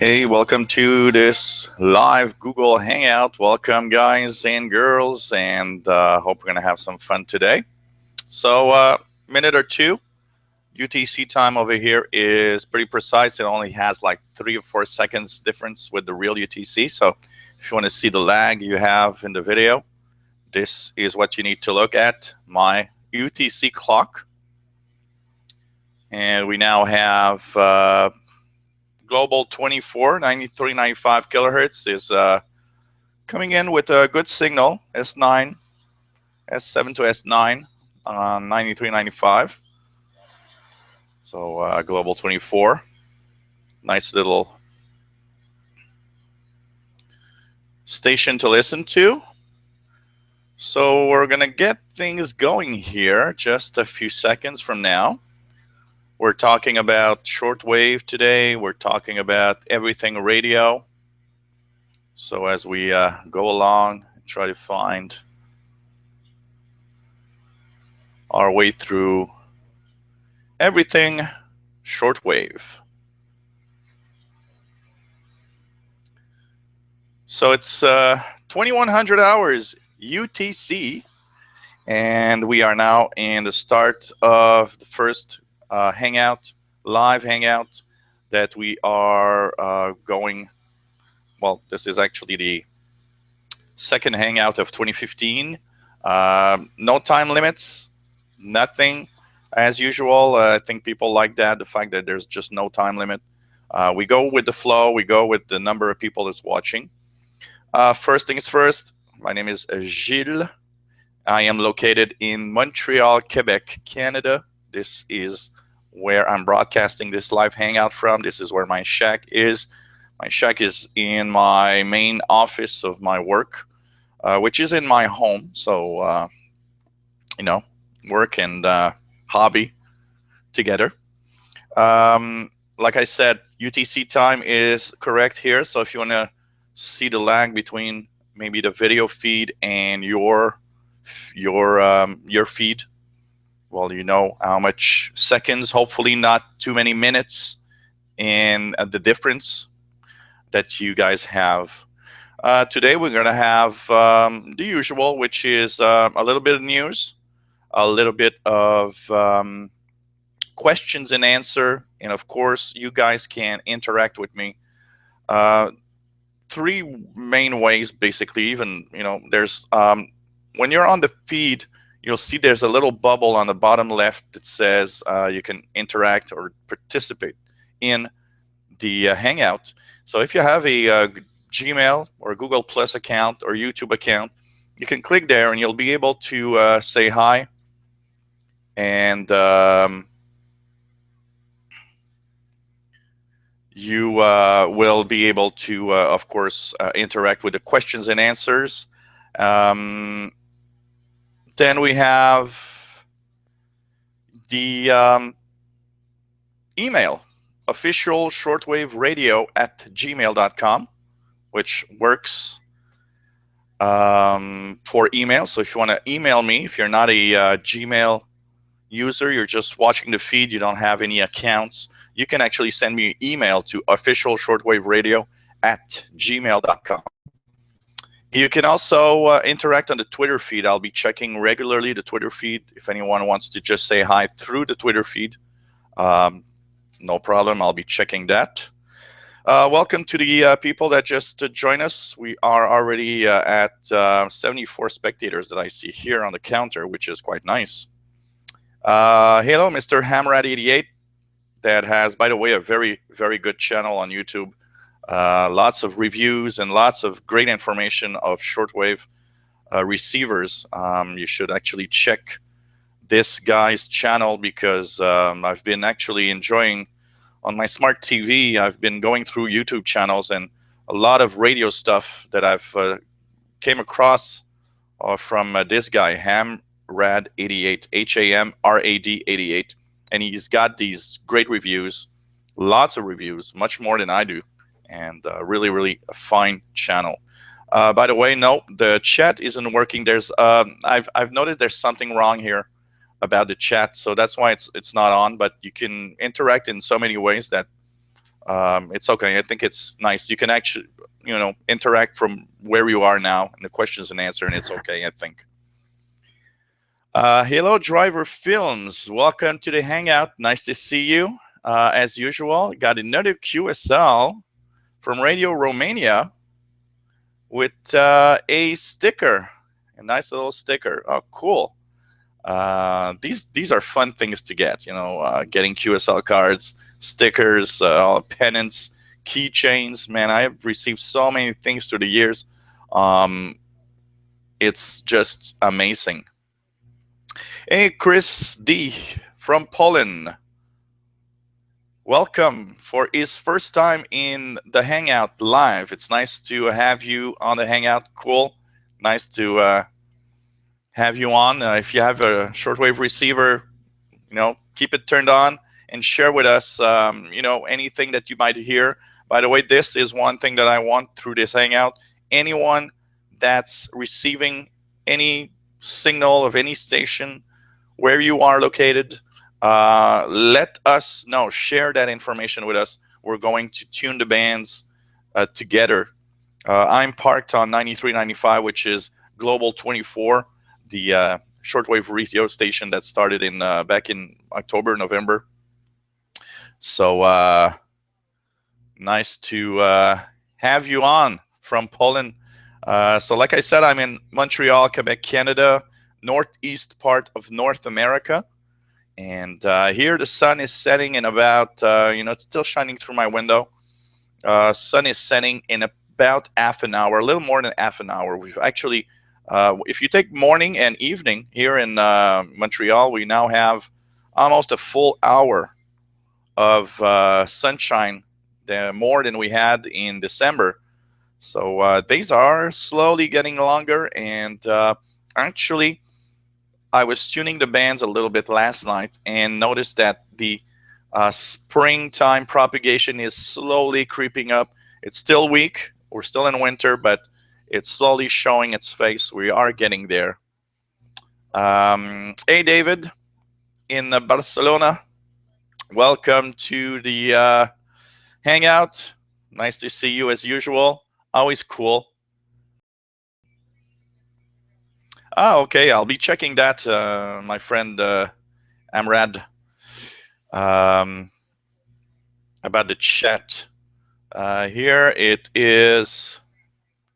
Hey, welcome to this live Google Hangout. Welcome, guys and girls, and hope we're going to have some fun today. So, minute or two. UTC time over here is pretty precise. It only has like 3 or 4 seconds difference with the real UTC. So, if you want to see the lag you have in the video, this is what you need to look at, my UTC clock. And we now have global 24, 93, 95 kilohertz is coming in with a good signal, S9, S7 to S9 on 93, 95. So global 24, nice little station to listen to. So we're going to get things going here just a few seconds from now. We're talking about shortwave today. We're talking about everything radio. So as we go along, try to find our way through everything shortwave. So it's 2100 hours UTC, and we are now in the start of the first hangout, live hangout that we are going. Well, this is actually the second hangout of 2015. No time limits, nothing as usual. I think people like that, the fact that there's just no time limit. We go with the flow. We go with the number of people that's watching. First things first, my name is Gilles. I am located in Montreal, Quebec, Canada. This is where I'm broadcasting this live hangout from. This is where my shack is. My shack is in my main office of my work, which is in my home. So, work and hobby together. Like I said, UTC time is correct here. So if you want to see the lag between maybe the video feed and your feed, well, you know how much seconds, hopefully not too many minutes, and the difference that you guys have. Today we're going to have the usual, which is a little bit of news, a little bit of questions and answer, and of course you guys can interact with me. 3 main ways, basically. Even there's when you're on the feed, you'll see there's a little bubble on the bottom left that says you can interact or participate in the hangout. So if you have a Gmail or Google Plus account or YouTube account, you can click there and you'll be able to say hi, and you will be able to, of course, interact with the questions and answers. Then we have the email, official shortwaveradio@gmail.com, which works for email. So if you want to email me, if you're not a Gmail user, you're just watching the feed, you don't have any accounts, you can actually send me an email to officialshortwaveradio@gmail.com. You can also interact on the Twitter feed. I'll be checking regularly the Twitter feed. If anyone wants to just say hi through the Twitter feed, no problem. I'll be checking that. Welcome to the people that just joined us. We are already at 74 spectators that I see here on the counter, which is quite nice. Hello, Mr. Hamrad88, that has, by the way, a very, very good channel on YouTube. Lots of reviews and lots of great information of shortwave receivers. You should actually check this guy's channel, because I've been actually enjoying on my smart TV. I've been going through YouTube channels, and a lot of radio stuff that I've came across from this guy, Hamrad88, HAMRAD88, and he's got these great reviews, lots of reviews, much more than I do, and really, really a fine channel. By the way, no, the chat isn't working. There's I've noticed there's something wrong here about the chat, so that's why it's not on. But you can interact in so many ways that it's okay. I think it's nice. You can actually, interact from where you are now in the questions and answer, and it's okay, I think. Hello, Driver Films. Welcome to the Hangout. Nice to see you. As usual, got another QSL from Radio Romania with a sticker, a nice little sticker. Oh, cool. These are fun things to get. Getting QSL cards, stickers, pennants, keychains. Man, I have received so many things through the years. It's just amazing. Hey, Chris D from Poland. Welcome for his first time in the Hangout live. It's nice to have you on the Hangout. Cool. Nice to have you on. If you have a shortwave receiver, keep it turned on and share with us, anything that you might hear. By the way, this is one thing that I want through this Hangout. Anyone that's receiving any signal of any station where you are located, let us know. Share that information with us. We're going to tune the bands together. I'm parked on 93.95, which is Global 24, the shortwave radio station that started back in October, November. So nice to have you on from Poland. So like I said, I'm in Montreal, Quebec, Canada, northeast part of North America. And here the sun is setting in about, it's still shining through my window. Sun is setting in about half an hour, a little more than half an hour. We've actually, if you take morning and evening here in Montreal, we now have almost a full hour of sunshine, more than we had in December. So days are slowly getting longer. And actually, I was tuning the bands a little bit last night and noticed that the springtime propagation is slowly creeping up. It's still weak. We're still in winter, but it's slowly showing its face. We are getting there. Hey, David, in Barcelona. Welcome to the Hangout. Nice to see you as usual. Always cool. Okay. I'll be checking that, my friend Amrad, about the chat. Here it is.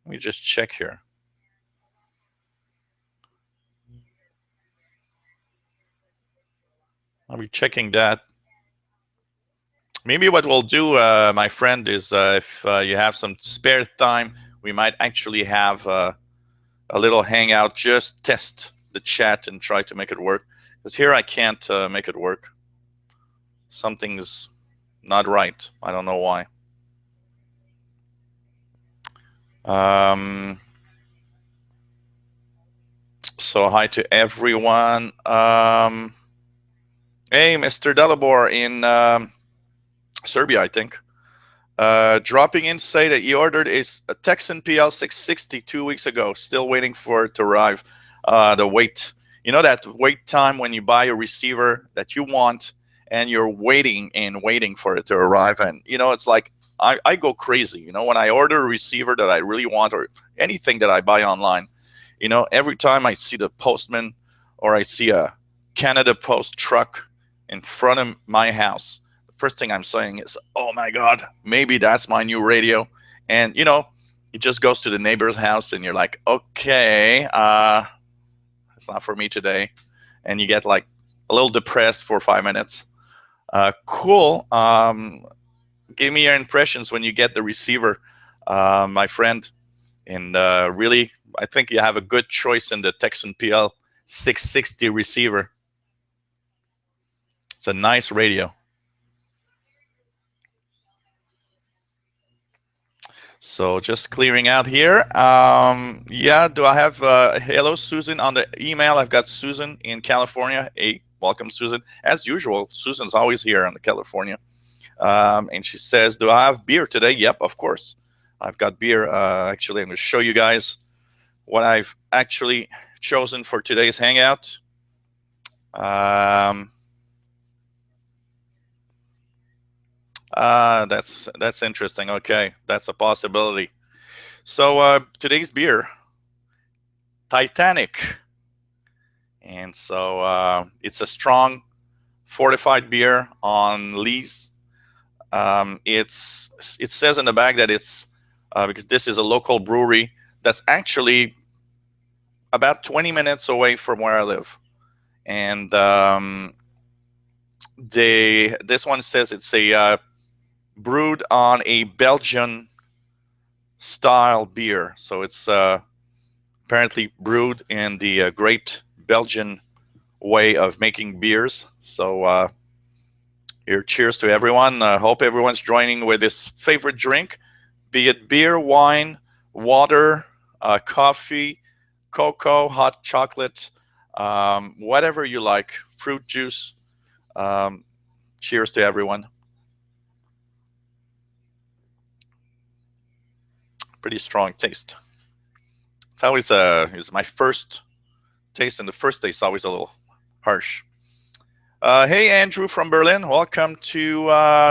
Let me just check here. I'll be checking that. Maybe what we'll do, my friend, is if you have some spare time, we might actually have a little hangout, just test the chat and try to make it work. Because here I can't make it work. Something's not right. I don't know why. So hi to everyone. Hey, Mr. Dalibor in Serbia, I think. Dropping in, say that he ordered a Texan PL 660 2 weeks ago. Still waiting for it to arrive. The wait. You know that wait time when you buy a receiver that you want and you're waiting and waiting for it to arrive. And, it's like I go crazy, when I order a receiver that I really want or anything that I buy online. Every time I see the postman or I see a Canada Post truck in front of my house, the first thing I'm saying is, oh my God, maybe that's my new radio. And, it just goes to the neighbor's house and you're like, okay, it's not for me today. And you get like a little depressed for 5 minutes. Cool. Give me your impressions when you get the receiver, my friend. And really, I think you have a good choice in the Texan PL 660 receiver. It's a nice radio. So just clearing out here. Yeah, do I have hello, Susan, on the email? I've got Susan in California. Hey, welcome, Susan. As usual, Susan's always here in California. And she says, do I have beer today? Yep, of course. I've got beer. Actually, I'm going to show you guys what I've actually chosen for today's hangout. That's interesting. Okay, that's a possibility. So today's beer, Titanic, and so it's a strong fortified beer on lees. It says in the back that it's because this is a local brewery that's actually about 20 minutes away from where I live, and this one says it's a brewed on a Belgian style beer. So it's apparently brewed in the great Belgian way of making beers. So here, cheers to everyone. Hope everyone's joining with his favorite drink, be it beer, wine, water, coffee, cocoa, hot chocolate, whatever you like, fruit juice. Cheers to everyone. Pretty strong taste. It's always it's my first taste, and the first taste is always a little harsh. Hey, Andrew from Berlin. Welcome to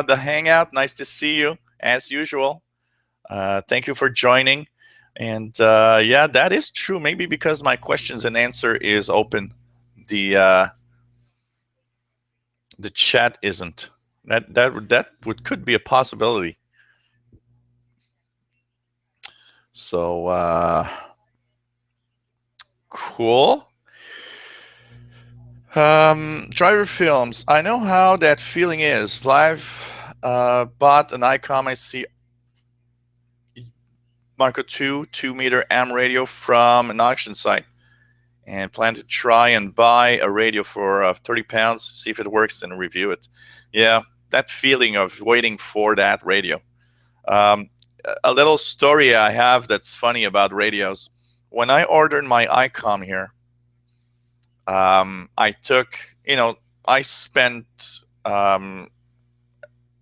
the Hangout. Nice to see you, as usual. Thank you for joining. And yeah, that is true. Maybe because my questions and answer is open, the chat isn't. That could be a possibility. So cool. Driver films. I know how that feeling is. Live bought an ICOM. I see Marco 2 meter AM radio from an auction site, and plan to try and buy a radio for 30 pounds, see if it works, and review it. Yeah, that feeling of waiting for that radio. A little story I have that's funny about radios. When I ordered my ICOM here, I took, I spent,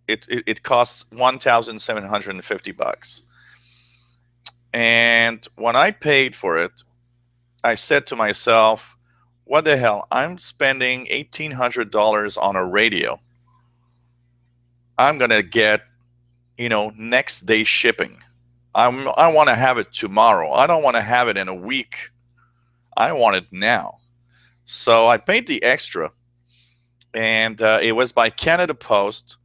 it costs $1,750. And when I paid for it, I said to myself, what the hell? I'm spending $1,800 on a radio. I'm going to get, next day shipping. I want to have it tomorrow. I don't want to have it in a week. I want it now. So I paid the extra, and it was by Canada Post.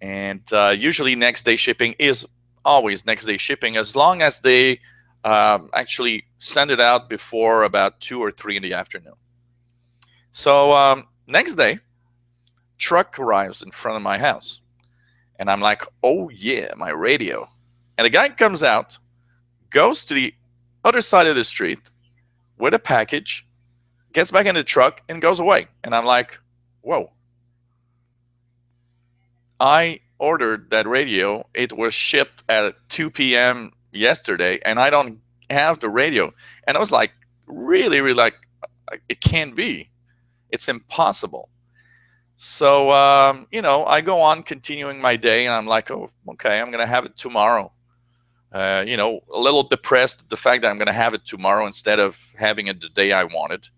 And usually next day shipping is always next day shipping, as long as they actually send it out before about 2 or 3 in the afternoon. So next day, truck arrives in front of my house, and I'm like, oh yeah, my radio. And the guy comes out, goes to the other side of the street with a package, gets back in the truck, and goes away. And I'm like, whoa. I ordered that radio. It was shipped at 2 p.m. yesterday, and I don't have the radio. And I was like, really, really, like, it can't be. It's impossible. So, I go on continuing my day, and I'm like, oh, okay, I'm going to have it tomorrow. A little depressed at the fact that I'm going to have it tomorrow instead of having it the day I wanted.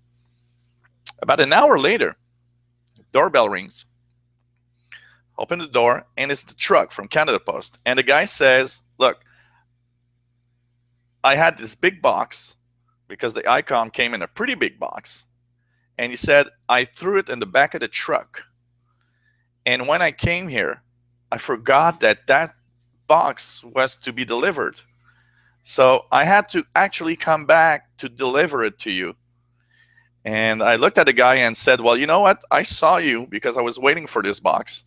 About an hour later, doorbell rings. Open the door, and it's the truck from Canada Post. And the guy says, look, I had this big box because the ICOM came in a pretty big box. And he said, I threw it in the back of the truck. And when I came here, I forgot that box was to be delivered. So I had to actually come back to deliver it to you. And I looked at the guy and said, well, you know what? I saw you because I was waiting for this box.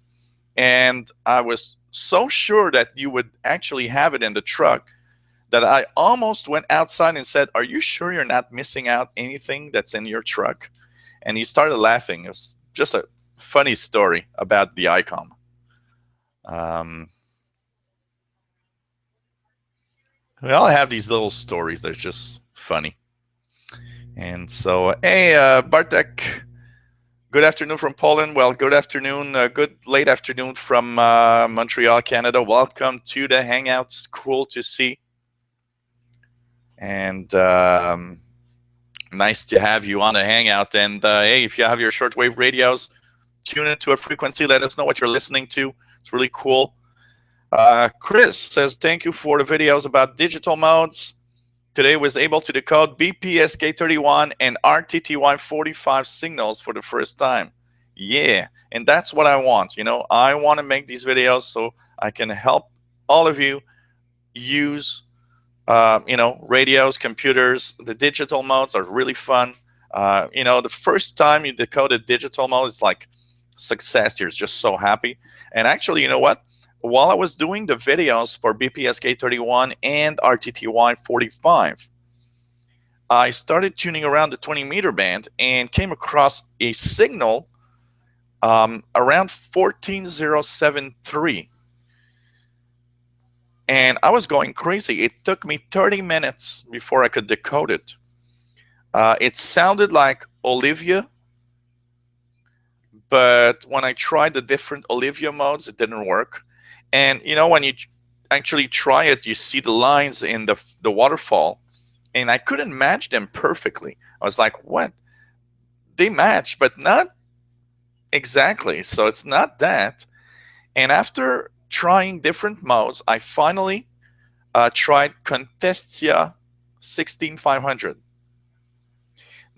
And I was so sure that you would actually have it in the truck that I almost went outside and said, are you sure you're not missing out anything that's in your truck? And he started laughing. It was just a funny story about the ICOM. We all have these little stories that are just funny. And so, hey, Bartek, good afternoon from Poland. Well, good afternoon, good late afternoon from Montreal, Canada. Welcome to the Hangouts. Cool to see. And nice to have you on the Hangout. And hey, if you have your shortwave radios, tune into a frequency. Let us know what you're listening to. It's really cool. Chris says, thank you for the videos about digital modes. Today was able to decode BPSK31 and RTTY45 signals for the first time. Yeah, and that's what I want. You know, I want to make these videos so I can help all of you use, you know, radios, computers. The digital modes are really fun. You know, the first time you decode a digital mode, it's like success. You're just so happy. And actually, you know what? While I was doing the videos for BPSK31 and RTTY45, I started tuning around the 20-meter band and came across a signal around 14073. And I was going crazy. It took me 30 minutes before I could decode it. It sounded like Olivia, but when I tried the different Olivia modes, it didn't work. And you know, when you actually try it, you see the lines in the waterfall, and I couldn't match them perfectly. I was like, what? They match, but not exactly. So it's not that. And after trying different modes, I finally tried Contestia 16500.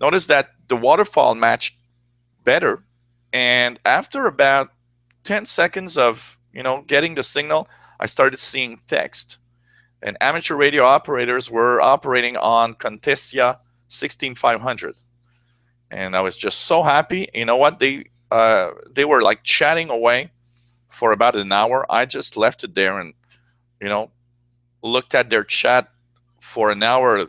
Notice that the waterfall matched better. And after about 10 seconds of, you know, getting the signal, I started seeing text. And amateur radio operators were operating on Contestia 16500. And I was just so happy. You know what? They were like chatting away for about an hour. I just left it there and, you know, looked at their chat for an hour.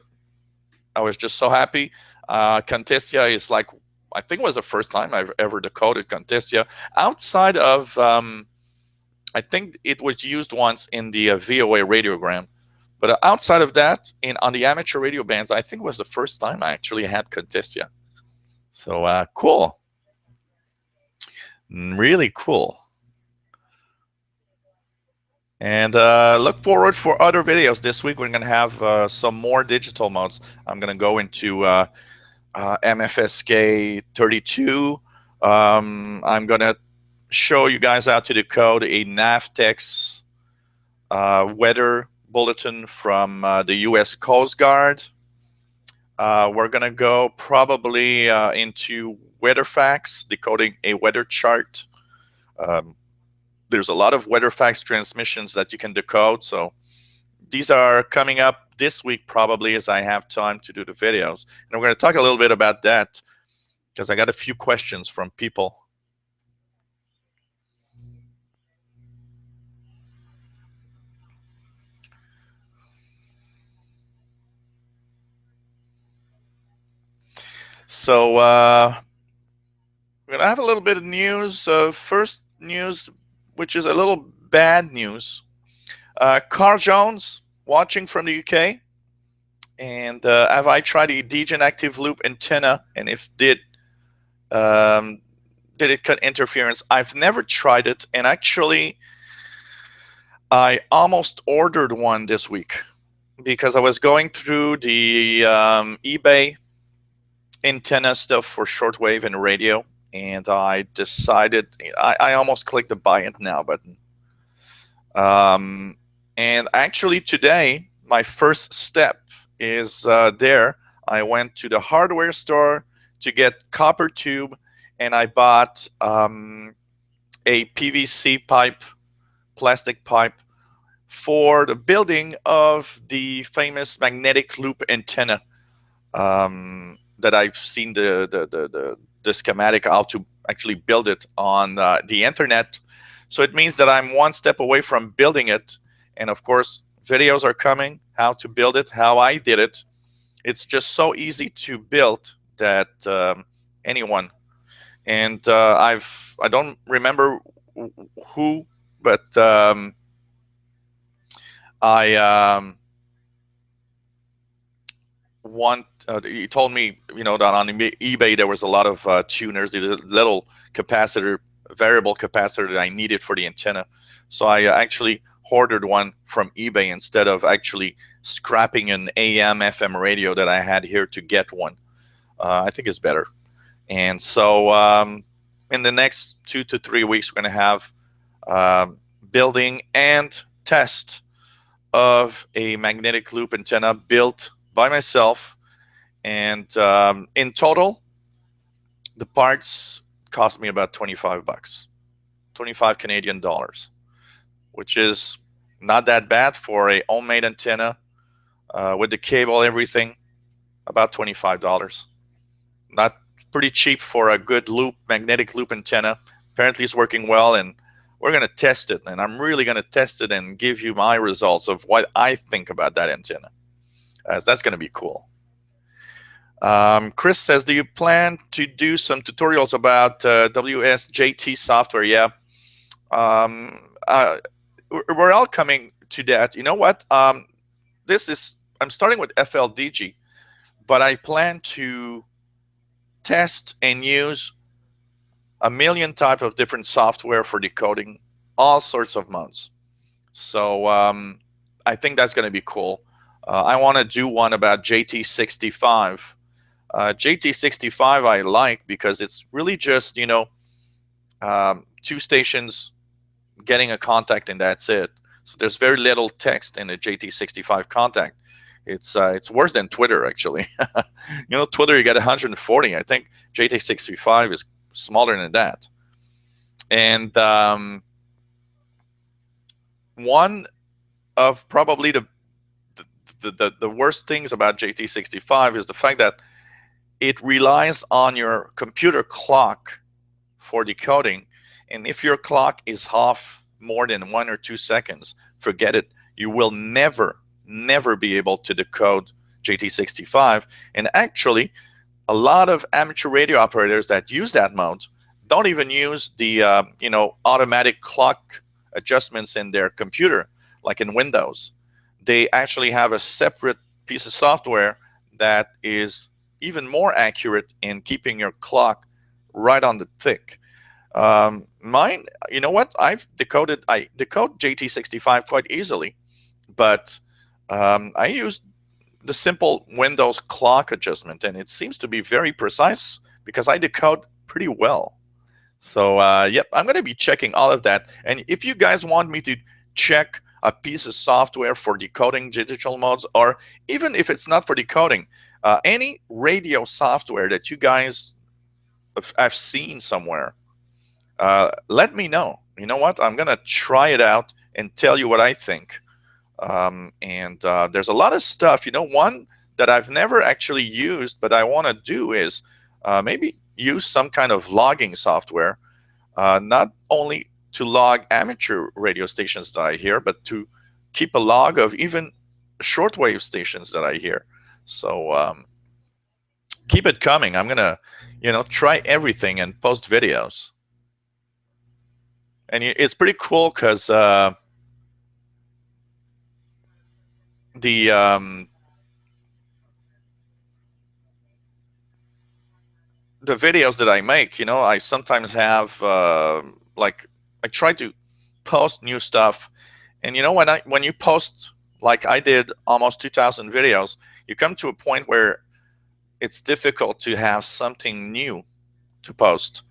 I was just so happy. Contestia is like, I think it was the first time I've ever decoded Contestia outside of, I think it was used once in the VOA radiogram. But outside of that, on the amateur radio bands, I think it was the first time I actually had Contestia. So cool. Really cool. And look forward for other videos this week. We're going to have some more digital modes. I'm going to go into MFSK 32. I'm going to show you guys how to decode a NAVTEX weather bulletin from the U.S. Coast Guard. We're going to go probably into WeatherFax, decoding a weather chart. There's a lot of WeatherFax transmissions that you can decode. So these are coming up this week probably as I have time to do the videos. And we're going to talk a little bit about that because I got a few questions from people. So we're going to have a little bit of news. First news, which is a little bad news. Carl Jones, watching from the UK. And have I tried a DGen active loop antenna? And if did it cut interference? I've never tried it. And actually, I almost ordered one this week because I was going through the eBay antenna stuff for shortwave and radio. And I decided, I almost clicked the buy it now button. And actually today, my first step is there. I went to the hardware store to get copper tube, and I bought a PVC pipe, plastic pipe, for the building of the famous magnetic loop antenna that I've seen the schematic how to actually build it on the internet. So it means that I'm one step away from building it. And of course, videos are coming, how to build it, how I did it. It's just so easy to build that anyone. And I don't remember who, but he told me, you know, that on eBay there was a lot of tuners, the little capacitor, variable capacitor that I needed for the antenna. So I actually ordered one from eBay instead of actually scrapping an AM FM radio that I had here to get one. I think it's better. And so in the next 2 to 3 weeks, we're going to have building and test of a magnetic loop antenna built by myself. And in total, the parts cost me about 25 bucks, 25 Canadian dollars, which is not that bad for a homemade antenna with the cable, everything, about $25. Not pretty cheap for a good loop, magnetic loop antenna. Apparently it's working well, and we're going to test it. And I'm really going to test it and give you my results of what I think about that antenna. That's going to be cool. Chris says, do you plan to do some tutorials about WSJT software? Yeah. We're all coming to that. You know what? I'm starting with FLDG, but I plan to test and use a million type of different software for decoding all sorts of modes. So I think that's going to be cool. I want to do one about JT65. JT65 I like because it's really just, you know, 2 stations getting a contact and that's it. So there's very little text in a JT65 contact. It's worse than Twitter, actually. You know, Twitter, you get 140. I think JT65 is smaller than that. And one of probably the worst things about JT65 is the fact that it relies on your computer clock for decoding. And if your clock is off more than 1 or 2 seconds, forget it. You will never be able to decode JT65. And actually, a lot of amateur radio operators that use that mode don't even use the you know, automatic clock adjustments in their computer, like in Windows. They actually have a separate piece of software that is even more accurate in keeping your clock right on the tick. Mine, you know what? I decode JT65 quite easily, but I used the simple Windows clock adjustment, and it seems to be very precise because I decode pretty well. So yep, I'm going to be checking all of that. And if you guys want me to check a piece of software for decoding digital modes, or even if it's not for decoding, any radio software that you guys have seen somewhere, let me know. You know what? I'm going to try it out and tell you what I think. There's a lot of stuff. You know, one that I've never actually used, but I want to do is maybe use some kind of logging software, not only to log amateur radio stations that I hear, but to keep a log of even shortwave stations that I hear. So keep it coming. I'm gonna, you know, try everything and post videos. And it's pretty cool because the videos that I make, you know, I sometimes have like, I try to post new stuff, and you know, when you post, like I did almost 2,000 videos, you come to a point where it's difficult to have something new to post.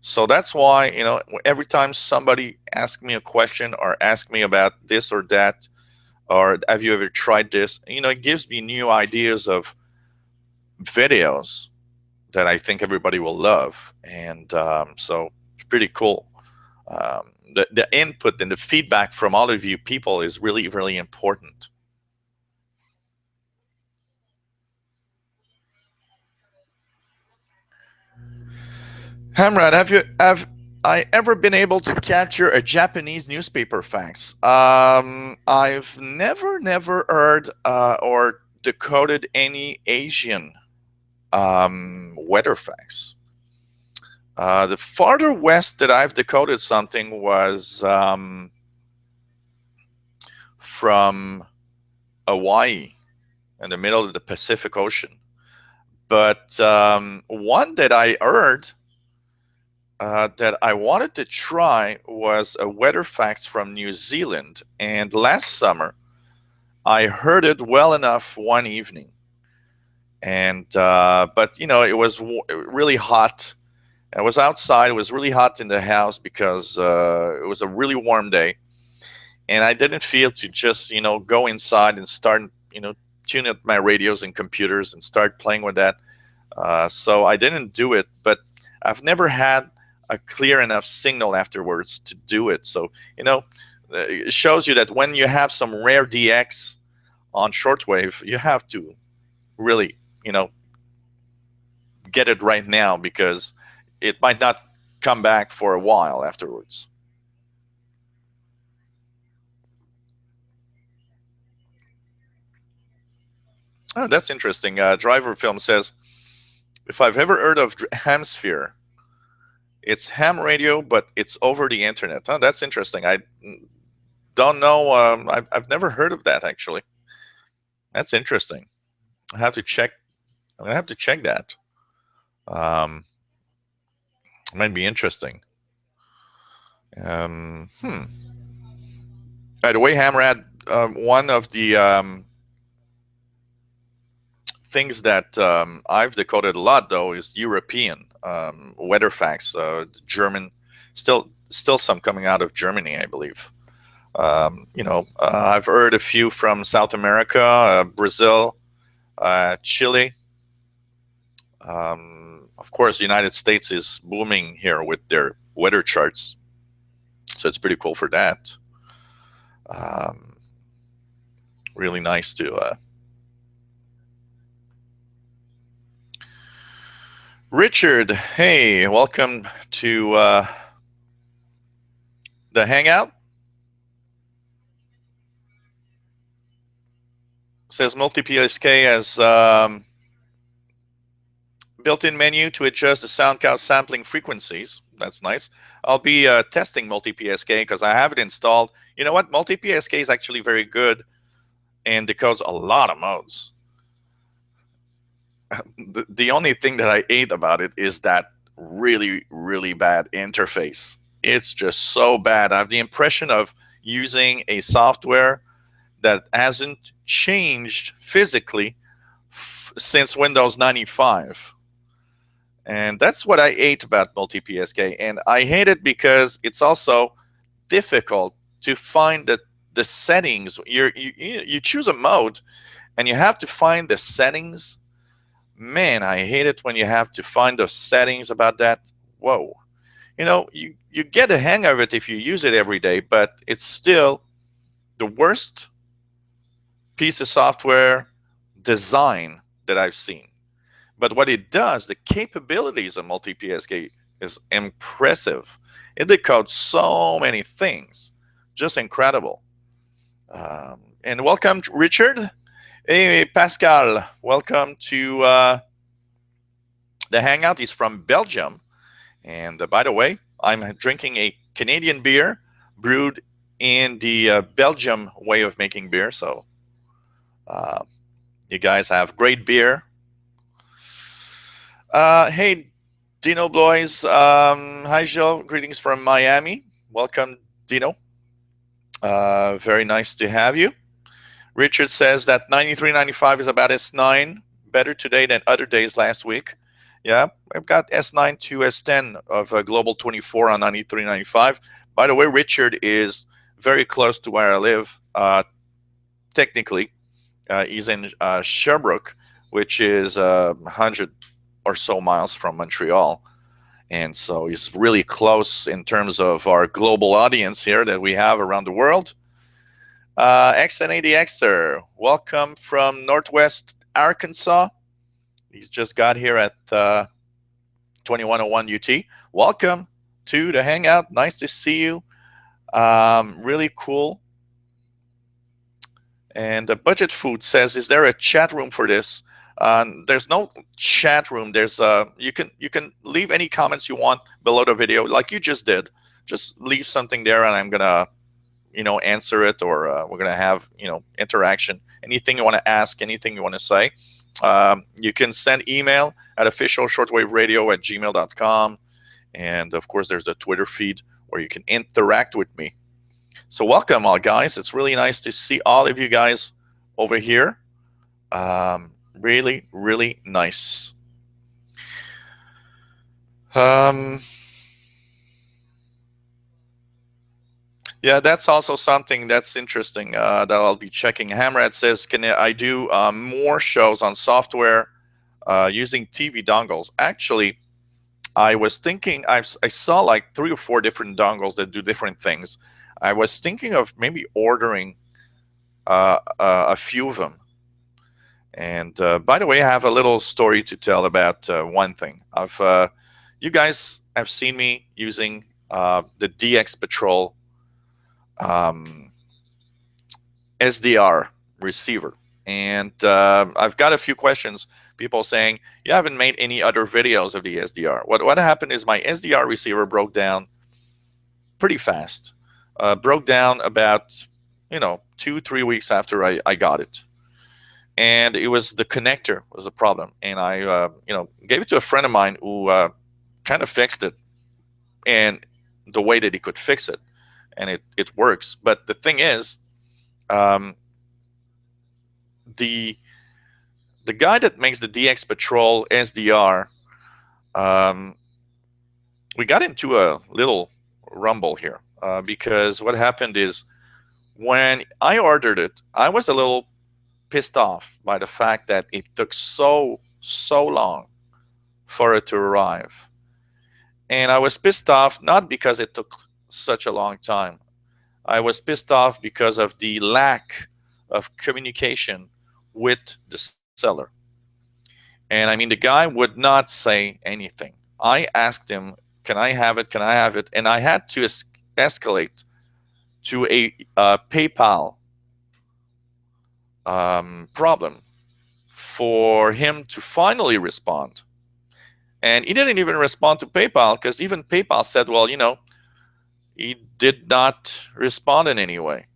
So that's why, you know, every time somebody asks me a question or asks me about this or that, or have you ever tried this, you know, it gives me new ideas of videos that I think everybody will love. And so it's pretty cool. The input and the feedback from all of you people is really, really important. Hamrad, have I ever been able to capture a Japanese newspaper fax? I've never heard or decoded any Asian weather fax. The farther west that I've decoded something was from Hawaii in the middle of the Pacific Ocean. But one that I heard that I wanted to try was a weather fax from New Zealand. And last summer, I heard it well enough one evening. And but you know, it was really hot. I was outside. It was really hot in the house because it was a really warm day. and I didn't feel to just go inside and start tune up my radios and computers and start playing with that. So I didn't do it, but I've never had a clear enough signal afterwards to do it. So it shows you that when you have some rare DX on shortwave, you have to really get it right now, because it might not come back for a while afterwards. Oh, that's interesting. Driver Film says, if I've ever heard of Hamsphere, it's ham radio, but it's over the internet. Oh, that's interesting. I don't know. I've never heard of that, actually. That's interesting. I have to check. I'm gonna have to check that. Um, it might be interesting. Hmm. By the way, Hamrad, one of the things that I've decoded a lot, though, is European weather facts. German, still some coming out of Germany, I believe. I've heard a few from South America, Brazil, Chile. Of course, the United States is booming here with their weather charts, so it's pretty cool for that. Really nice to. Richard, hey, welcome to the Hangout. Says multi-PSK as built-in menu to adjust the sound count sampling frequencies. That's nice. I'll be testing multi-PSK because I have it installed. You know what? Multi-PSK is actually very good and decodes a lot of modes. The only thing that I hate about it is that really, really bad interface. It's just so bad. I have the impression of using a software that hasn't changed physically since Windows 95. And that's what I hate about multi-PSK. And I hate it because it's also difficult to find the settings. You choose a mode and you have to find the settings. Man, I hate it when you have to find the settings about that. Whoa. You get a hang of it if you use it every day, but it's still the worst piece of software design that I've seen. But what it does, the capabilities of multi-PSK is impressive. It decodes so many things, just incredible. And welcome, Richard. Hey, Pascal, welcome to the Hangout. He's from Belgium. And by the way, I'm drinking a Canadian beer brewed in the Belgium way of making beer. So you guys have great beer. Hey, Dino Blois. Hi, Joe. Greetings from Miami. Welcome, Dino. Very nice to have you. Richard says that 9395 is about S9, better today than other days last week. Yeah, I've got S9 to S10 of Global 24 on 9395. By the way, Richard is very close to where I live. Technically, he's in Sherbrooke, which is 100 or so miles from Montreal. And so he's really close in terms of our global audience here that we have around the world. XN80Xer, welcome from Northwest Arkansas. He's just got here at 2101 UT. Welcome to the Hangout. Nice to see you. Really cool. And Budget Food says, is there a chat room for this? There's no chat room. There's you can leave any comments you want below the video, like you just did. Just leave something there, and I'm gonna answer it, or we're gonna have interaction. Anything you want to ask, anything you want to say, you can send email at officialshortwaveradio@gmail.com, and of course there's the Twitter feed where you can interact with me. So welcome all, guys. It's really nice to see all of you guys over here. Really, really nice. Yeah, that's also something that's interesting that I'll be checking. Hammerhead says, can I do more shows on software using TV dongles? Actually, I was thinking, I saw like 3 or 4 different dongles that do different things. I was thinking of maybe ordering a few of them. And by the way, I have a little story to tell about one thing. You guys have seen me using the DX Patrol um, SDR receiver. And I've got a few questions. People saying, you haven't made any other videos of the SDR. What happened is my SDR receiver broke down pretty fast. Broke down about, 2-3 weeks after I got it. And it was the connector was a problem. And I, gave it to a friend of mine who kind of fixed it and the way that he could fix it. And it works. But the thing is, um, the guy that makes the DX Patrol SDR, we got into a little rumble here because what happened is when I ordered it, I was a little pissed off by the fact that it took so long for it to arrive. And I was pissed off not because it took such a long time. I was pissed off because of the lack of communication with the seller. And I mean, the guy would not say anything. I asked him, can I have it? Can I have it? And I had to escalate to a PayPal problem for him to finally respond. And he didn't even respond to PayPal because even PayPal said, well, he did not respond in any way.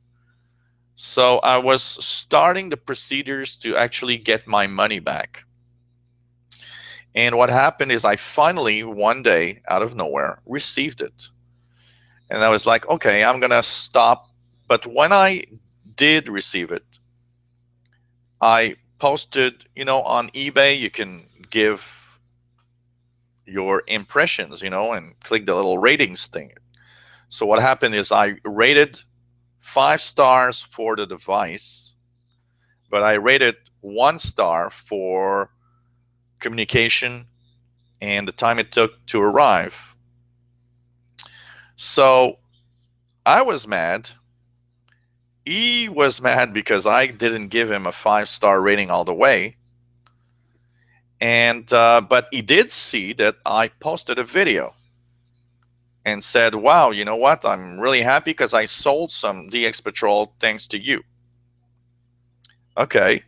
So I was starting the procedures to actually get my money back. And what happened is I finally, one day, out of nowhere, received it. And I was like, okay, I'm going to stop. But when I did receive it, I posted, on eBay, you can give your impressions, and click the little ratings thing. So what happened is I rated 5 stars for the device, but I rated 1 star for communication and the time it took to arrive. So I was mad. He was mad because I didn't give him a 5-star rating all the way. And but he did see that I posted a video and said, wow, you know what? I'm really happy because I sold some DX Patrol thanks to you. Okay,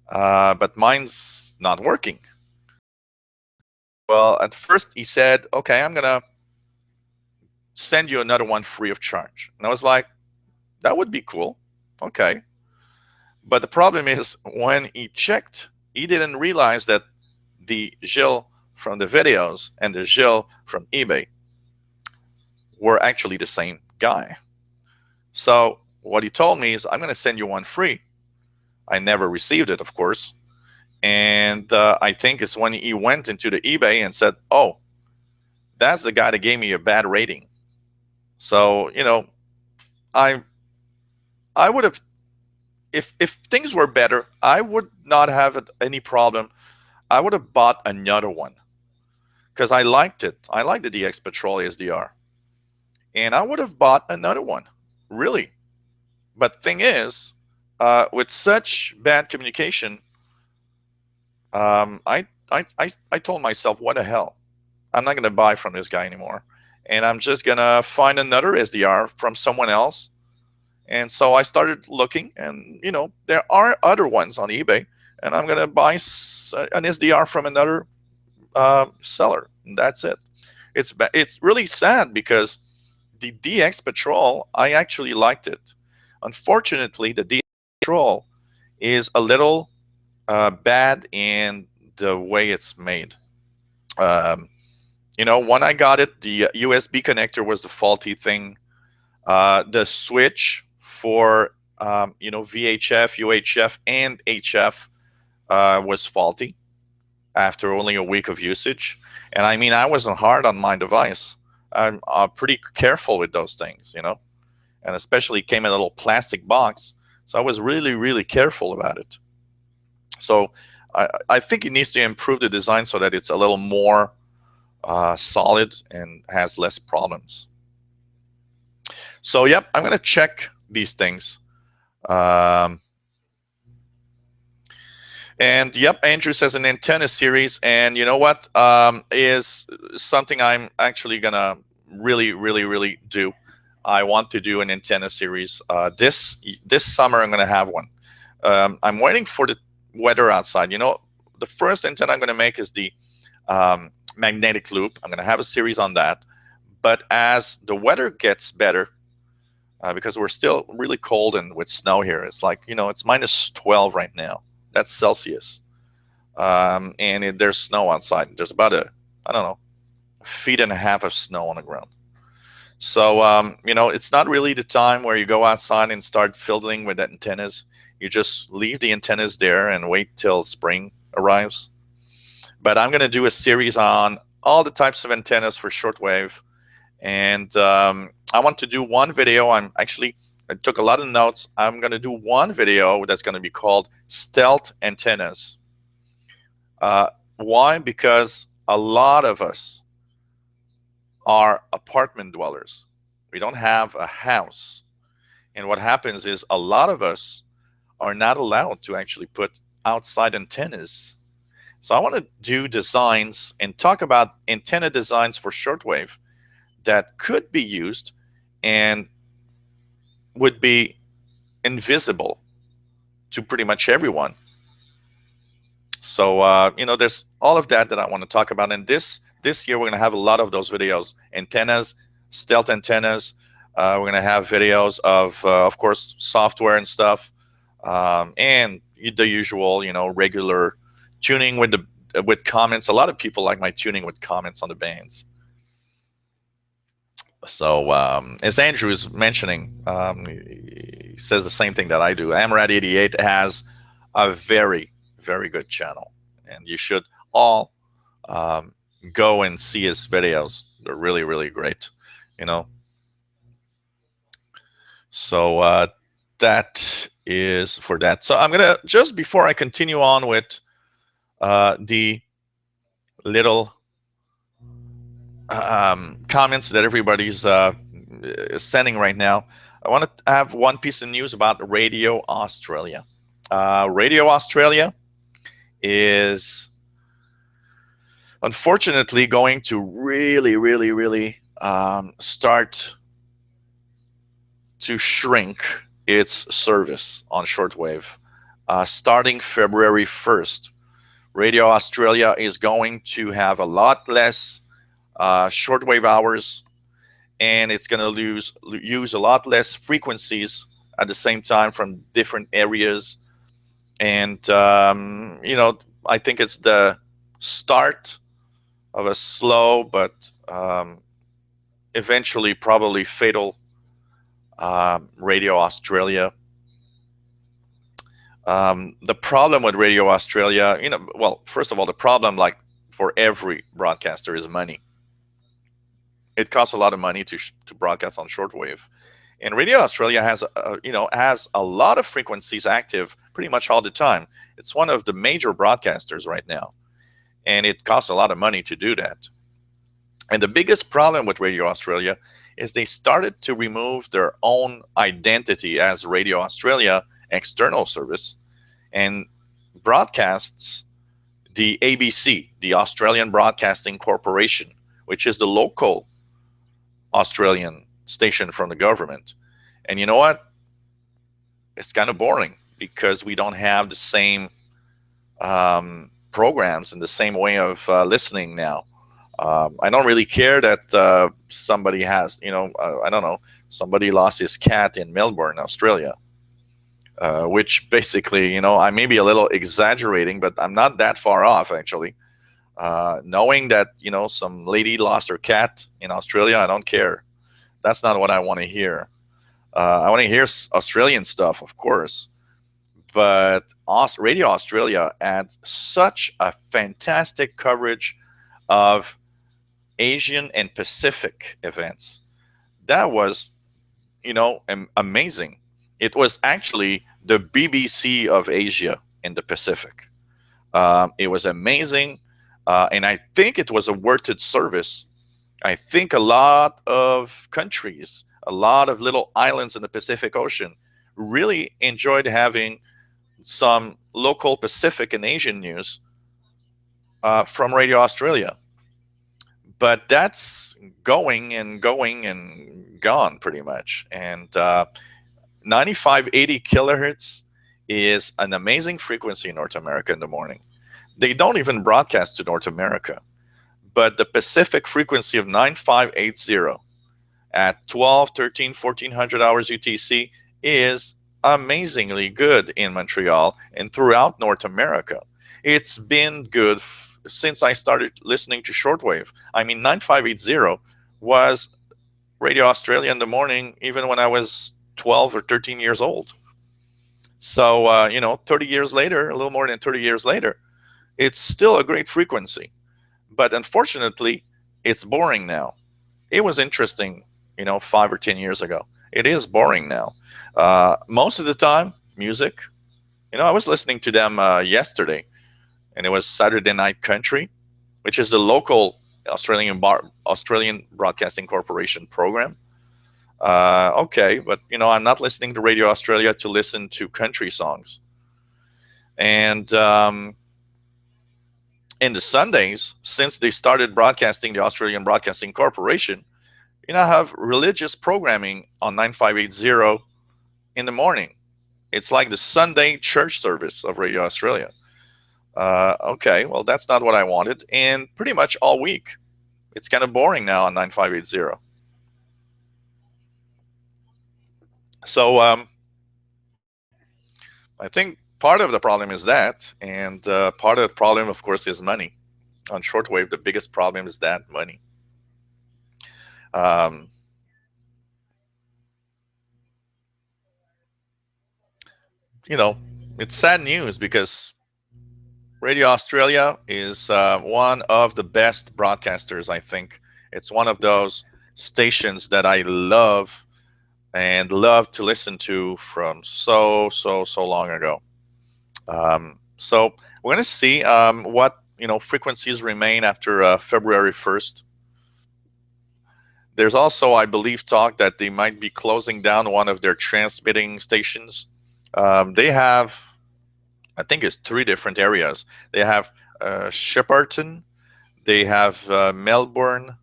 but mine's not working. Well, at first he said, okay, I'm going to send you another one free of charge. And I was like, that would be cool. Okay. But the problem is when he checked, he didn't realize that the Gilles from the videos and the Gilles from eBay were actually the same guy. So what he told me is, I'm going to send you one free. I never received it, of course. And I think it's when he went into the eBay and said, oh, that's the guy that gave me a bad rating. So, I would have, if things were better, I would not have any problem. I would have bought another one because I liked it. I like the DX Patrol SDR. And I would have bought another one, really. But thing is, with such bad communication, I told myself, what the hell? I'm not going to buy from this guy anymore. And I'm just going to find another SDR from someone else. And so I started looking, and, there are other ones on eBay. And I'm going to buy an SDR from another seller. And that's it. It's really sad because the DX Patrol, I actually liked it. Unfortunately, the DX Patrol is a little bad in the way it's made. When I got it, the USB connector was the faulty thing. The switch for VHF, UHF, and HF was faulty after only a week of usage. And I mean, I wasn't hard on my device. I'm pretty careful with those things, and especially it came in a little plastic box. So I was really, really careful about it. So I think it needs to improve the design so that it's a little more solid and has less problems. So yep, I'm gonna check these things. And yep, Andrew says an antenna series, and you know what, is something I'm actually gonna really do. I want to do an antenna series this summer. I'm gonna have one. I'm waiting for the weather outside. You know, the first antenna I'm gonna make is the magnetic loop. I'm gonna have a series on that. But as the weather gets better, because we're still really cold and with snow here, it's like, you know, it's -12 right now. That's Celsius. And there's snow outside. There's about I don't know, 1.5 feet of snow on the ground. So, you know, it's not really the time where you go outside and start fiddling with antennas. You just leave the antennas there and wait till spring arrives. But I'm going to do a series on all the types of antennas for shortwave. And I want to do one video. I took a lot of notes. I'm going to do one video that's going to be called Stealth Antennas. Why? Because a lot of us are apartment dwellers. We don't have a house. And what happens is a lot of us are not allowed to actually put outside antennas. So I want to do designs and talk about antenna designs for shortwave that could be used and would be invisible to pretty much everyone. So, you know, there's all of that I want to talk about. And this year, we're going to have a lot of those videos. Antennas, stealth antennas. We're going to have videos of course, software and stuff. And the usual, you know, regular tuning with comments. A lot of people like my tuning with comments on the bands. So as Andrew is mentioning, he says the same thing that I do. Amrad88 has a very good channel, and you should all go and see his videos. They're really great, you know. So that is for that. So I'm gonna, just before I continue on with the little comments that everybody's sending right now, I want to have one piece of news about Radio Australia. Radio Australia is unfortunately going to really start to shrink its service on shortwave. Starting February 1st, Radio Australia is going to have a lot less shortwave hours, and it's going to use a lot less frequencies at the same time from different areas. And, you know, I think it's the start of a slow but eventually probably fatal Radio Australia. The problem with Radio Australia, you know, well, first of all, the problem, like for every broadcaster, is money. It costs a lot of money to broadcast on shortwave, and Radio Australia has you know, has a lot of frequencies active pretty much all the time. It's one of the major broadcasters right now, and it costs a lot of money to do that. And the biggest problem with Radio Australia is they started to remove their own identity as Radio Australia external service and broadcasts the ABC, the Australian Broadcasting Corporation, which is the local Australian station from the government. And you know what? It's kind of boring because we don't have the same programs and the same way of listening now. I don't really care that somebody has, you know, I don't know, somebody lost his cat in Melbourne, Australia, which basically, you know, I may be a little exaggerating, but I'm not that far off, actually. Knowing that, you know, some lady lost her cat in Australia, I don't care. That's not what I want to hear. I want to hear Australian stuff, of course. But Radio Australia adds such a fantastic coverage of Asian and Pacific events. That was amazing. It was actually the BBC of Asia in the Pacific. It was amazing, and I think it was a worth it service. I think a lot of countries, a lot of little islands in the Pacific Ocean, really enjoyed having some local Pacific and Asian news from Radio Australia. But that's going and going and gone pretty much. And 9580 kilohertz is an amazing frequency in North America in the morning. They don't even broadcast to North America, but the Pacific frequency of 9580 at 12, 13, 1400 hours UTC is amazingly good in Montreal and throughout North America. It's been good since I started listening to shortwave. I mean, 9580 was Radio Australia in the morning, even when I was 12 or 13 years old. So, 30 years later, a little more than 30 years later, it's still a great frequency. But unfortunately, it's boring now. It was interesting, 5 or 10 years ago. It is boring now. Most of the time, music. I was listening to them yesterday, and it was Saturday Night Country, which is the local Australian Broadcasting Corporation program. Okay, but I'm not listening to Radio Australia to listen to country songs. And in the Sundays, since they started broadcasting, the Australian Broadcasting Corporation, have religious programming on 9580 in the morning. It's like the Sunday church service of Radio Australia. Okay, well, that's not what I wanted. And pretty much all week, it's kind of boring now on 9580. So I think part of the problem is that, and part of the problem, of course, is money. On shortwave, the biggest problem is that money. It's sad news because Radio Australia is one of the best broadcasters, I think. It's one of those stations that I love and love to listen to from so long ago. So we're going to see what frequencies remain after February 1st. There's also, I believe, talk that they might be closing down one of their transmitting stations. They have, I think it's 3 different areas. They have Shepparton, they have Melbourne,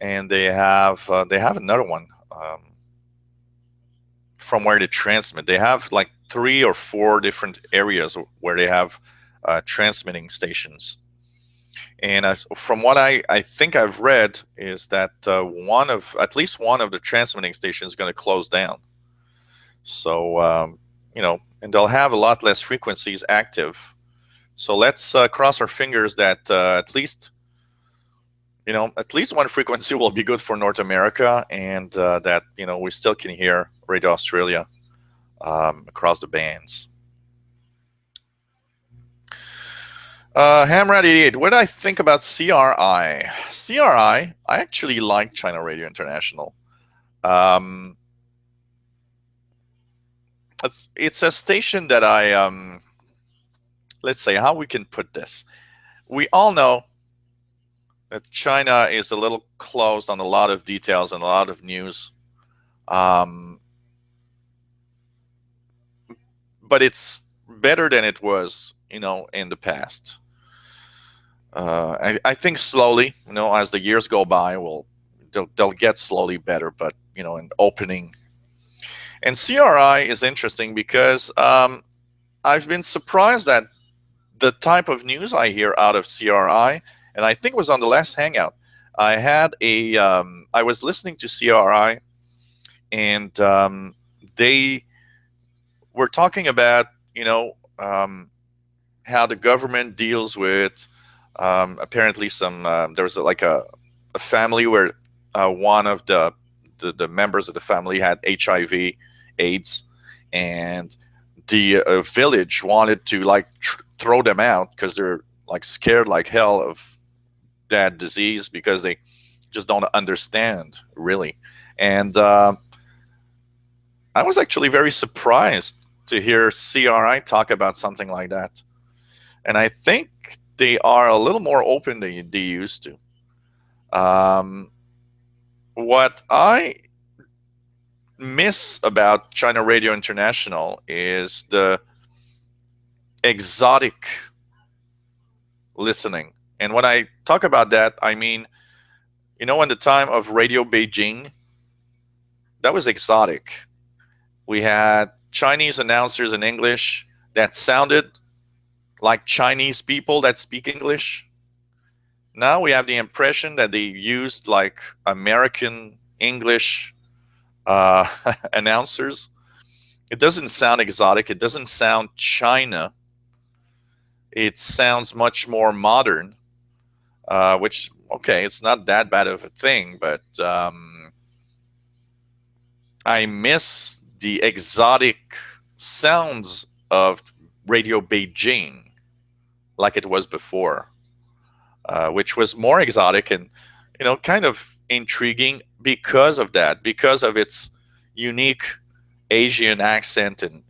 and they have another one from where they transmit. They have like 3 or 4 different areas where they have transmitting stations. And from what I think I've read is that at least one of the transmitting stations is going to close down. So and they'll have a lot less frequencies active. So let's cross our fingers that at least one frequency will be good for North America, and that we still can hear Radio Australia across the bands. Hamrad 88, what do I think about CRI? CRI, I actually like China Radio International. It's a station that I, let's say, how we can put this. We all know that China is a little closed on a lot of details and a lot of news. But it's better than it was, in the past. I think slowly, as the years go by, they'll get slowly better, but, in opening. And CRI is interesting because I've been surprised at the type of news I hear out of CRI, and I think it was on the last Hangout. I was listening to CRI, and they were talking about, how the government deals with apparently there's like a family where one of the members of the family had HIV, AIDS, and the village wanted to throw them out because they're scared like hell of that disease because they just don't understand really. And I was actually very surprised to hear CRI talk about something like that. And I think they are a little more open than they used to. What I miss about China Radio International is the exotic listening. And when I talk about that, I mean, in the time of Radio Beijing, that was exotic. We had Chinese announcers in English that sounded like Chinese people that speak English. Now we have the impression that they used like American English announcers. It doesn't sound exotic. It doesn't sound China. It sounds much more modern, which, okay, it's not that bad of a thing, but I miss the exotic sounds of Radio Beijing like it was before, which was more exotic and, kind of intriguing because of that, because of its unique Asian accent, and,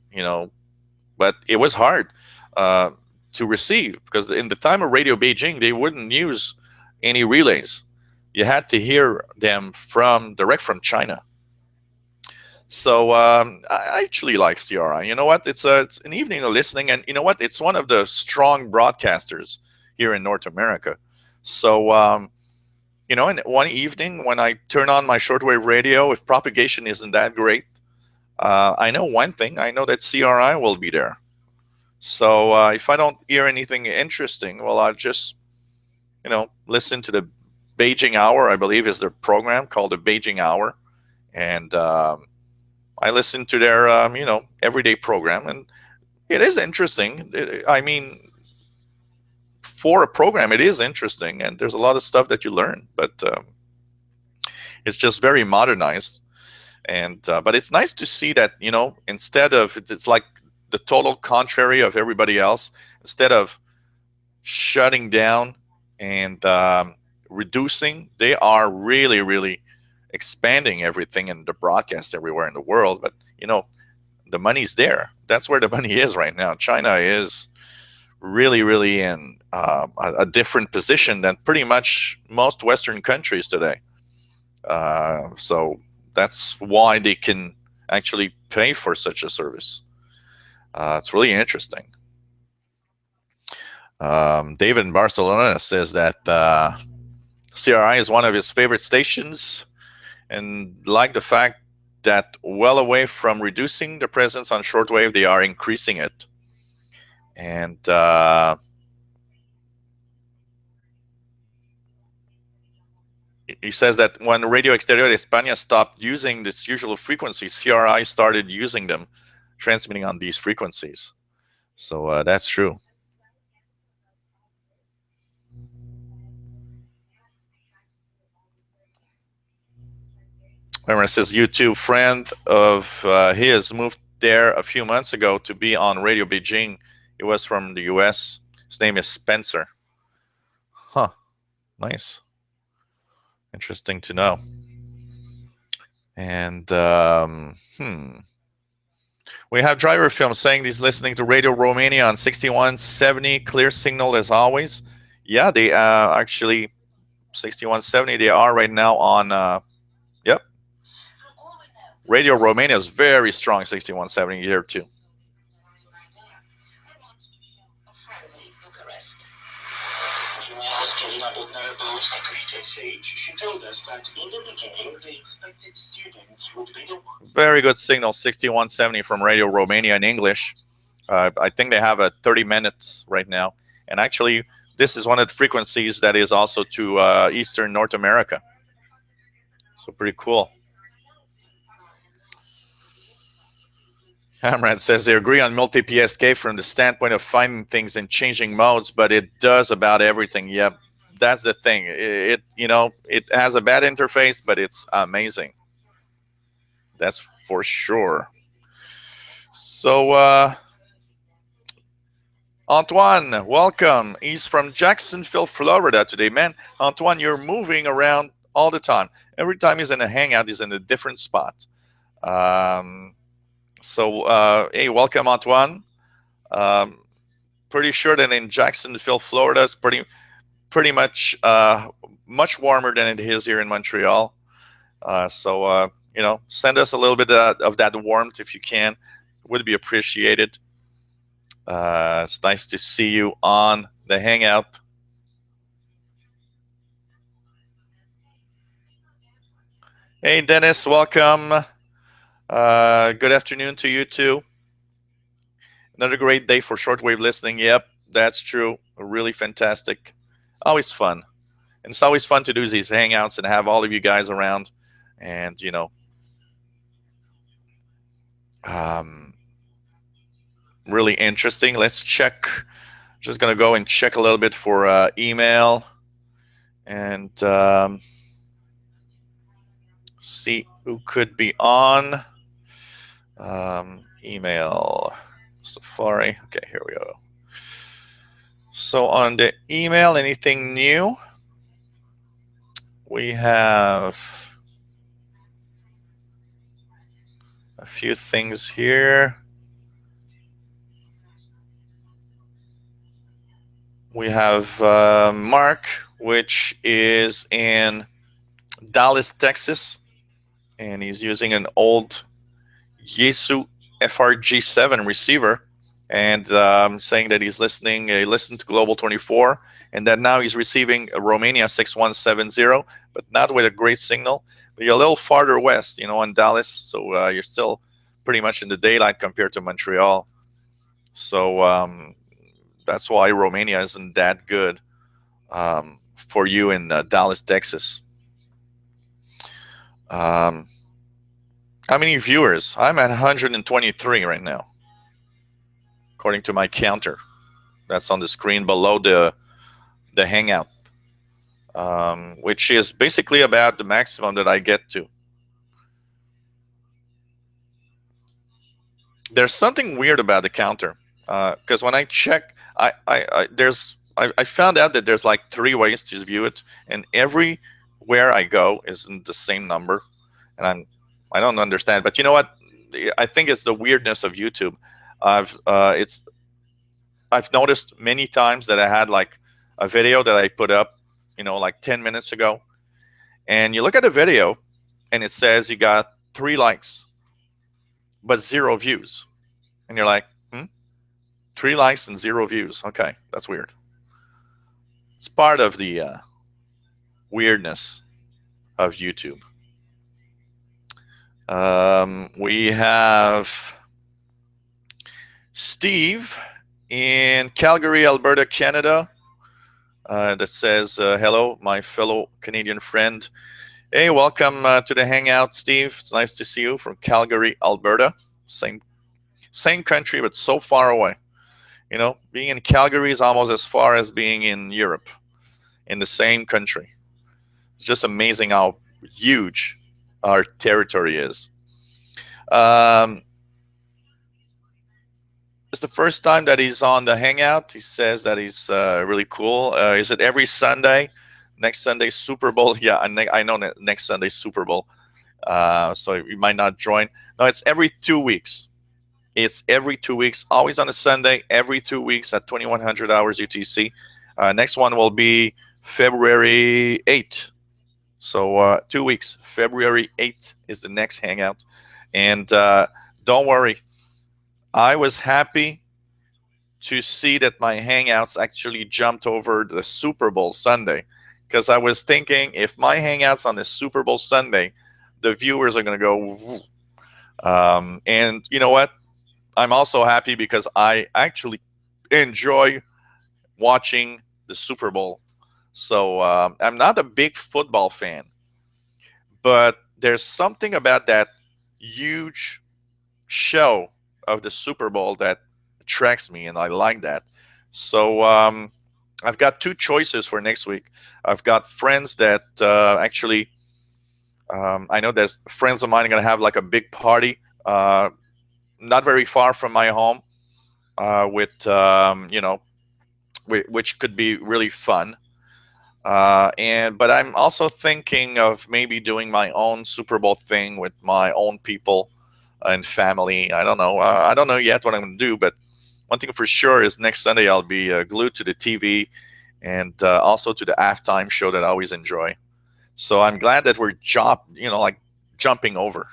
but it was hard to receive because in the time of Radio Beijing, they wouldn't use any relays. You had to hear them direct from China. So I actually like CRI. You know what? It's an evening of listening, and you know what? It's one of the strong broadcasters here in North America. So in one evening when I turn on my shortwave radio, if propagation isn't that great, I know one thing. I know that CRI will be there. So if I don't hear anything interesting, well, I'll just listen to the Beijing Hour. I believe is their program called the Beijing Hour, and I listen to their, everyday program, and it is interesting. I mean, for a program, it is interesting, and there's a lot of stuff that you learn, but it's just very modernized. And but it's nice to see that, instead of, it's like the total contrary of everybody else. Instead of shutting down and reducing, they are really, really expanding everything in the broadcast everywhere in the world. But the money's there. That's where the money is right now. China is really, really in a different position than pretty much most Western countries today. So that's why they can actually pay for such a service. It's really interesting. David in Barcelona says that CRI is one of his favorite stations, and like the fact that well away from reducing the presence on shortwave, they are increasing it. And he says that when Radio Exterior de España stopped using this usual frequency, CRI started using them, transmitting on these frequencies. So that's true. Remember, says YouTube friend of his moved there a few months ago to be on Radio Beijing. He was from the US. His name is Spencer. Huh. Nice. Interesting to know. And we have driver film saying he's listening to Radio Romania on 6170, clear signal as always. Yeah, they actually 6170. They are right now on. Yep. Radio Romania is very strong 6170 here too. Very good signal 6170 from Radio Romania in English. I think they have a 30 minutes right now, and actually this is one of the frequencies that is also to Eastern North America. So pretty cool. Hamrad says they agree on multi-PSK from the standpoint of finding things and changing modes, but it does about everything. Yep, that's the thing. It has a bad interface, but it's amazing. That's for sure. So Antoine, welcome. He's from Jacksonville, Florida today. Man, Antoine, you're moving around all the time. Every time he's in a hangout, he's in a different spot. So, hey, welcome, Antoine. Um, Pretty sure that in Jacksonville, Florida, is pretty much much warmer than it is here in Montreal. So, send us a little bit of that warmth if you can. Would be appreciated. It's nice to see you on the Hangout. Hey, Dennis, welcome. Good afternoon to you too. Another great day for shortwave listening. Yep, that's true. Really fantastic. Always fun. And it's always fun to do these hangouts and have all of you guys around. And, um, really interesting. Let's check. Just going to go and check a little bit for email and see who could be on. Email, Safari. Okay, here we go. So on the email, anything new? We have a few things here. We have Mark, which is in Dallas, Texas, and he's using an old Yaesu FRG7 receiver, and saying that he's listening. He listened to Global 24, and that now he's receiving a Romania 6170, but not with a great signal. But you're a little farther west, in Dallas, so you're still pretty much in the daylight compared to Montreal. So that's why Romania isn't that good for you in Dallas, Texas. How many viewers? I'm at 123 right now, according to my counter. That's on the screen below the Hangout, which is basically about the maximum that I get to. There's something weird about the counter, because when I check, I found out that there's like 3 ways to view it, and everywhere I go isn't the same number, and I don't understand. But you know what? I think it's the weirdness of YouTube. I've noticed many times that I had like a video that I put up, like 10 minutes ago, and you look at the video, and it says you got 3 likes, but 0 views, and you're like, 3 likes and 0 views. Okay, that's weird. It's part of the weirdness of YouTube. We have Steve in Calgary, Alberta, Canada, that says, hello, my fellow Canadian friend. Hey, welcome to the Hangout, Steve. It's nice to see you from Calgary, Alberta. Same country, but so far away. Being in Calgary is almost as far as being in Europe, in the same country. It's just amazing how huge our territory is. It's the first time that he's on the Hangout. He says that he's really cool. Is it every Sunday? Next Sunday, Super Bowl? Yeah, I know next Sunday, Super Bowl. So you might not join. No, it's every 2 weeks. It's every 2 weeks, always on a Sunday, every 2 weeks at 2100 hours UTC. Next one will be February 8th. So 2 weeks, February 8th is the next Hangout. And don't worry, I was happy to see that my Hangouts actually jumped over the Super Bowl Sunday, because I was thinking if my Hangouts on the Super Bowl Sunday, the viewers are going to go. And you know what? I'm also happy because I actually enjoy watching the Super Bowl. So I'm not a big football fan, but there's something about that huge show of the Super Bowl that attracts me, and I like that. So I've got 2 choices for next week. I've got friends that actually, I know there's friends of mine are going to have like a big party not very far from my home, with which could be really fun. But I'm also thinking of maybe doing my own Super Bowl thing with my own people, and family. I don't know. I don't know yet what I'm going to do, but one thing for sure is next Sunday I'll be glued to the TV and also to the halftime show that I always enjoy. So I'm glad that we're like jumping over.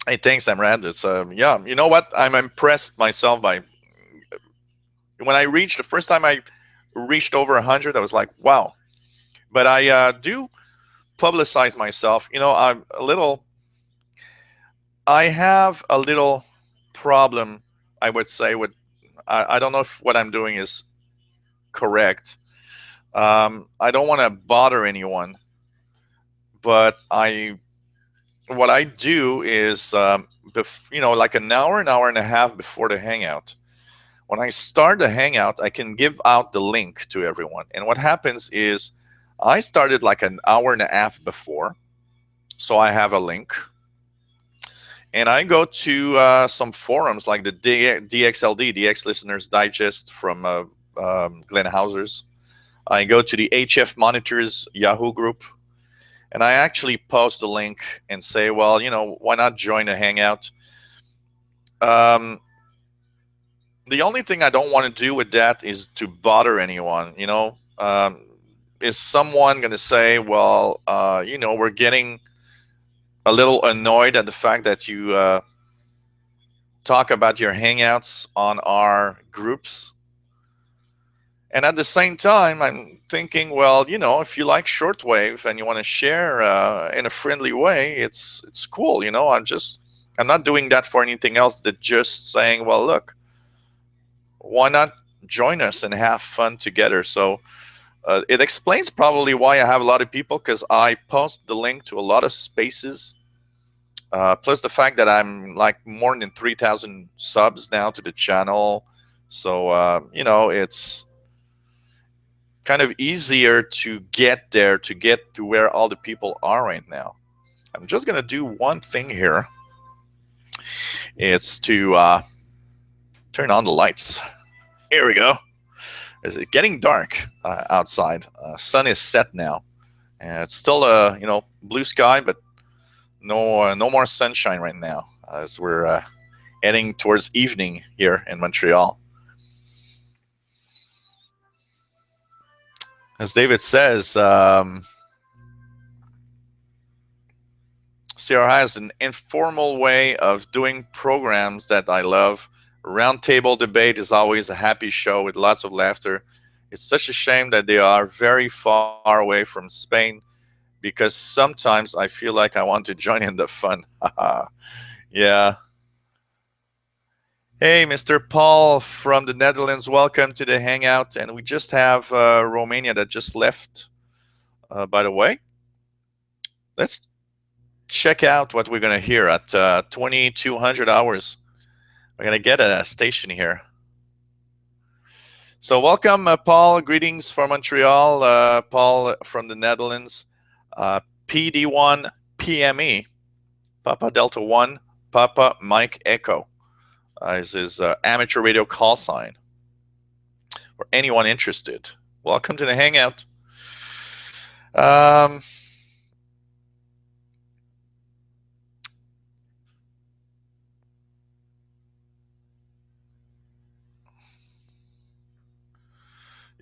Hey, thanks, Amrad. It's yeah. You know what? I'm impressed myself by when I reached the first time I reached over 100. I was like, wow. But I do publicize myself. I'm a little. I have a little problem, I would say, with. I don't know if what I'm doing is correct. I don't want to bother anyone, but what I do is, like an hour and a half before the hangout. When I start the hangout, I can give out the link to everyone. And what happens is, I started like an hour and a half before, so I have a link, and I go to some forums like the DXLD, DX Listeners Digest from Glenn Hauser's. I go to the HF Monitors Yahoo group, and I actually post the link and say, well, why not join a hangout? Um, the only thing I don't want to do with that is to bother anyone. Is someone going to say, well, we're getting a little annoyed at the fact that you talk about your hangouts on our groups? And at the same time, I'm thinking, well, if you like shortwave and you want to share in a friendly way, it's cool. I'm not doing that for anything else than just saying, well, look, why not join us and have fun together? So it explains probably why I have a lot of people, because I post the link to a lot of spaces. Plus the fact that I'm like more than 3,000 subs now to the channel. So, it's kind of easier to get there, to get to where all the people are right now. I'm just going to do one thing here. It's to turn on the lights. Here we go. It's getting dark outside. Sun is set now. And it's still blue sky, but no more sunshine right now as we're heading towards evening here in Montreal. As David says, CRI is an informal way of doing programs that I love. Roundtable debate is always a happy show with lots of laughter. It's such a shame that they are very far away from Spain, because sometimes I feel like I want to join in the fun. Yeah. Hey, Mr. Paul from the Netherlands, welcome to the Hangout. And we just have Romania that just left, by the way. Let's check out what we're going to hear at 2200 hours. We're going to get a station here. So welcome, Paul. Greetings from Montreal. Paul from the Netherlands. PD1 PME, Papa Delta 1, Papa Mike Echo, is his amateur radio call sign. For anyone interested, welcome to the Hangout.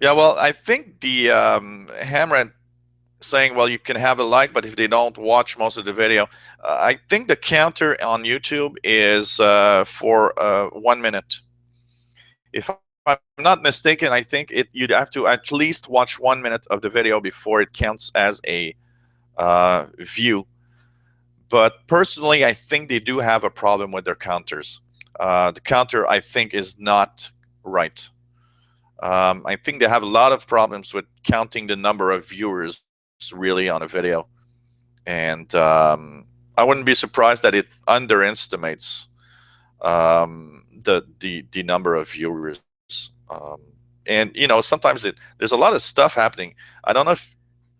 Yeah, well, I think the Hammer saying, well, you can have a like, but if they don't watch most of the video, I think the counter on YouTube is for 1 minute. If I'm not mistaken, I think you'd have to at least watch 1 minute of the video before it counts as a view. But personally, I think they do have a problem with their counters. The counter, I think, is not right. I think they have a lot of problems with counting the number of viewers really on a video, and I wouldn't be surprised that it underestimates the number of viewers. And sometimes there's a lot of stuff happening. I don't know if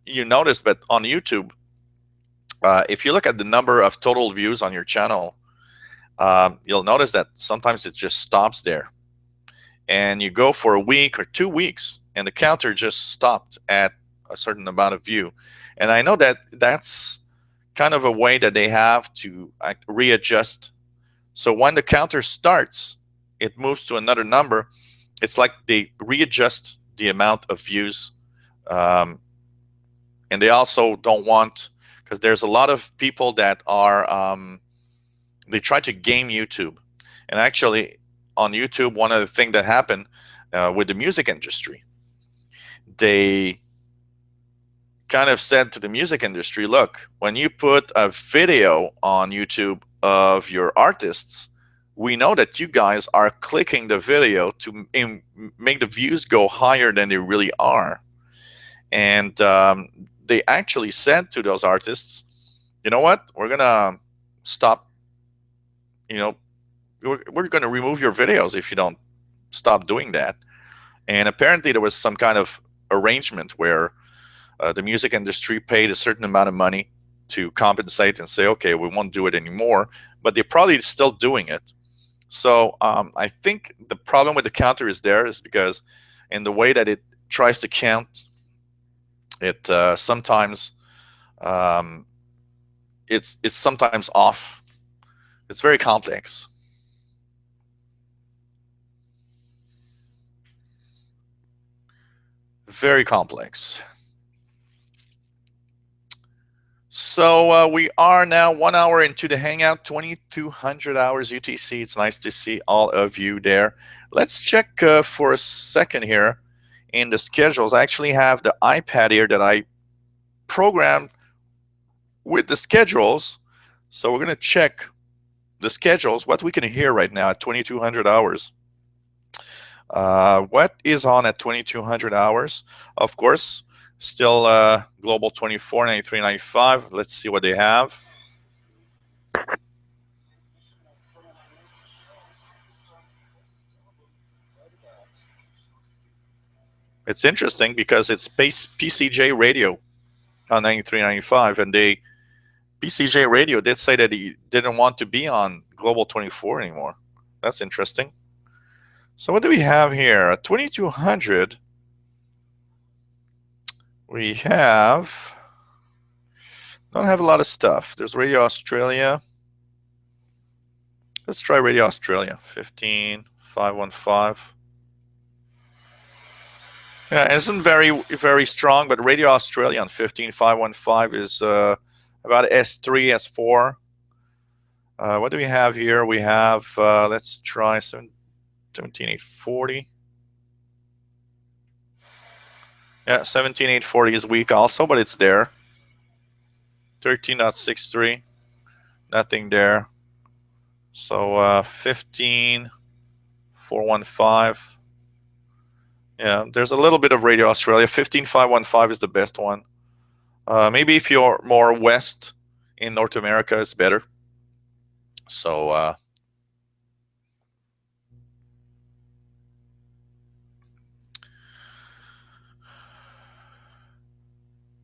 you noticed, but on YouTube, if you look at the number of total views on your channel, you'll notice that sometimes it just stops there. And you go for a week or 2 weeks, and the counter just stopped at a certain amount of view. And I know that that's kind of a way that they have to readjust. So when the counter starts, it moves to another number. It's like they readjust the amount of views. Um, and they also don't want, because there's a lot of people that are, they try to game YouTube. And actually, on YouTube, one of the things that happened with the music industry, they kind of said to the music industry, look, when you put a video on YouTube of your artists, we know that you guys are clicking the video to make the views go higher than they really are. And they actually said to those artists, you know what, we're going to stop, we're going to remove your videos if you don't stop doing that. And apparently there was some kind of arrangement where the music industry paid a certain amount of money to compensate and say, okay, we won't do it anymore, but they're probably still doing it. So I think the problem with the counter is because in the way that it tries to count, it sometimes it's sometimes off. It's very complex. Very complex. So we are now 1 hour into the Hangout, 2200 hours UTC. It's nice to see all of you there. Let's check for a second here in the schedules. I actually have the iPad here that I programmed with the schedules. So we're going to check the schedules, what we can hear right now at 2200 hours. What is on at 2200 hours? Of course, still Global 24, 93, 95. Let's see what they have. It's interesting because it's PCJ radio on 93, 95, and PCJ radio did say that he didn't want to be on Global 24 anymore. That's interesting. So what do we have here? At 2200, we don't have a lot of stuff. There's Radio Australia. Let's try Radio Australia, 15515. Yeah, it isn't very strong, but Radio Australia on 15515 is about S3, S4. What do we have here? We have, let's try 17840. Yeah, 17840 is weak also, but it's there. 13.63, nothing there. So 15415. Yeah, there's a little bit of Radio Australia. 15515 is the best one. Maybe if you're more west in North America, it's better. So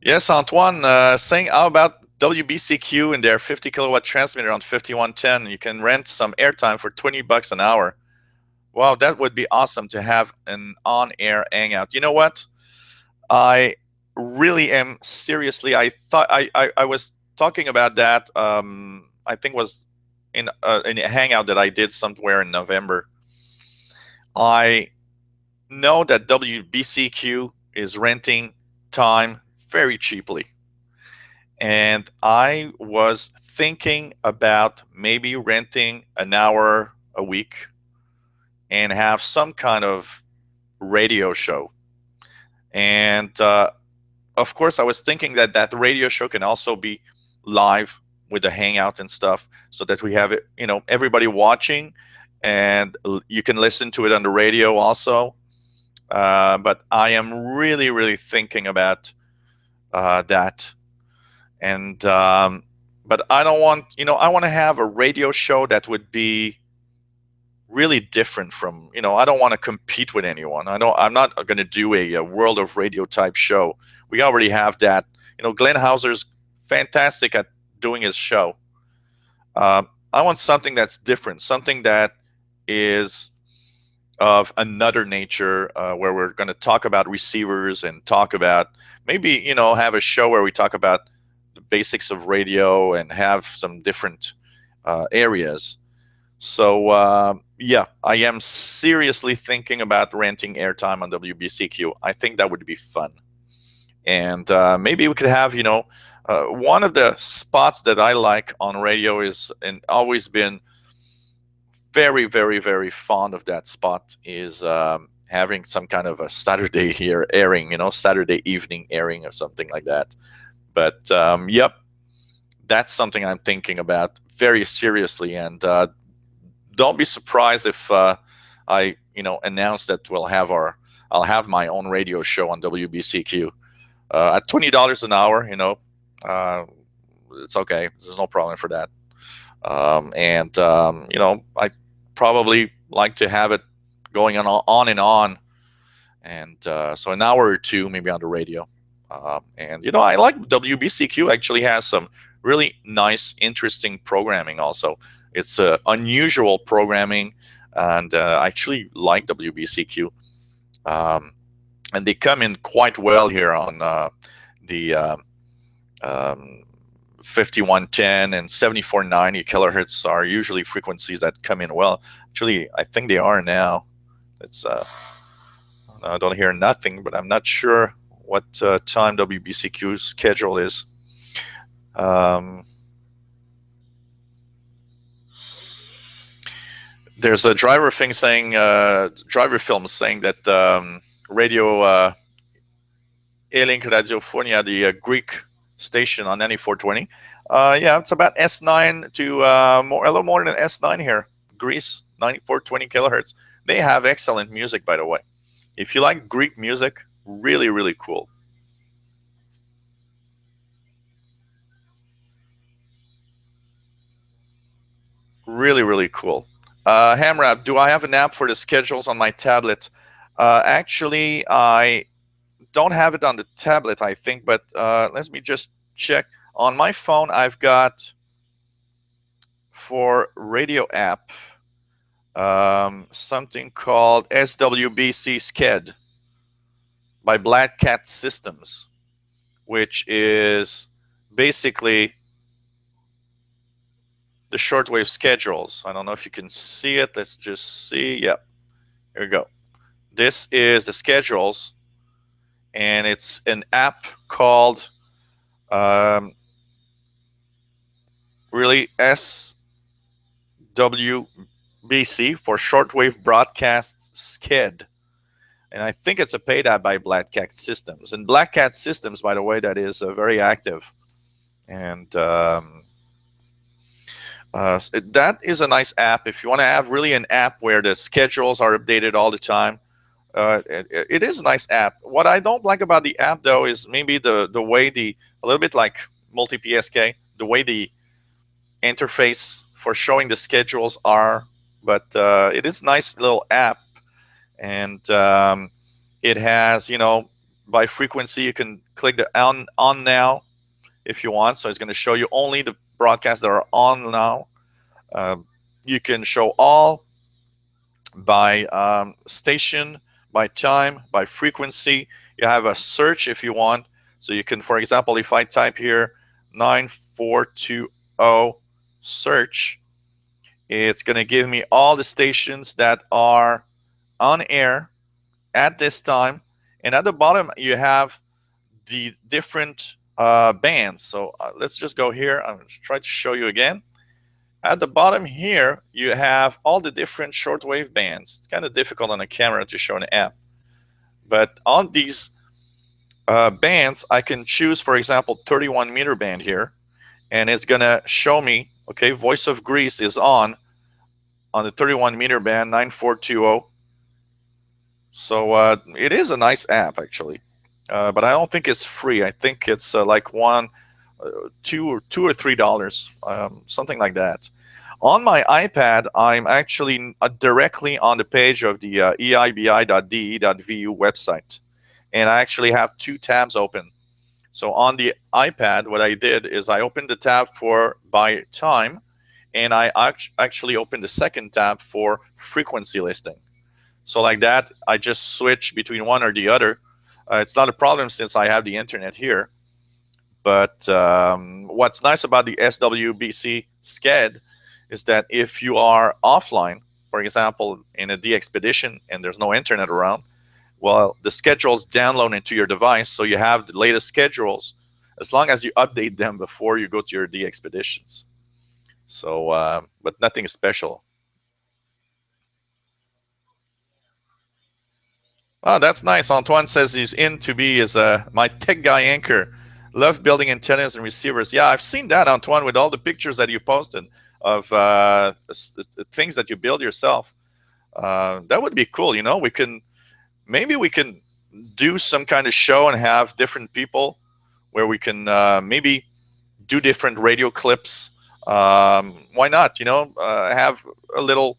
yes, Antoine, saying how about WBCQ and their 50 kilowatt transmitter on 5110? You can rent some airtime for $20 an hour. Wow, that would be awesome to have an on-air hangout. You know what? I really am seriously. I thought I was talking about that. I think was in a hangout that I did somewhere in November. I know that WBCQ is renting time very cheaply, and I was thinking about maybe renting an hour a week and have some kind of radio show. And of course, I was thinking that that radio show can also be live with the hangout and stuff, so that we have it, everybody watching, and you can listen to it on the radio also. But I am really, really thinking about that. And but I don't want, I want to have a radio show that would be really different from, I don't want to compete with anyone. I'm not going to do a world of radio type show. We already have that. Glenn Hauser's fantastic at doing his show. I want something that's different, something that is of another nature, where we're going to talk about receivers and talk about maybe, you know, have a show where we talk about the basics of radio and have some different areas. So yeah, I am seriously thinking about renting airtime on WBCQ. I think that would be fun. And maybe we could have, you know, one of the spots that I like on radio is, and always been very, very, very fond of that spot, is having some kind of a Saturday here airing, you know, Saturday evening airing or something like that. But yep, that's something I'm thinking about very seriously. And don't be surprised if I, you know, announce that I'll have my own radio show on WBCQ at $20 an hour. You know, uh, it's okay. There's no problem for that. And you know, I probably like to have it going on and on, and so an hour or two maybe on the radio. And you know, I like WBCQ. Actually, has some really nice, interesting programming. Also, it's unusual programming, and I actually like WBCQ. Um, and they come in quite well here on the um, 5110 and 7490 kilohertz are usually frequencies that come in well. Actually, I think they are now. It's I don't hear nothing, but I'm not sure what time WBCQ's schedule is. There's a driver thing saying, driver film saying that radio Link Radiophonia, the Greek station on 9420. Yeah, it's about S9 to a little more than S9 here. Greece, 9420 kilohertz. They have excellent music, by the way. If you like Greek music, really, really cool. Really, really cool. Hamrab, do I have an app for the schedules on my tablet? Actually, I don't have it on the tablet, I think, but let me just check. On my phone, I've got, for radio app, something called SWBC Sked by Black Cat Systems, which is basically the shortwave schedules. I don't know if you can see it. Let's just see. Yep, here we go. This is the schedules, and it's an app called really SWBC for Shortwave Broadcasts Sked. And I think it's a paid app by Black Cat Systems. And Black Cat Systems, by the way, that is very active. And that is a nice app. If you want to have really an app where the schedules are updated all the time, it is a nice app. What I don't like about the app, though, is maybe the way a little bit like multi-PSK, the way the interface for showing the schedules are. But it is a nice little app. And it has, you know, by frequency, you can click the on now if you want. So it's going to show you only the broadcasts that are on now. You can show all by station, by time, by frequency. You have a search if you want. So you can, for example, if I type here 9420 search, it's going to give me all the stations that are on air at this time. And at the bottom, you have the different bands. So let's just go here. I'm going to try to show you again. At the bottom here, you have all the different shortwave bands. It's kind of difficult on a camera to show an app. But on these bands, I can choose, for example, 31 meter band here. And it's going to show me, okay, Voice of Greece is on the 31 meter band, 9420. So it is a nice app, actually. But I don't think it's free. I think it's like $2 or $3, something like that. On my iPad, I'm actually directly on the page of the eibi.de.vu website. And I actually have two tabs open. So on the iPad, what I did is I opened the tab for by time, and I actually opened the second tab for frequency listing. So like that, I just switch between one or the other. It's not a problem since I have the internet here. But what's nice about the SWBC SCED is that if you are offline, for example, in a DXpedition and there's no internet around, well, the schedules download into your device, so you have the latest schedules as long as you update them before you go to your DXpeditions. So, but nothing special. Oh, that's nice. Antoine says he's in to be as my tech guy anchor. Love building antennas and receivers. Yeah, I've seen that, Antoine, with all the pictures that you posted of things that you build yourself. That would be cool. You know, maybe we can do some kind of show and have different people where we can maybe do different radio clips. Why not? You know, have a little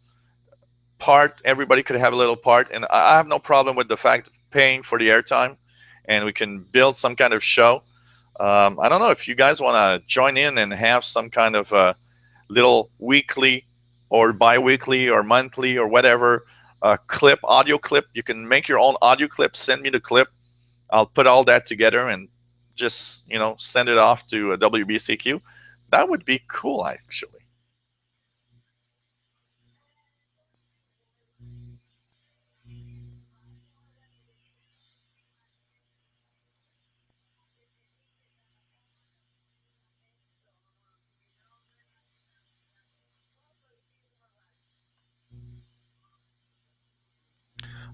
part. Everybody could have a little part, and I have no problem with the fact of paying for the airtime, and we can build some kind of show. I don't know if you guys want to join in and have some kind of little weekly or bi-weekly or monthly or whatever clip, audio clip. You can make your own audio clip. Send me the clip. I'll put all that together and just, you know, send it off to a WBCQ. That would be cool, actually.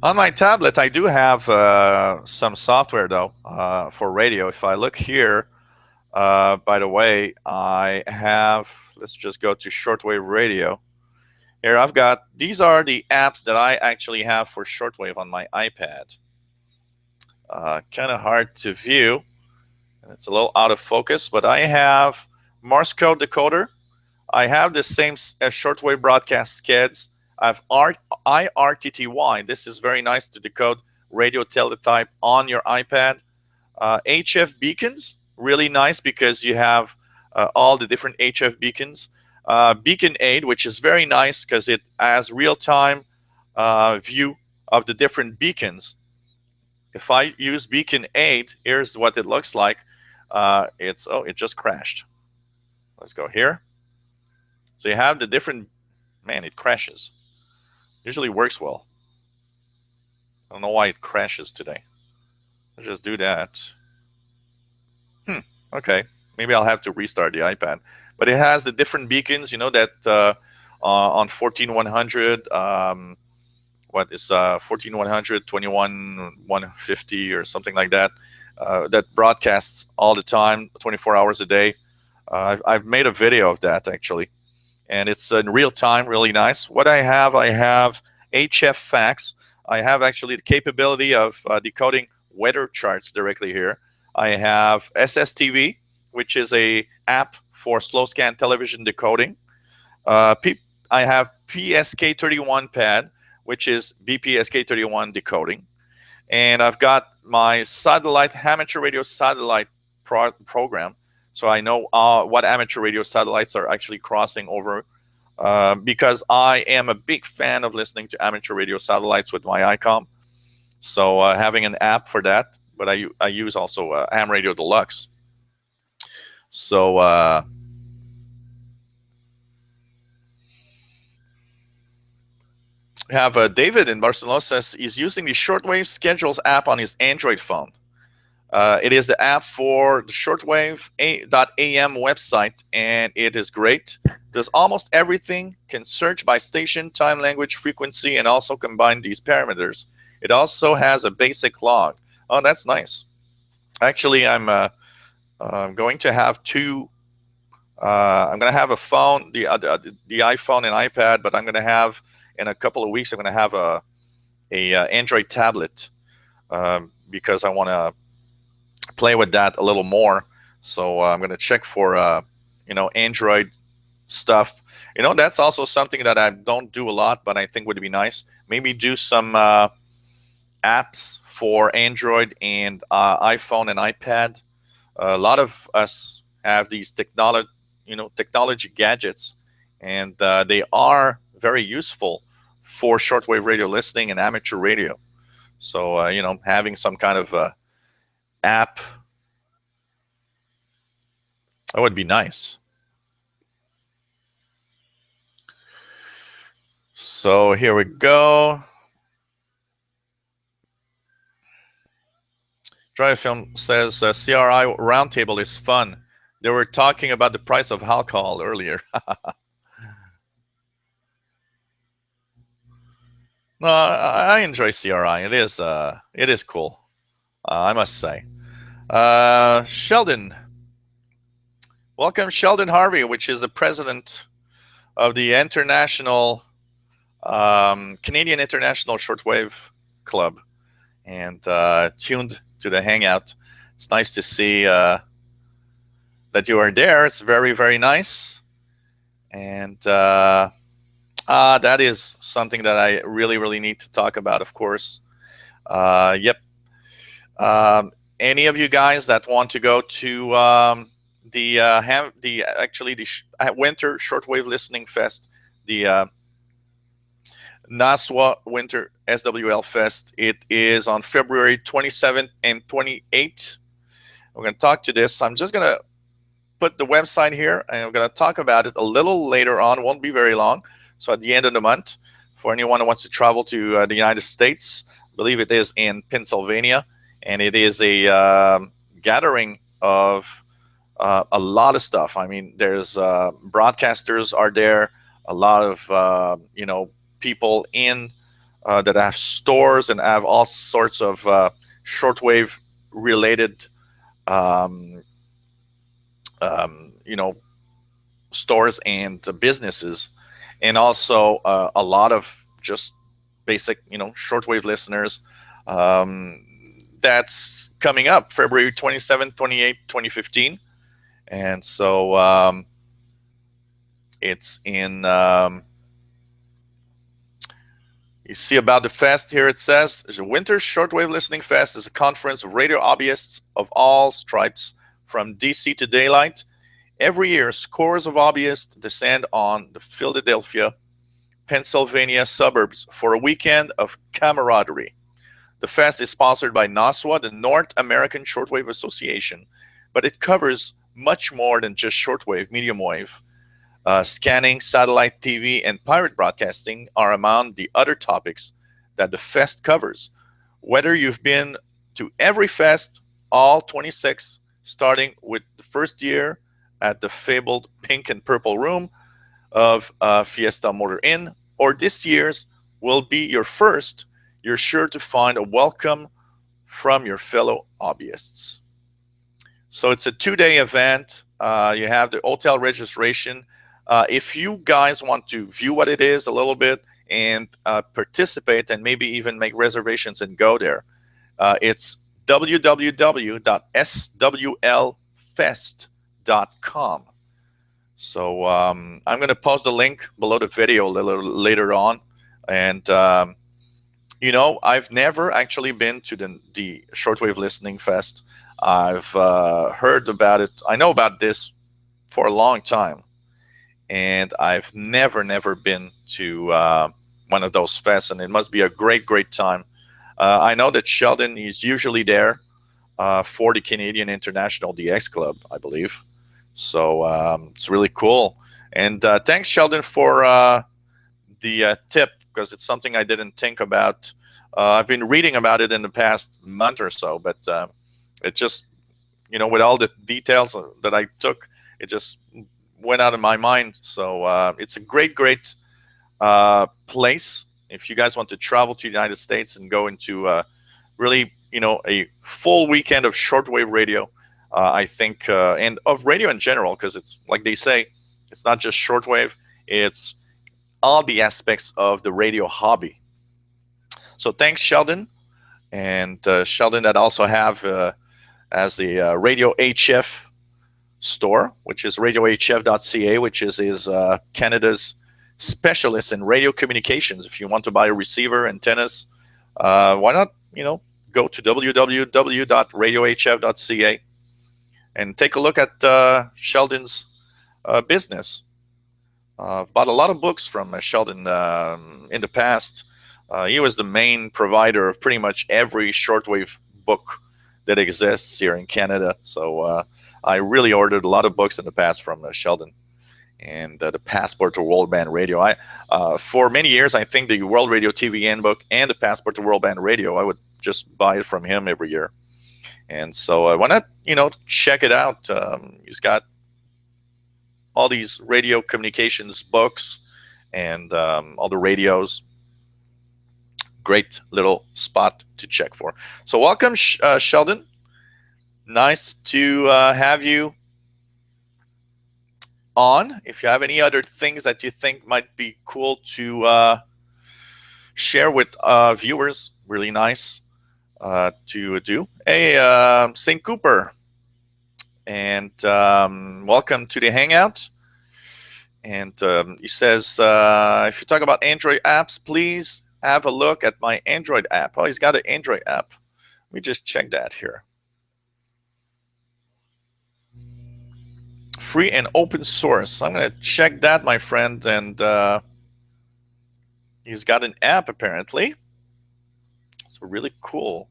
On my tablet, I do have some software though for radio. If I look here, by the way, I have. Let's just go to shortwave radio. Here, I've got. These are the apps that I actually have for shortwave on my iPad. Kind of hard to view. It's a little out of focus, but I have Morse code decoder. I have the same as shortwave broadcast SCEDs. I have IRTTY. This is very nice to decode radio teletype on your iPad. HF beacons, really nice because you have all the different HF beacons. Beacon Aid, which is very nice because it has real-time view of the different beacons. If I use Beacon Aid, here's what it looks like. It just crashed. Let's go here. So you have the different, man, it crashes. Usually works well. I don't know why it crashes today. Let's just do that. Okay. Maybe I'll have to restart the iPad. But it has the different beacons, you know, that on 14100, what is 14100, 21150 or something like that, that broadcasts all the time, 24 hours a day. I've made a video of that actually. And it's in real time, really nice. What I have HF fax. I have actually the capability of decoding weather charts directly here. I have SSTV, which is a app for slow scan television decoding. I have PSK31 pad, which is BPSK31 decoding. And I've got my satellite, amateur radio satellite program. So I know what amateur radio satellites are actually crossing over because I am a big fan of listening to amateur radio satellites with my ICOM. So having an app for that, but I use also Ham Radio Deluxe. So we have David in Barcelona says he's using the Shortwave Schedules app on his Android phone. It is the app for the shortwave.am website, and it is great. Does almost everything, can search by station, time, language, frequency, and also combine these parameters. It also has a basic log. Oh, that's nice. Actually, I'm going to have two. I'm going to have a phone, the iPhone and iPad, but I'm going to have, in a couple of weeks, I'm going to have a Android tablet because I want to play with that a little more. So I'm going to check for Android stuff. That's also something that I don't do a lot, but I think would be nice. Maybe do some apps for Android and iPhone and iPad. A lot of us have these technology gadgets, and they are very useful for shortwave radio listening and amateur radio. So, you know, having some kind of app, that would be nice. So here we go. Drive Film says CRI Roundtable is fun. They were talking about the price of alcohol earlier. No, I enjoy CRI. It is cool. I must say. Sheldon, welcome, Sheldon Harvey, which is the president of the International Canadian International Shortwave Club, and tuned to the hangout. It's nice to see that you are there. It's very, very nice. And that is something that I really, really need to talk about, of course. Yep. Any of you guys that want to go to the Winter Shortwave Listening Fest, the NASWA Winter SWL Fest. It is on February 27th and 28th. We're going to talk to this. I'm just going to put the website here, and we're going to talk about it a little later on. It won't be very long. So at the end of the month, for anyone who wants to travel to the United States, I believe it is in Pennsylvania, and it is a gathering of a lot of stuff. I mean, there's broadcasters are there, a lot of, you know, people in that have stores and have all sorts of shortwave related you know, stores and businesses, and also a lot of just basic, you know, shortwave listeners. That's coming up February 27th, 28th, 2015. And so it's in you see about the fest here. It says the Winter Shortwave Listening Fest is a conference of radio hobbyists of all stripes from DC to daylight. Every year, scores of hobbyists descend on the Philadelphia, Pennsylvania suburbs for a weekend of camaraderie. The fest is sponsored by NASWA, the North American Shortwave Association, but it covers much more than just shortwave, medium wave. Scanning, satellite TV, and pirate broadcasting are among the other topics that the fest covers. Whether you've been to every fest, all 26, starting with the first year at the fabled pink and purple room of Fiesta Motor Inn, or this year's will be your first, you're sure to find a welcome from your fellow hobbyists. So it's a 2-day event. You have the hotel registration. If you guys want to view what it is a little bit and participate and maybe even make reservations and go there, it's www.swlfest.com. So I'm going to post the link below the video a little later on. And, you know, I've never actually been to the Shortwave Listening Fest. I've heard about it. I know about this for a long time. And I've never been to one of those fests. And it must be a great, great time. I know that Sheldon is usually there for the Canadian International DX Club, I believe. So it's really cool. And thanks, Sheldon, for the tip, because it's something I didn't think about. I've been reading about it in the past month or so, but it just, you know, with all the details that I took, it just went out of my mind. So it's a great, great place. If you guys want to travel to the United States and go into really, you know, a full weekend of shortwave radio, I think, and of radio in general, because it's like they say, it's not just shortwave, it's all the aspects of the radio hobby. So thanks, Sheldon. And Sheldon that also have as the Radio HF store, which is radiohf.ca, which is Canada's specialist in radio communications. If you want to buy a receiver, antennas, why not, you know, go to www.radiohf.ca and take a look at Sheldon's business. I've bought a lot of books from Sheldon in the past. He was the main provider of pretty much every shortwave book that exists here in Canada. So I really ordered a lot of books in the past from Sheldon. And the Passport to World Band Radio. For many years, I think the World Radio TV Handbook and the Passport to World Band Radio, I would just buy it from him every year. And so why not, check it out? He's got all these radio communications books and all the radios. Great little spot to check for. So welcome, Sheldon. Nice to have you on. If you have any other things that you think might be cool to share with viewers, really nice to do. Hey, St. Cooper, and welcome to the Hangout. And he says, if you talk about Android apps, please have a look at my Android app. Oh, he's got an Android app. Let me just check that here. Free and open source. I'm going to check that, my friend. And he's got an app, apparently. So really cool.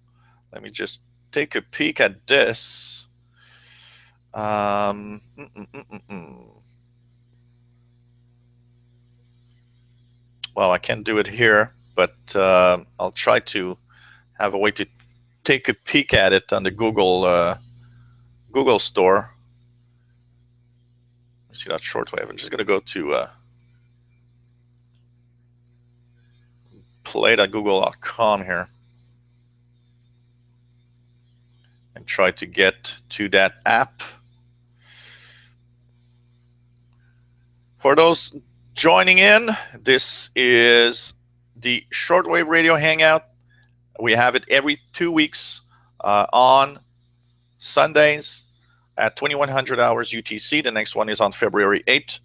Let me just take a peek at this. Well, I can't do it here, but I'll try to have a way to take a peek at it on the Google store. Let's see that Shortwave. I'm just going to go to play.google.com here and try to get to that app. For those joining in, this is the Shortwave Radio Hangout. We have it every 2 weeks on Sundays at 2100 hours UTC. The next one is on February 8th,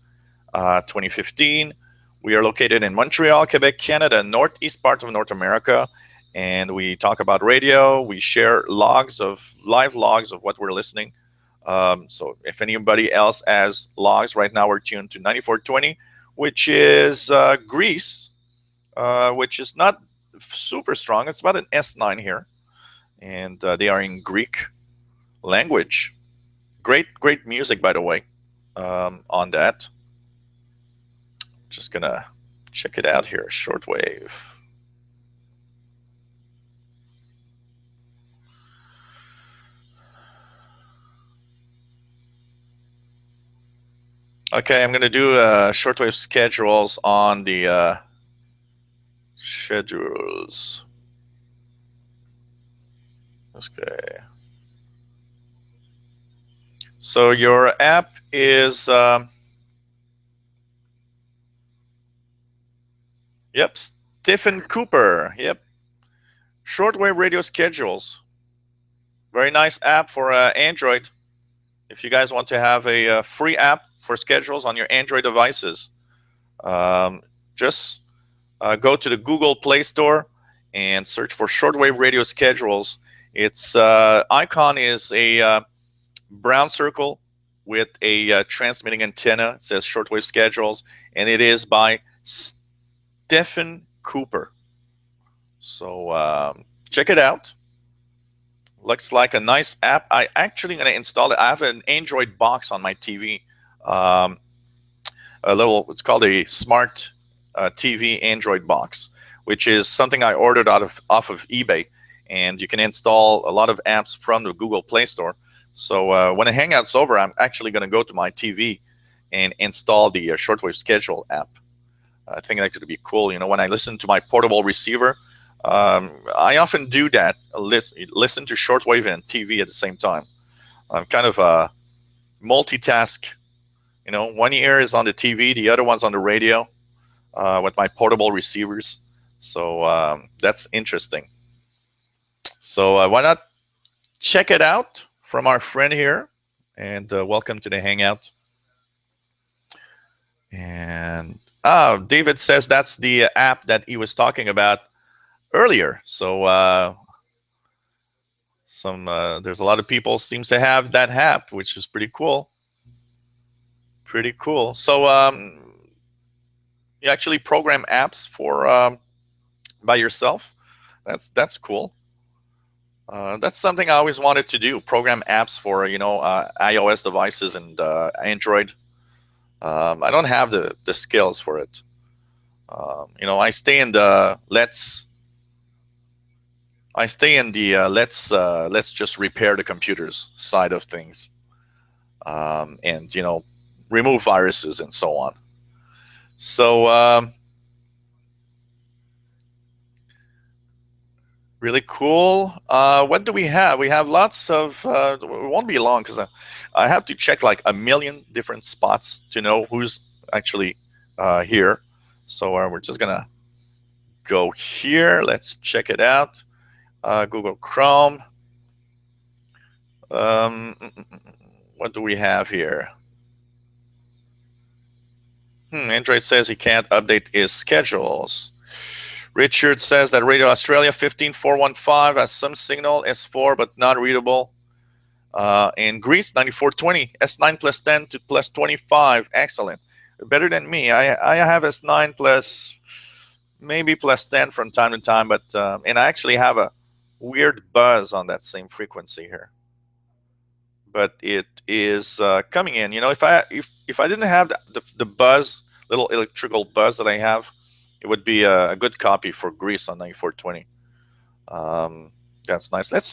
2015. We are located in Montreal, Quebec, Canada, northeast part of North America. And we talk about radio. We share live logs of what we're listening. So if anybody else has logs, right now we're tuned to 9420, which is Greece, which is not super strong. It's about an S9 here. And they are in Greek language. Great music, by the way, on that. Just gonna check it out here, Shortwave. Okay, I'm gonna do Shortwave schedules on the schedules. Okay. So your app is, yep, Stephen Cooper. Yep. Shortwave radio schedules. Very nice app for Android. If you guys want to have a free app for schedules on your Android devices, just go to the Google Play Store and search for Shortwave radio schedules. Its icon is a brown circle with a transmitting antenna. It says Shortwave schedules, and it is by Stephen Cooper. So check it out. Looks like a nice app. I actually going to install it. I have an Android box on my TV. It's called a smart TV Android box, which is something I ordered off of eBay. And you can install a lot of apps from the Google Play Store. So when the Hangout's over, I'm actually going to go to my TV and install the Shortwave Schedule app. I think that could be cool. When I listen to my portable receiver, I often do that, listen to Shortwave and TV at the same time. I'm kind of a multitask. One ear is on the TV, the other one's on the radio with my portable receivers. So that's interesting. So why not check it out from our friend here, and welcome to the Hangout. And David says that's the app that he was talking about earlier. So there's a lot of people seems to have that app, which is pretty cool. Pretty cool. So You actually program apps for by yourself. That's cool. That's something I always wanted to do: program apps for iOS devices and Android. I don't have the skills for it. I stay in the let's just repair the computers side of things, and remove viruses and so on. So really cool. What do we have? We have lots of. It won't be long because I have to check like a million different spots to know who's actually here. So we're just gonna go here. Let's check it out. Google Chrome. What do we have here? Android says he can't update his schedules. Richard says that Radio Australia 15415 has some signal, S4, but not readable. In Greece, 9420, S9 plus 10 to plus 25. Excellent. Better than me. I have S9 plus maybe plus 10 from time to time, but and I actually have a weird buzz on that same frequency here. But it is coming in. If I didn't have the buzz, little electrical buzz that I have, it would be a good copy for Greece on 9420. That's nice. Let's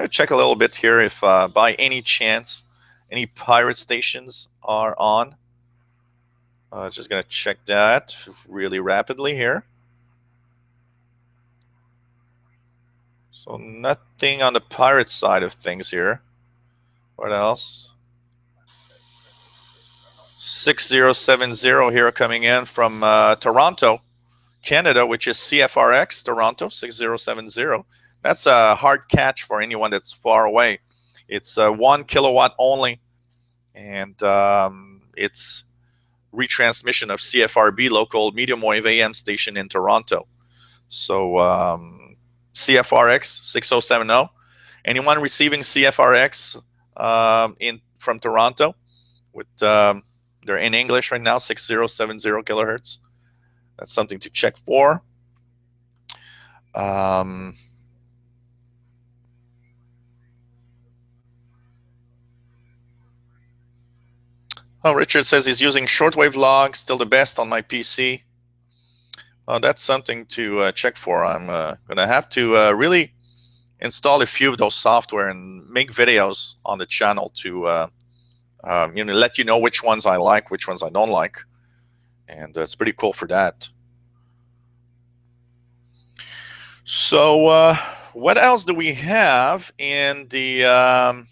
check a little bit here if by any chance any pirate stations are on. Just gonna check that really rapidly here. So nothing on the pirate side of things here. What else? 6070 here coming in from Toronto, Canada, which is CFRX Toronto 6070. That's a hard catch for anyone that's far away. It's 1 kilowatt only, and it's retransmission of CFRB, local medium wave AM station in Toronto. So CFRX 6070. Anyone receiving CFRX from Toronto with they're in English right now, 6070 kilohertz. That's something to check for. Oh, Richard says he's using shortwave log, still the best on my PC. That's something to check for. I'm going to have to really install a few of those software and make videos on the channel to let you know which ones I like, which ones I don't like. And it's pretty cool for that. So what else do we have in the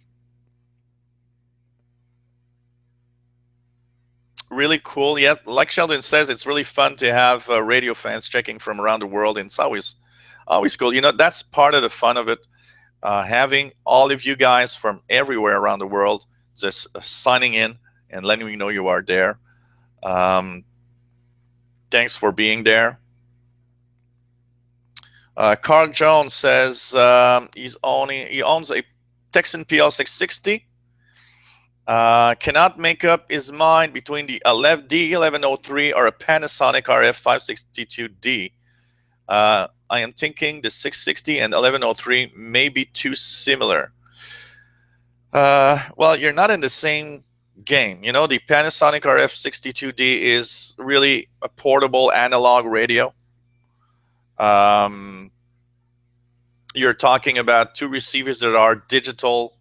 really cool? Yeah, like Sheldon says, it's really fun to have radio fans checking from around the world, and it's always cool. That's part of the fun of it, having all of you guys from everywhere around the world just signing in and letting me know you are there. Thanks for being there. Carl Jones says he owns a Texan PL660. Cannot make up his mind between the D1103 or a Panasonic RF562D. I am thinking the 660 and 1103 may be too similar. Well, you're not in the same game. The Panasonic RF62D is really a portable analog radio. You're talking about two receivers that are digital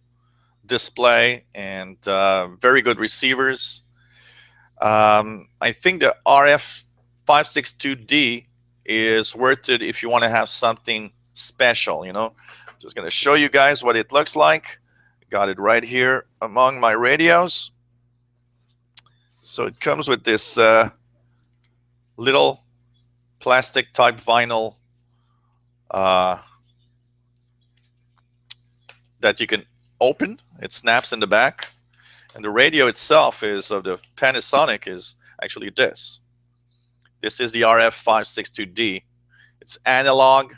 display and very good receivers. I think the RF562D is worth it if you want to have something special. Just going to show you guys what it looks like. Got it right here among my radios. So it comes with this little plastic type vinyl that you can open. It snaps in the back, and the radio itself is of the Panasonic is actually this. This is the RF562D. It's analog.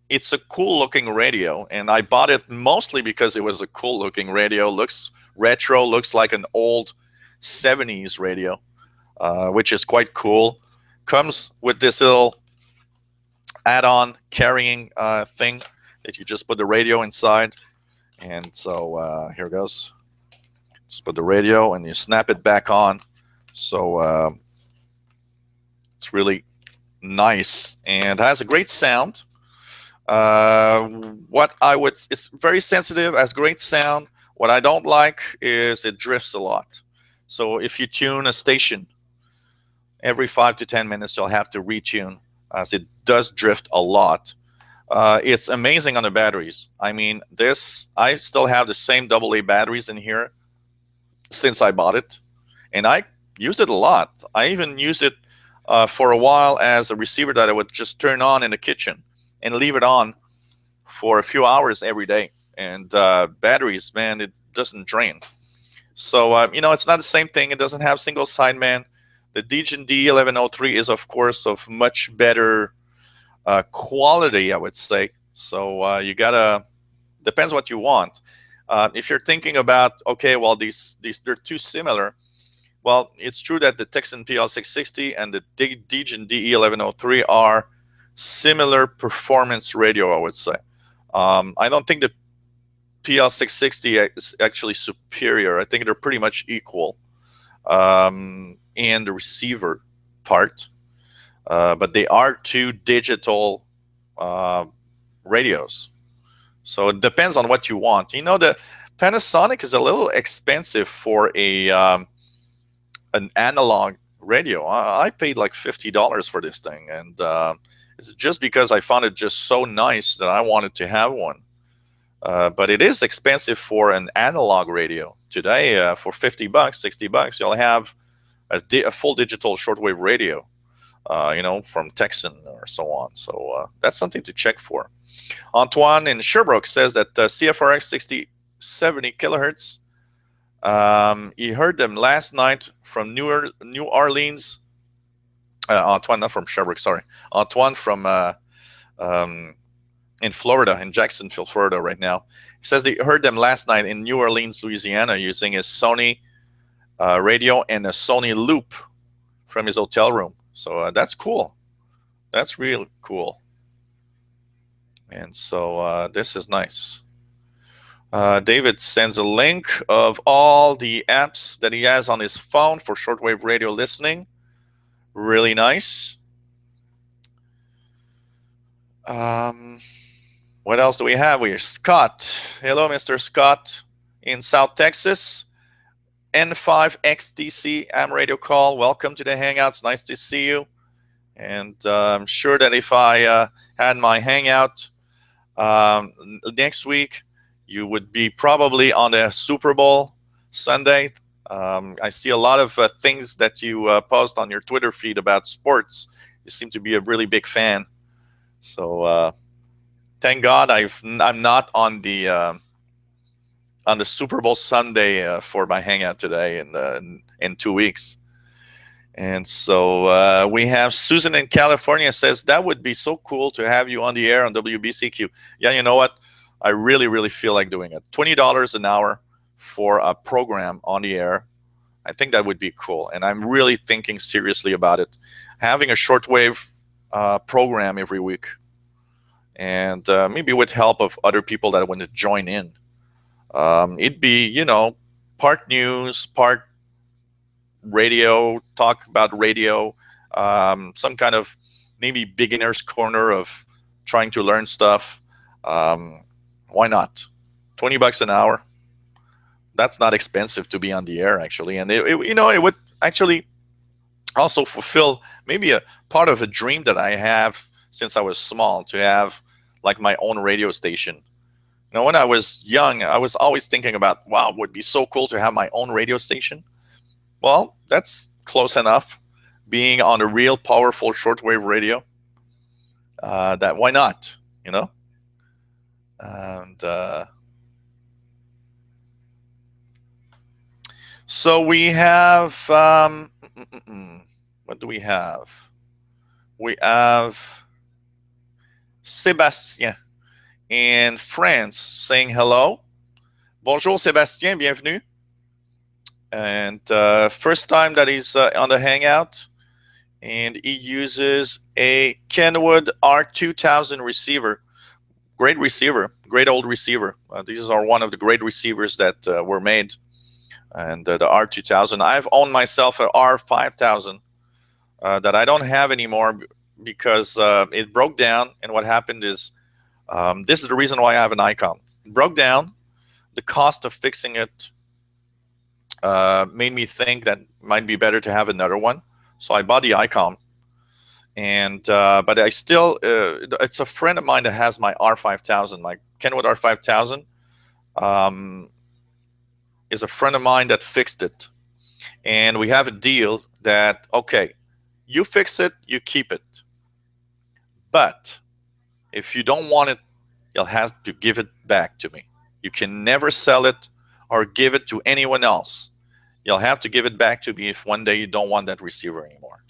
It's a cool looking radio, and I bought it mostly because it was a cool looking radio. Looks retro, looks like an old 70s radio. which is quite cool. Comes with this little add-on carrying thing that you just put the radio inside. And so here goes. Just put the radio and you snap it back on. So it's really nice and has a great sound. What I would, it's very sensitive, has great sound. What I don't like is it drifts a lot. So if you tune a station, every 5 to 10 minutes you'll have to retune, as it does drift a lot. It's amazing on the batteries. I mean, this, I still have the same AA batteries in here since I bought it, and I used it a lot. I even used it for a while as a receiver that I would just turn on in the kitchen and leave it on for a few hours every day. And batteries, man, it doesn't drain. So, you know, it's not the same thing. It doesn't have single sideman. The D&D 1103 is, of course, of much better quality, I would say. So you gotta, depends what you want. If you're thinking about, okay, well, these they're too similar. Well, it's true that the Texan PL660 and the D&D 1103 are similar performance radio, I would say. I don't think the PL660 is actually superior. I think they're pretty much equal in the receiver part. But they are two digital radios. So it depends on what you want. You know, the Panasonic is a little expensive for a an analog radio. I paid like $50 for this thing, and it's just because I found it just so nice that I wanted to have one. But it is expensive for an analog radio. Today, for $50, $60, you'll have a full digital shortwave radio, you know, from Texan or so on. So that's something to check for. Antoine in Sherbrooke says that CFRX 6070 kilohertz. He heard them last night from New Orleans. Antoine, not from Sherbrooke, sorry. Antoine from in Florida, in Jacksonville, Florida right now. He says they heard them last night in New Orleans, Louisiana, using his Sony radio and a Sony Loop from his hotel room. So that's cool. That's really cool. And so this is nice. David sends a link of all the apps that he has on his phone for shortwave radio listening. Really nice. What else do we have? We have Scott. Hello, Mr. Scott in South Texas. N5XDC AM radio call. Welcome to the Hangouts. Nice to see you. And I'm sure that if I had my Hangout next week, you would be probably on the Super Bowl Sunday. I see a lot of things that you post on your Twitter feed about sports. You seem to be a really big fan. So thank God I'm not on the Super Bowl Sunday for my Hangout today in 2 weeks. And so we have Susan in California says, that would be so cool to have you on the air on WBCQ. Yeah, you know what? I really, really feel like doing it. $20 an hour for a program on the air. I think that would be cool. And I'm really thinking seriously about it. Having a shortwave program every week. And maybe with help of other people that want to join in. It'd be, you know, part news, part radio, talk about radio, some kind of maybe beginner's corner of trying to learn stuff. Why not? $20 an hour. That's not expensive to be on the air, actually. And you know, it would actually also fulfill maybe a part of a dream that I have since I was small, to have like my own radio station. You know, when I was young, I was always thinking about, wow, it would be so cool to have my own radio station. Well, that's close enough, being on a real powerful shortwave radio. That why not, you know? And so we have, what do we have? We have Sébastien in France saying hello. Bonjour Sébastien, bienvenue. and first time that he's on the Hangout, and he uses a Kenwood R2000 receiver. Great receiver, great old receiver. These are one of the great receivers that were made, and the R2000. I've owned myself an R5000 that I don't have anymore because it broke down, and what happened is this is the reason why I have an icon. It broke down. The cost of fixing it made me think that it might be better to have another one. So I bought the icon, and but I still it's a friend of mine that has my R5000, my Kenwood R5000. Is a friend of mine that fixed it, and we have a deal that okay, you fix it, you keep it, but if you don't want it, you'll have to give it back to me. You can never sell it or give it to anyone else. You'll have to give it back to me if one day you don't want that receiver anymore.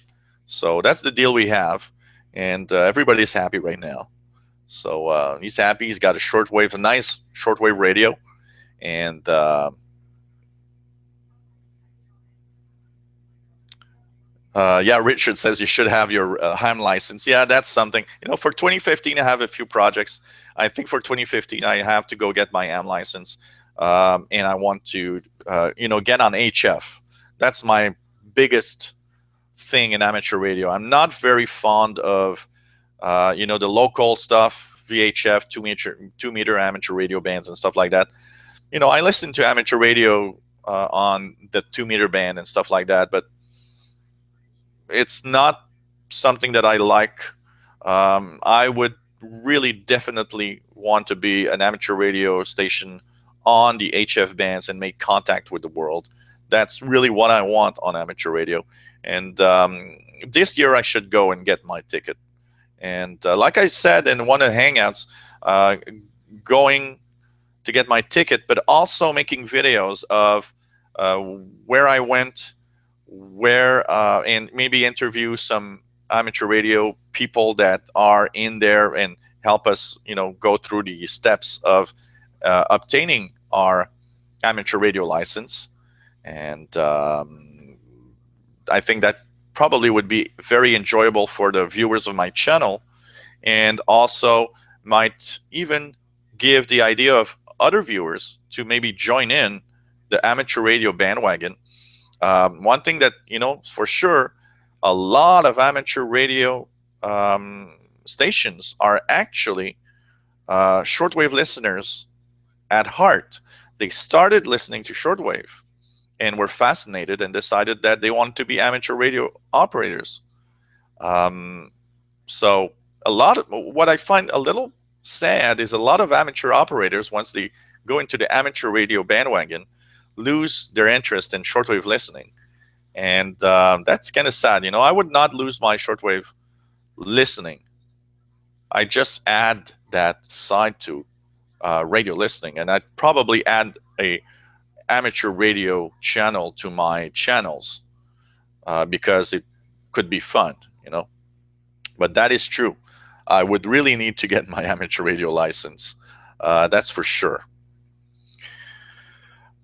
So that's the deal we have, and everybody's happy right now. So he's happy. He's got a shortwave, a nice shortwave radio, and yeah, Richard says you should have your ham license. Yeah, that's something. For 2015, I have a few projects. I think for 2015, I have to go get my ham license, and I want to, get on HF. That's my biggest thing in amateur radio. I'm not very fond of, the local stuff, VHF, 2 meter amateur radio bands and stuff like that. I listen to amateur radio on the 2 meter band and stuff like that, but it's not something that I like. I would really definitely want to be an amateur radio station on the HF bands and make contact with the world. That's really what I want on amateur radio. And this year I should go and get my ticket. And like I said in one of the Hangouts, going to get my ticket, but also making videos of where I went, and maybe interview some amateur radio people that are in there and help us, go through the steps of obtaining our amateur radio license. And I think that probably would be very enjoyable for the viewers of my channel, and also might even give the idea of other viewers to maybe join in the amateur radio bandwagon. One thing that, for sure, a lot of amateur radio stations are actually shortwave listeners at heart. They started listening to shortwave and were fascinated and decided that they wanted to be amateur radio operators. So what I find a little sad is a lot of amateur operators, once they go into the amateur radio bandwagon, lose their interest in shortwave listening. And that's kind of sad. I would not lose my shortwave listening. I just add that side to radio listening, and I'd probably add a amateur radio channel to my channels because it could be fun, But that is true. I would really need to get my amateur radio license. That's for sure.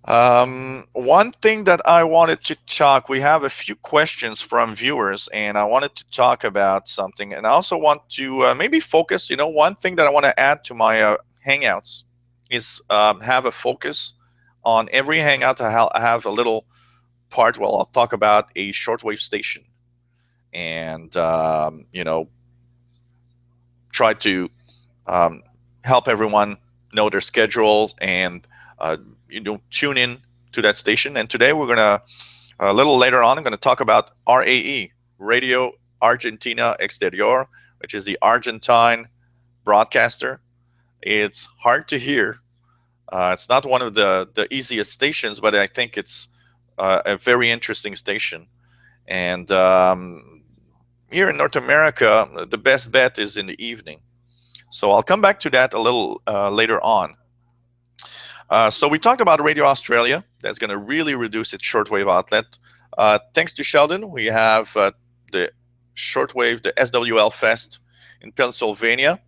One thing that I wanted to talk, we have a few questions from viewers, and I wanted to talk about something, and I also want to maybe focus, one thing that I want to add to my Hangouts is have a focus on every Hangout. I have a little part where I'll talk about a shortwave station, and, try to help everyone know their schedule and tune in to that station. And today we're gonna a little later on, I'm going to talk about RAE, Radio Argentina Exterior, which is the Argentine broadcaster. It's hard to hear. It's not one of the easiest stations, but I think it's a very interesting station. And here in North America, the best bet is in the evening. So I'll come back to that a little later on. So we talked about Radio Australia. That's going to really reduce its shortwave outlet. Thanks to Sheldon, we have the shortwave, the SWL Fest in Pennsylvania.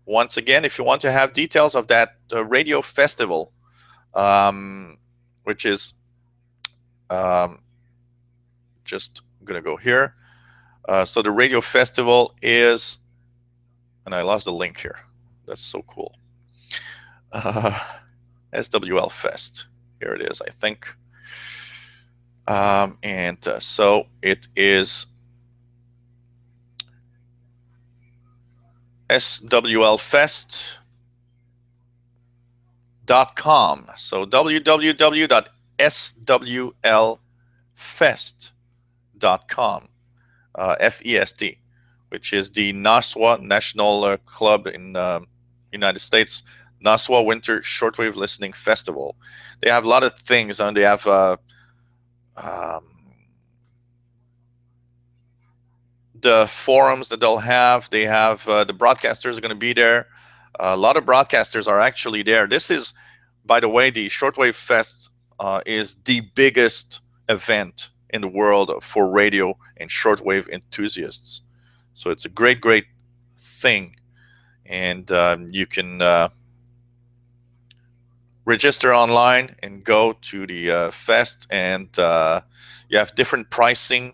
Once again, if you want to have details of that radio festival, which is Just going to go here. So the radio festival is, and I lost the link here. That's so cool. SWL Fest. Here it is, I think. So it is swlfest.com. So www.swlfest.com. FEST, which is the NASWA National Club in United States, NASWA Winter Shortwave Listening Festival. They have a lot of things, and they have the forums that they'll have. They have the broadcasters are going to be there. A lot of broadcasters are actually there. This is, by the way, the Shortwave Fest is the biggest event in the world for radio and shortwave enthusiasts. So it's a great, great thing. And you can register online and go to the fest, and you have different pricing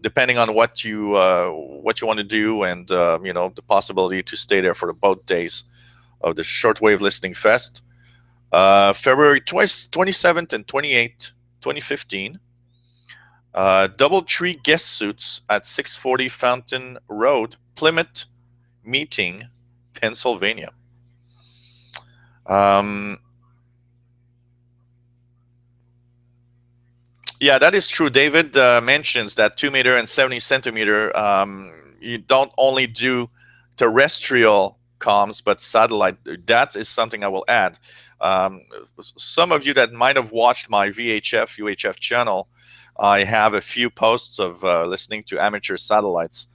depending on what you want to do, and the possibility to stay there for both days of the Shortwave Listening Fest. February 27th and 28th, 2015. DoubleTree guest suits at 640 Fountain Road, Plymouth Meeting, Pennsylvania. Yeah, that is true. David mentions that 2 meter and 70 centimeter. You don't only do terrestrial comms, but satellite. That is something I will add. Some of you that might have watched my VHF, UHF channel, I have a few posts of listening to amateur satellites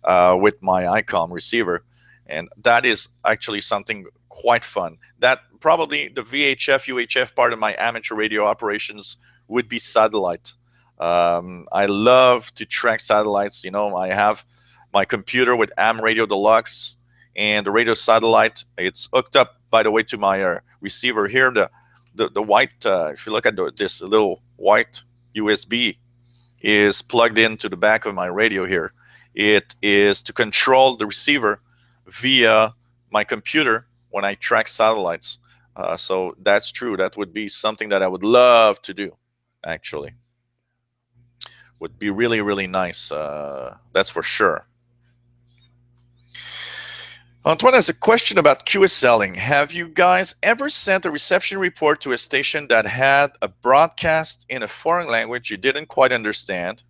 with my ICOM receiver, and that is actually something quite fun. That probably the VHF, UHF part of my amateur radio operations would be satellite. I love to track satellites. I have my computer with AM Radio Deluxe and the radio satellite. It's hooked up, by the way, to my receiver here. The white, if you look at this little white USB, is plugged into the back of my radio here. It is to control the receiver via my computer when I track satellites. So that's true. That would be something that I would love to do, actually. Would be really, really nice. That's for sure. Antoine has a question about QSLing. Have you guys ever sent a reception report to a station that had a broadcast in a foreign language you didn't quite understand,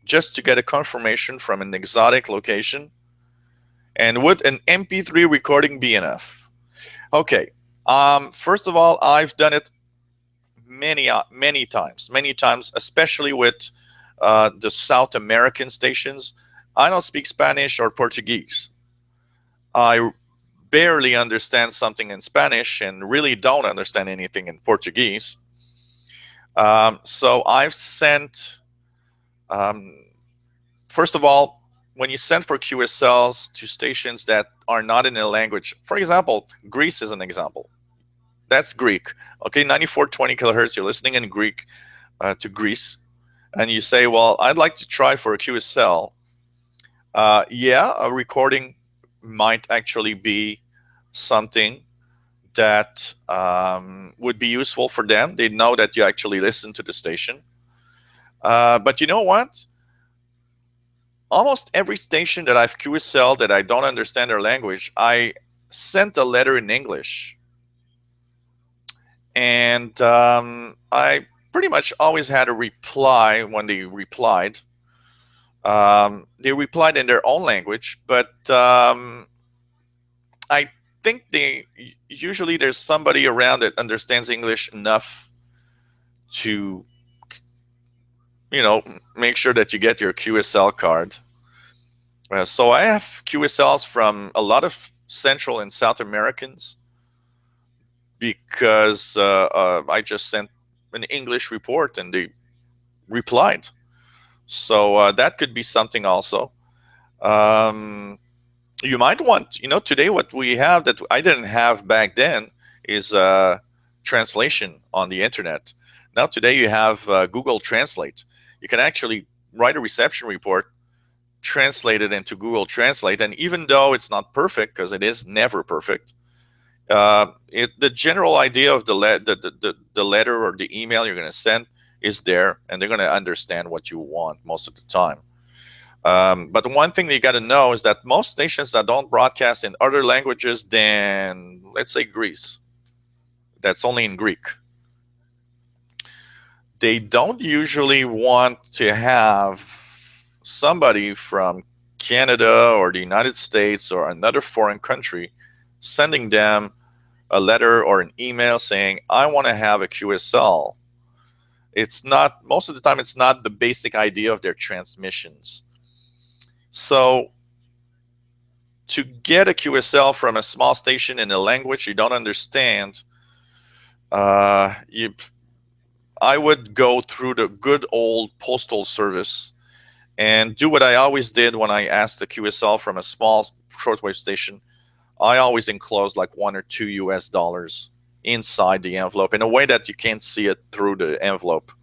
just to get a confirmation from an exotic location? And would an MP3 recording be enough? Okay. First of all, I've done it many times, especially with the South American stations. I don't speak Spanish or Portuguese. I barely understand something in Spanish and really don't understand anything in Portuguese. So I've sent, first of all, when you send for QSLs to stations that are not in a language, for example, Greece is an example. That's Greek. Okay, 9420 kilohertz, you're listening in Greek to Greece, and you say, well, I'd like to try for a QSL. Yeah, a recording might actually be something that would be useful for them. They know that you actually listen to the station. But you know what? Almost every station that I've QSL that I don't understand their language, I sent a letter in English. And I pretty much always had a reply when they replied. They replied in their own language, but I think usually there's somebody around that understands English enough to, make sure that you get your QSL card. So I have QSLs from a lot of Central and South Americans because I just sent an English report and they replied. So that could be something also. You might want, today what we have that I didn't have back then is translation on the internet. Now today you have Google Translate. You can actually write a reception report, translate it into Google Translate, and even though it's not perfect, because it is never perfect, the general idea of the letter or the email you're going to send is there, and they're going to understand what you want most of the time. But one thing that you got to know is that most stations that don't broadcast in other languages than, let's say, Greece, that's only in Greek, they don't usually want to have somebody from Canada or the United States or another foreign country sending them a letter or an email saying, I want to have a QSL. It's not, most of the time, it's not the basic idea of their transmissions. So to get a QSL from a small station in a language you don't understand, I would go through the good old postal service and do what I always did when I asked the QSL from a small shortwave station. I always enclose like $1 or $2 US inside the envelope in a way that you can't see it through the envelope.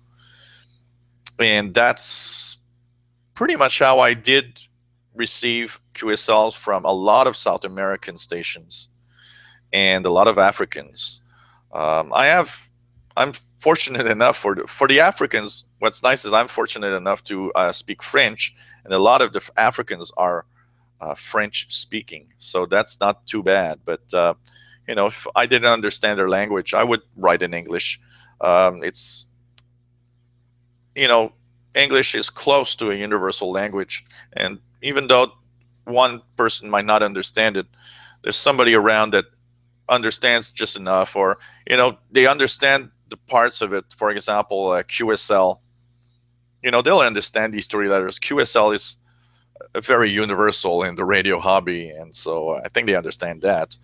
And that's pretty much how I did receive QSLs from a lot of South American stations and a lot of Africans. I'm fortunate enough for the Africans. What's nice is I'm fortunate enough to speak French, and a lot of the Africans are French speaking, so that's not too bad. But you know, if I didn't understand their language, I would write in English. It's, you know, English is close to a universal language, and even though one person might not understand it, there's somebody around that understands just enough, or, you know, they understand the parts of it. For example, QSL, you know, they'll understand these 3 letters. QSL is very universal in the radio hobby, and so I think they understand that.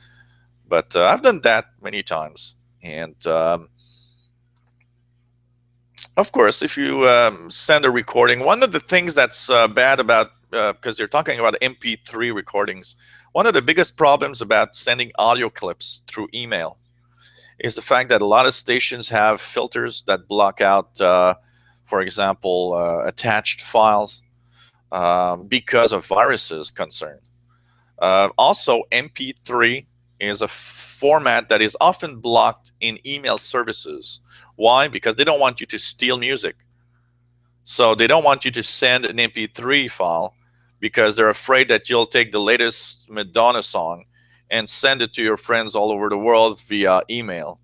But I've done that many times, and of course, if you send a recording, one of the things that's bad about, because they're talking about MP3 recordings, one of the biggest problems about sending audio clips through email is the fact that a lot of stations have filters that block out, for example, attached files because of viruses concerned. Also, MP3 is a format that is often blocked in email services. Why? Because they don't want you to steal music. So they don't want you to send an MP3 file because they're afraid that you'll take the latest Madonna song and send it to your friends all over the world via email.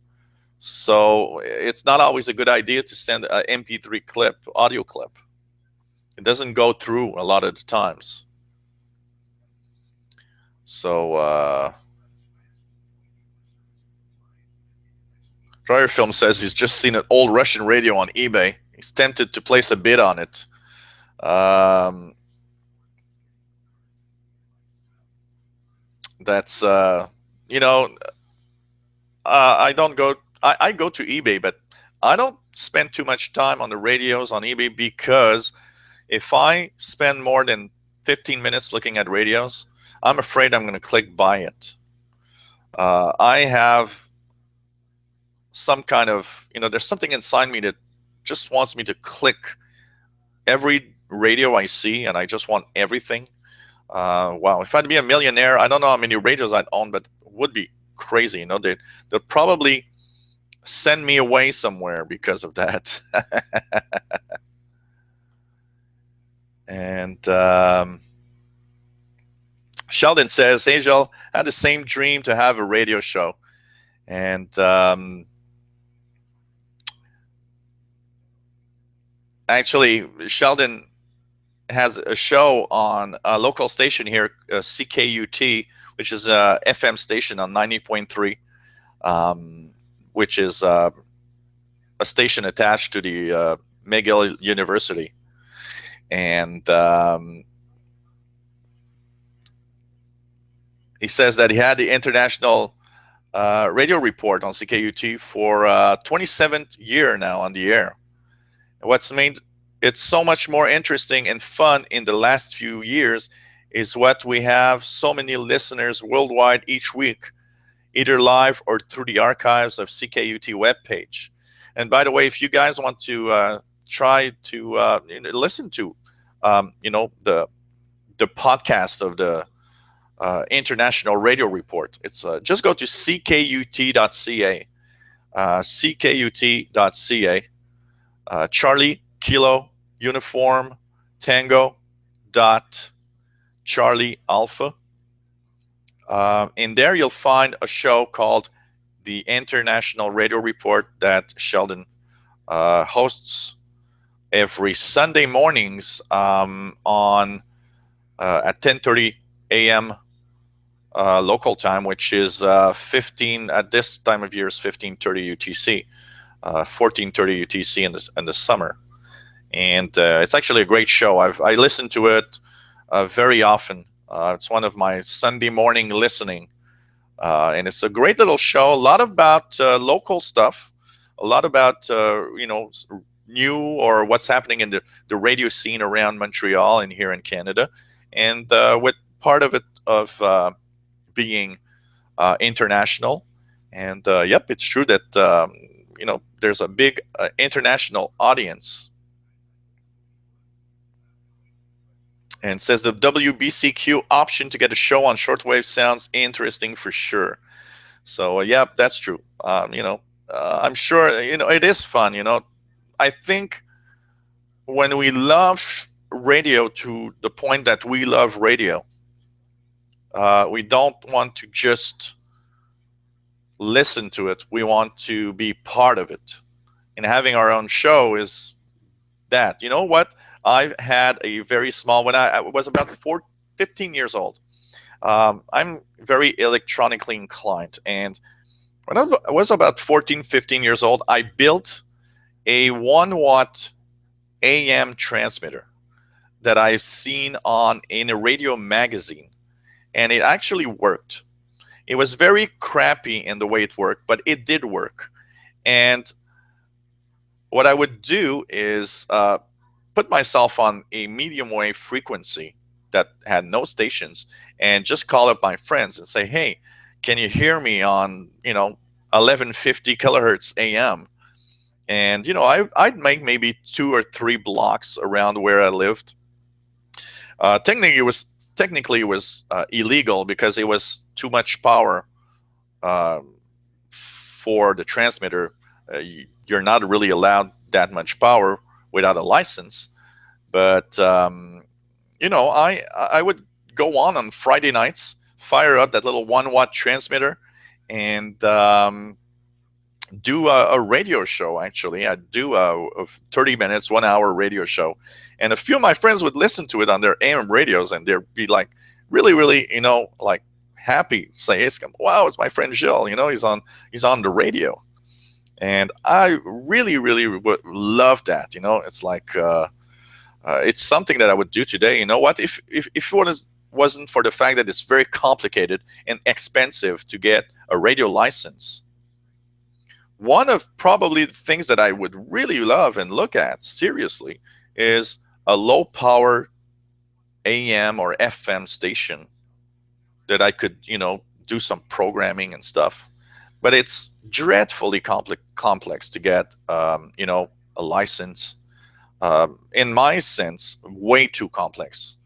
So it's not always a good idea to send an MP3 clip, audio clip. It doesn't go through a lot of the times. So Dryer Film says he's just seen an old Russian radio on eBay. He's tempted to place a bid on it. That's you know, I don't go. I go to eBay, but I don't spend too much time on the radios on eBay, because if I spend more than 15 minutes looking at radios, I'm afraid I'm going to click buy it. I have some kind of, you know, there's something inside me that just wants me to click every radio I see, and I just want everything. Wow, if I'd be a millionaire, I don't know how many radios I'd own, but it would be crazy. You know, they'll probably send me away somewhere because of that. And Sheldon says, Angel, I had the same dream to have a radio show. And actually, Sheldon has a show on a local station here, CKUT, which is a FM station on 90.3, which is a station attached to the McGill University. And he says that he had the international radio report on CKUT for 27th year now on the air. What's made it so much more interesting and fun in the last few years is what we have so many listeners worldwide each week, either live or through the archives of CKUT webpage. And by the way, if you guys want to try to listen to, the podcast of the International Radio Report, it's just go to ckut.ca, ckut.ca, Charlie Kilo Uniform Tango dot Charlie Alpha. In there, you'll find a show called the International Radio Report that Sheldon hosts every Sunday mornings on at 10:30 a.m. Local time, which is 15 at this time of year is 15:30 UTC, 14:30 UTC in the summer, and it's actually a great show. I listen to it very often. It's one of my Sunday morning listening, and it's a great little show. A lot about local stuff, a lot about new or what's happening in the radio scene around Montreal and here in Canada, and with part of it of being international. And yep, it's true that there's a big international audience. And says the WBCQ option to get a show on shortwave sounds interesting for sure. So yeah, that's true. I'm sure it is fun. I think when we love radio to the point that we love radio, we don't want to just listen to it. We want to be part of it. And having our own show is that. You know what? I've had a very small, when I was about 15 years old, I'm very electronically inclined. And when I was about 14, 15 years old, I built a 1-watt AM transmitter that I've seen in a radio magazine. And it actually worked. It was very crappy in the way it worked, but it did work. And what I would do is put myself on a medium wave frequency that had no stations and just call up my friends and say, hey, can you hear me on 1150 kilohertz AM? And I'd make maybe 2 or 3 blocks around where I lived. Technically it was illegal because it was too much power for the transmitter. You're not really allowed that much power without a license. But I would go on Friday nights, fire up that little 1-watt transmitter, and do a radio show. Actually, I'd do a 30 minutes, 1 hour radio show, and a few of my friends would listen to it on their AM radios, and they'd be like really, really, like happy. Say, wow, it's my friend Gilles. He's on the radio. And I really, really would love that. It's like it's something that I would do today. You know what? If it wasn't for the fact that it's very complicated and expensive to get a radio license, one of probably the things that I would really love and look at seriously is a low power AM or FM station that I could, do some programming and stuff. But it's dreadfully complex to get, a license. In my sense, way too complex.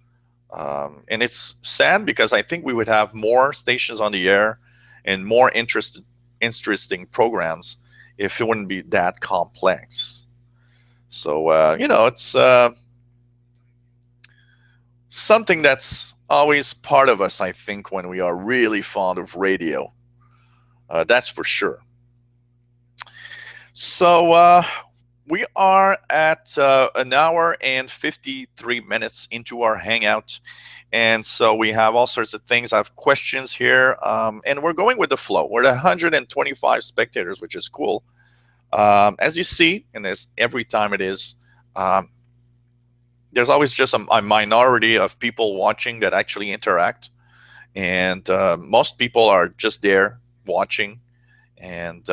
And it's sad because I think we would have more stations on the air and more interesting programs if it wouldn't be that complex. So, it's something that's always part of us, I think, when we are really fond of radio. That's for sure. So we are at 1 hour and 53 minutes into our hangout. And so we have all sorts of things. I have questions here. And we're going with the flow. We're at 125 spectators, which is cool. As you see, and as every time it is, there's always just a minority of people watching that actually interact. And most people are just there watching and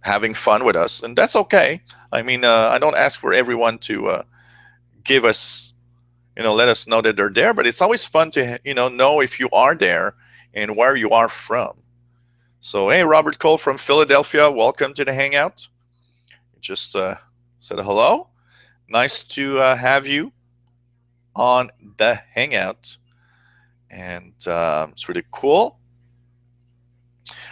having fun with us, and that's okay. I mean, I don't ask for everyone to give us, let us know that they're there, but it's always fun to know if you are there and where you are from. So, hey, Robert Cole from Philadelphia, welcome to the Hangout. Just said hello. Nice to have you on the Hangout, and it's really cool.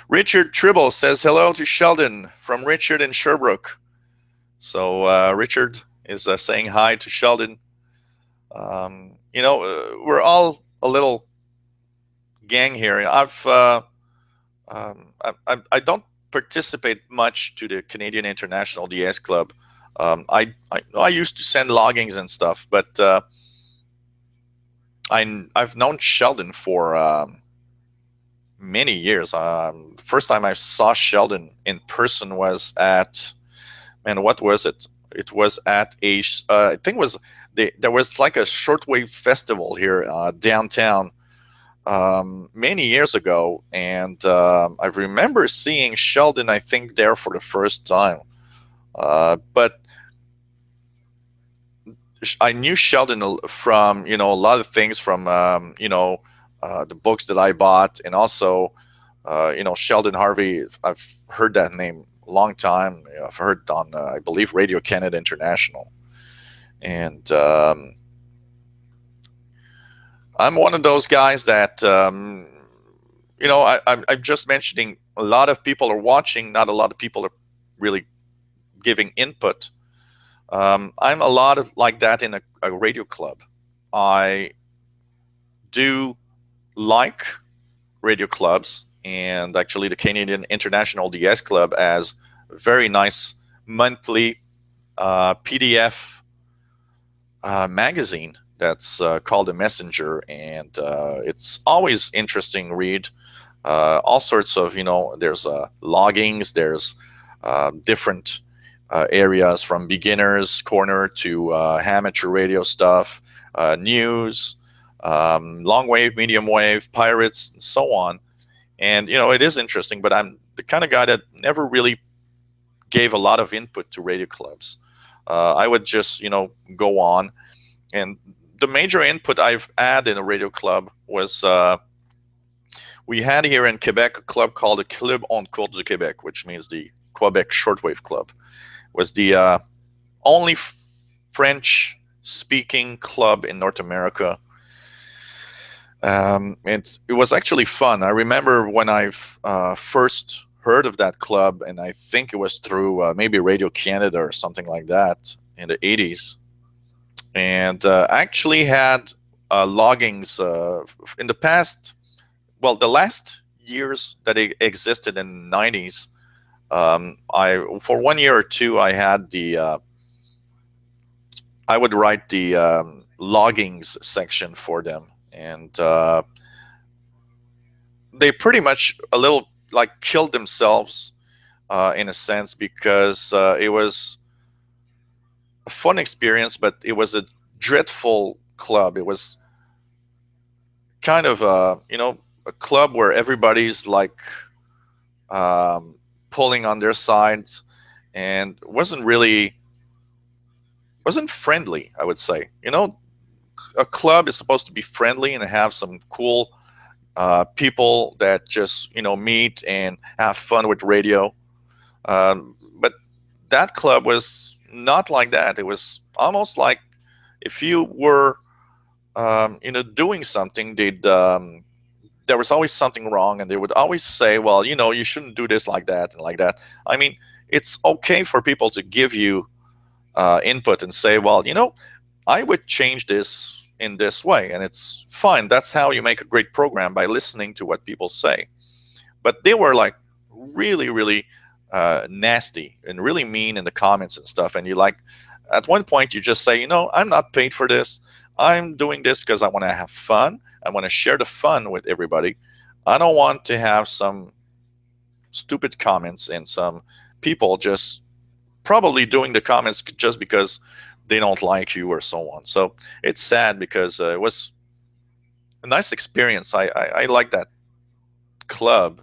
Richard Tribble says hello to Sheldon from Richard in Sherbrooke. So Richard is saying hi to Sheldon. We're all a little gang here. I don't participate much to the Canadian International DS Club. I used to send loggings and stuff, but I've known Sheldon for many years. First time I saw Sheldon in person was at, man, what was it? It was at I think it was there was like a Shortwave festival here downtown many years ago, and I remember seeing Sheldon, I think, there for the first time. But I knew Sheldon from a lot of things, from the books that I bought, and also Sheldon Harvey. I've heard that name a long time. I've heard on I believe Radio Canada International, and I'm one of those guys that I'm just mentioning. A lot of people are watching. Not a lot of people are really giving input. I'm a lot of like that in a radio club. I do like radio clubs, and actually the Canadian International DS Club has a very nice monthly PDF magazine that's called The Messenger, and it's always interesting read. All sorts of, there's loggings, there's different areas from beginners corner to amateur radio stuff, news, long wave, medium wave, pirates, and so on. And it is interesting, but I'm the kind of guy that never really gave a lot of input to radio clubs. I would just go on, and the major input I've had in a radio club was we had here in Quebec a club called the Club en Cours du Québec, which means the Quebec Shortwave Club. Was the only French-speaking club in North America. It was actually fun. I remember when I first heard of that club, and I think it was through maybe Radio Canada or something like that in the 80s. And actually had loggings in the past, well, the last years that it existed in the 90s. For 1 year or two, I had I would write the loggings section for them, and they pretty much a little like killed themselves in a sense, because it was a fun experience, but it was a dreadful club. It was kind of a club where everybody's like pulling on their sides, and wasn't friendly, I would say. A club is supposed to be friendly and have some cool people that just meet and have fun with radio, but that club was not like that. It was almost like if you were doing something, there was always something wrong, and they would always say, well, you shouldn't do this like that and like that. I mean, it's okay for people to give you input and say, well, I would change this in this way, and it's fine. That's how you make a great program, by listening to what people say. But they were like really, really nasty and really mean in the comments and stuff. And at one point you just say, I'm not paid for this. I'm doing this because I want to have fun. I want to share the fun with everybody. I don't want to have some stupid comments and some people just probably doing the comments just because they don't like you or so on. So it's sad, because it was a nice experience. I like that club,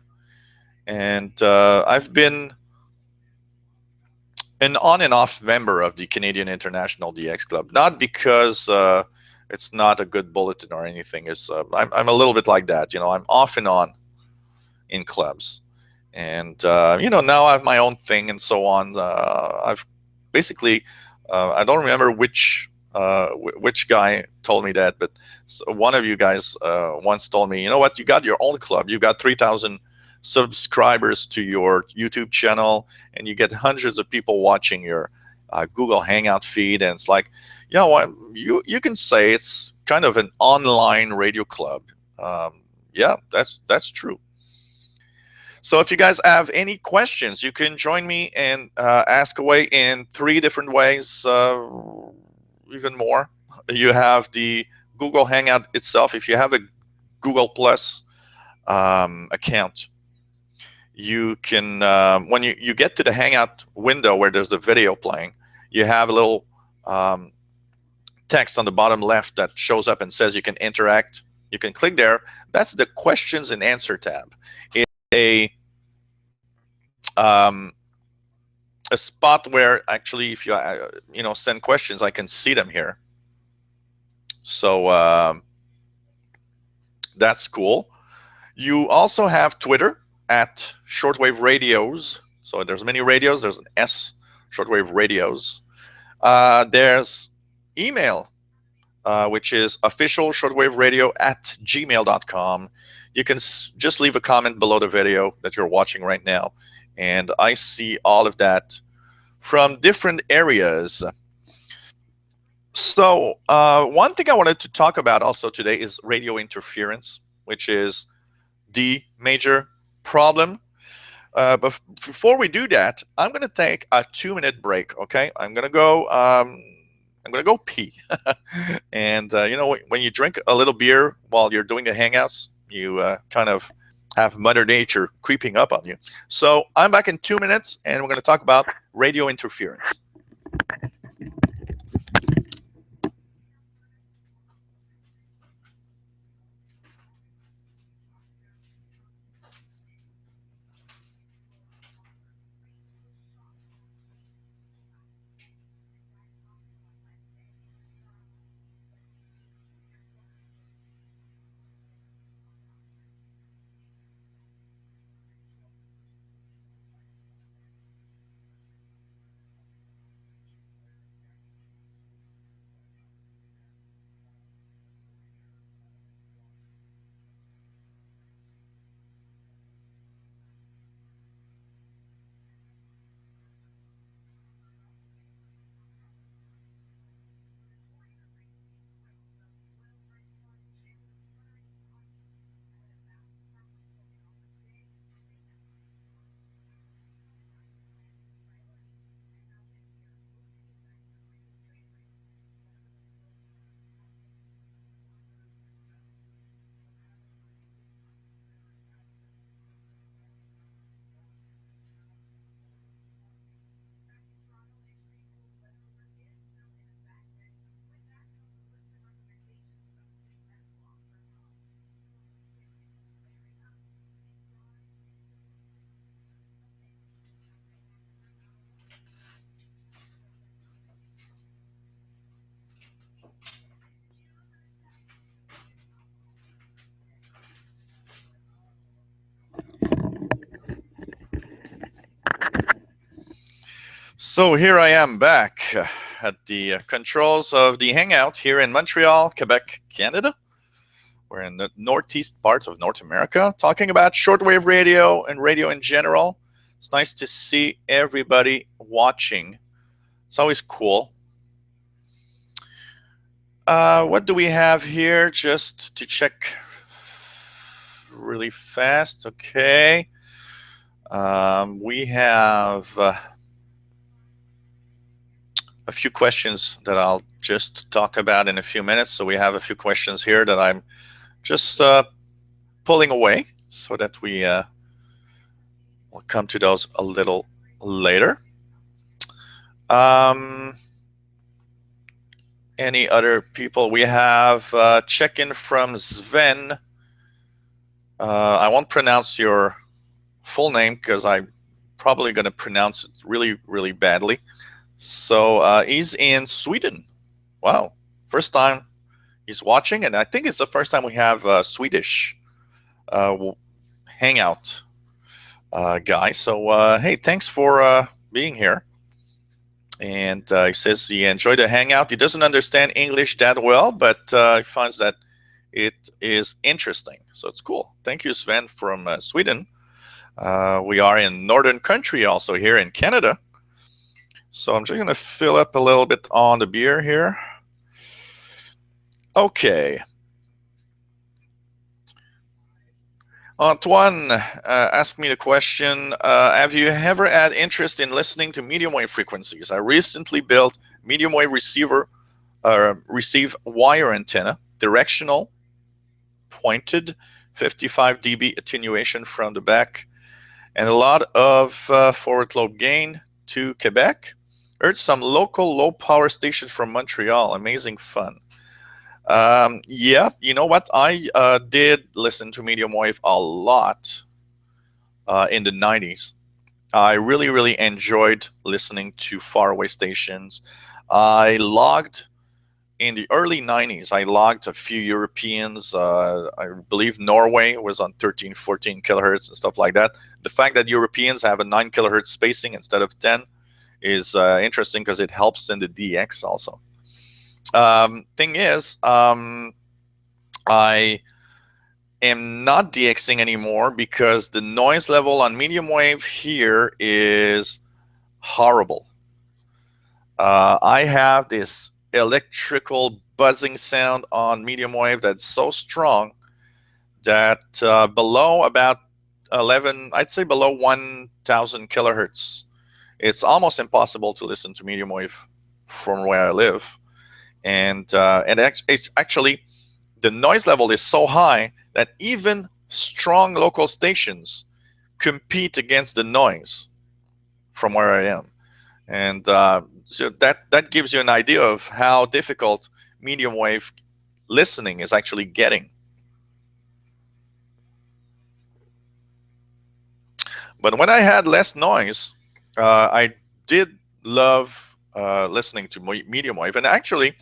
and I've been an on and off member of the Canadian International DX Club, not because it's not a good bulletin or anything. I'm a little bit like that. I'm off and on in clubs, And now I have my own thing and so on. I've basically I don't remember which guy told me that, but one of you guys once told me, you know what, you got your own club, you got 3,000 subscribers to your YouTube channel, and you get hundreds of people watching your Google Hangout feed, and it's like, what, you can say it's kind of an online radio club. Yeah, that's true. So if you guys have any questions, you can join me and ask away in 3 different ways, even more. You have the Google Hangout itself. If you have a Google Plus account, you can, when you get to the Hangout window where there's the video playing, you have a little text on the bottom left that shows up and says you can interact. You can click there. That's the questions and answer tab. It's a spot where actually, if you send questions, I can see them here. So that's cool. You also have Twitter at Shortwave Radios. So there's many radios. There's an S, Shortwave Radios. There's email, which is officialshortwaveradio@gmail.com. You can just leave a comment below the video that you're watching right now, and I see all of that from different areas. So one thing I wanted to talk about also today is radio interference, which is the major problem. But before we do that, I'm going to take a 2-minute break. Okay, I'm going to go pee. And when you drink a little beer while you're doing the hangouts, you kind of have Mother Nature creeping up on you. So I'm back in 2 minutes, and we're going to talk about radio interference. So here I am back at the controls of the Hangout here in Montreal, Quebec, Canada. We're in the northeast parts of North America, talking about shortwave radio and radio in general. It's nice to see everybody watching. It's always cool. What do we have here? Just to check really fast. Okay. We have a few questions that I'll just talk about in a few minutes. So we have a few questions here that I'm just pulling away so that we will come to those a little later. Any other people? We have check-in from Sven. I won't pronounce your full name because I'm probably going to pronounce it really, really badly. So he's in Sweden. Wow. First time he's watching, and I think it's the first time we have Swedish hangout guy. So hey, thanks for being here. And he says he enjoyed the hangout. He doesn't understand English that well, but he finds that it is interesting. So it's cool. Thank you, Sven, from Sweden. We are in northern country also here in Canada. So I'm just going to fill up a little bit on the beer here. Okay. Antoine asked me the question, have you ever had interest in listening to medium wave frequencies? I recently built medium wave receive wire antenna, directional, pointed, 55 dB attenuation from the back, and a lot of forward lobe gain to Quebec. Heard some local low power stations from Montreal. Amazing fun. Yeah, you know what? I did listen to medium wave a lot in the 90s. I really, really enjoyed listening to faraway stations. I logged in the early 90s. I logged a few Europeans. I believe Norway was on 13, 14 kilohertz and stuff like that. The fact that Europeans have a 9 kilohertz spacing instead of 10 is interesting because it helps in the DX also. Thing is, I am not DXing anymore because the noise level on medium wave here is horrible. I have this electrical buzzing sound on medium wave that's so strong that below about 11, I'd say below 1,000 kilohertz, it's almost impossible to listen to medium wave from where I live. And it's actually, the noise level is so high that even strong local stations compete against the noise from where I am. And so that gives you an idea of how difficult medium wave listening is actually getting. But when I had less noise, I did love listening to medium wave. And actually,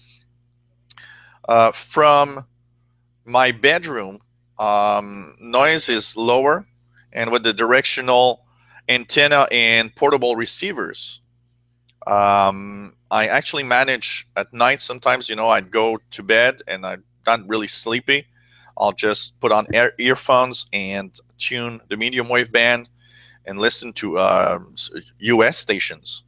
from my bedroom, noise is lower, and with the directional antenna and portable receivers, I actually manage at night. Sometimes, I'd go to bed and I'm not really sleepy. I'll just put on earphones and tune the medium wave band and listen to US stations.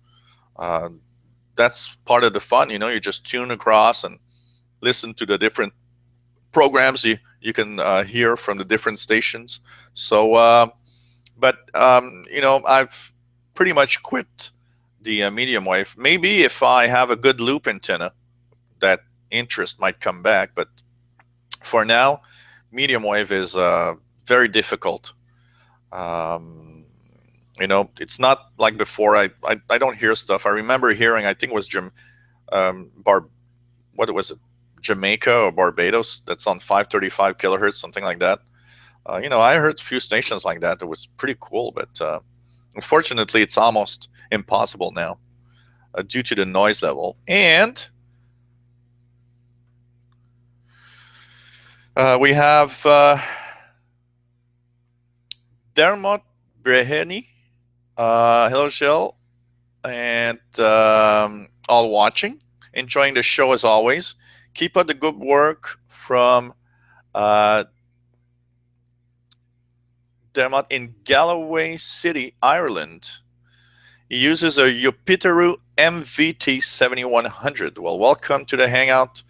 That's part of the fun. You just tune across and listen to the different programs you can hear from the different stations. So, but I've pretty much quit the medium wave. Maybe if I have a good loop antenna, that interest might come back. But for now, medium wave is very difficult. It's not like before. I don't hear stuff. I remember hearing, I think it was what was it? Jamaica or Barbados, that's on 535 kilohertz, something like that. I heard a few stations like that. It was pretty cool, but unfortunately, it's almost impossible now due to the noise level. And we have Dermot Breheny. Hello, Jill, and all watching. Enjoying the show as always. Keep up the good work from Dermot in Galloway City, Ireland. He uses a Yupiteru MVT 7100. Well, welcome to the hangout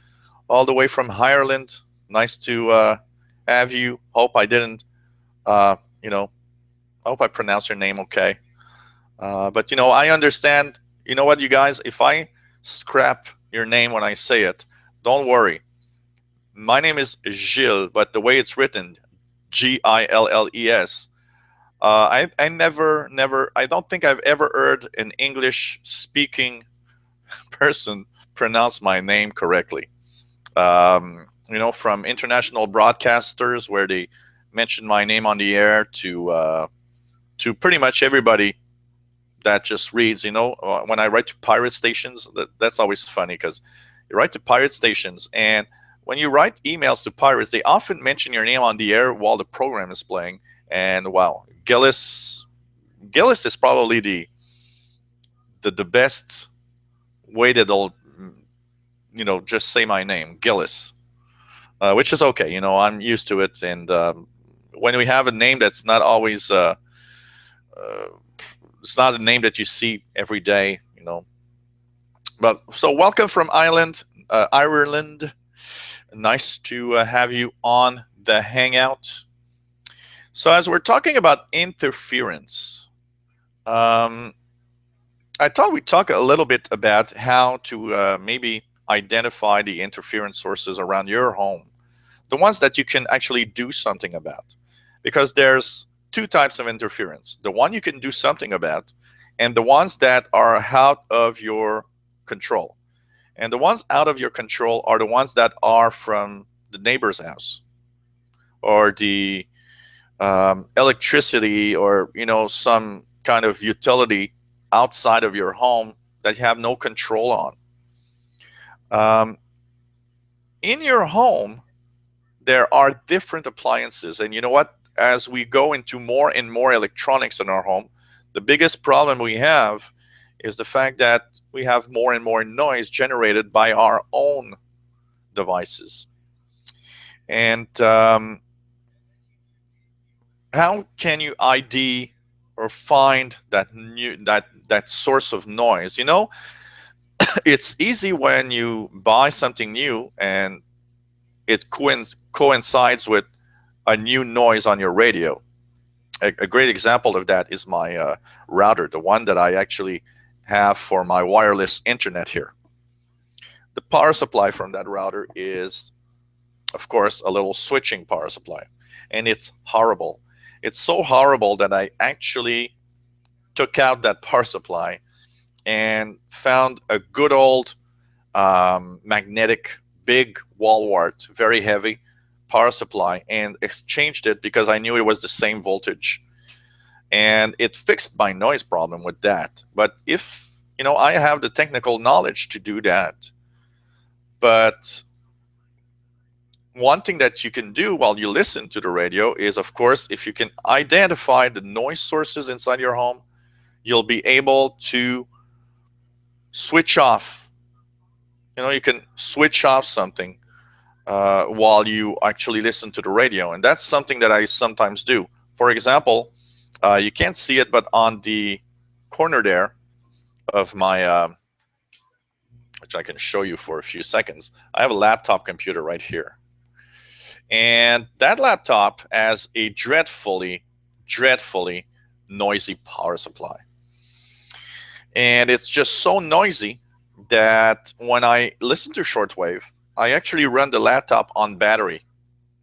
all the way from Ireland. Nice to have you. Hope I didn't, I hope I pronounced your name okay. But, I understand, you know what, you guys, if I scrap your name when I say it, don't worry. My name is Gilles, but the way it's written, Gilles. I don't think I've ever heard an English-speaking person pronounce my name correctly. From international broadcasters where they mention my name on the air to pretty much everybody that just reads. When I write to pirate stations, that's always funny because you write to pirate stations, and when you write emails to pirates, they often mention your name on the air while the program is playing. And wow, Gillis Gillis is probably the best way that they'll just say my name, Gillis, which is okay. I'm used to it, and when we have a name that's not always it's not a name that you see every day. But so welcome from Ireland. Nice to have you on the Hangout. So as we're talking about interference, I thought we'd talk a little bit about how to maybe identify the interference sources around your home, the ones that you can actually do something about. Because there's two types of interference: the one you can do something about, and the ones that are out of your control. And the ones out of your control are the ones that are from the neighbor's house, or the electricity, or some kind of utility outside of your home that you have no control on. In your home, there are different appliances, and you know what? As we go into more and more electronics in our home, the biggest problem we have is the fact that we have more and more noise generated by our own devices. And how can you ID or find that source of noise? It's easy when you buy something new and it coincides with a new noise on your radio. A great example of that is my router, the one that I actually have for my wireless internet here. The power supply from that router is, of course, a little switching power supply, and it's horrible. It's so horrible that I actually took out that power supply and found a good old magnetic, big wall wart, very heavy power supply, and exchanged it because I knew it was the same voltage. And it fixed my noise problem with that. But if, I have the technical knowledge to do that. But one thing that you can do while you listen to the radio is, of course, if you can identify the noise sources inside your home, you'll be able to switch off. You can switch off something while you actually listen to the radio. And that's something that I sometimes do. For example, you can't see it, but on the corner there of my, which I can show you for a few seconds, I have a laptop computer right here. And that laptop has a dreadfully noisy power supply. And it's just so noisy that when I listen to shortwave, I actually run the laptop on battery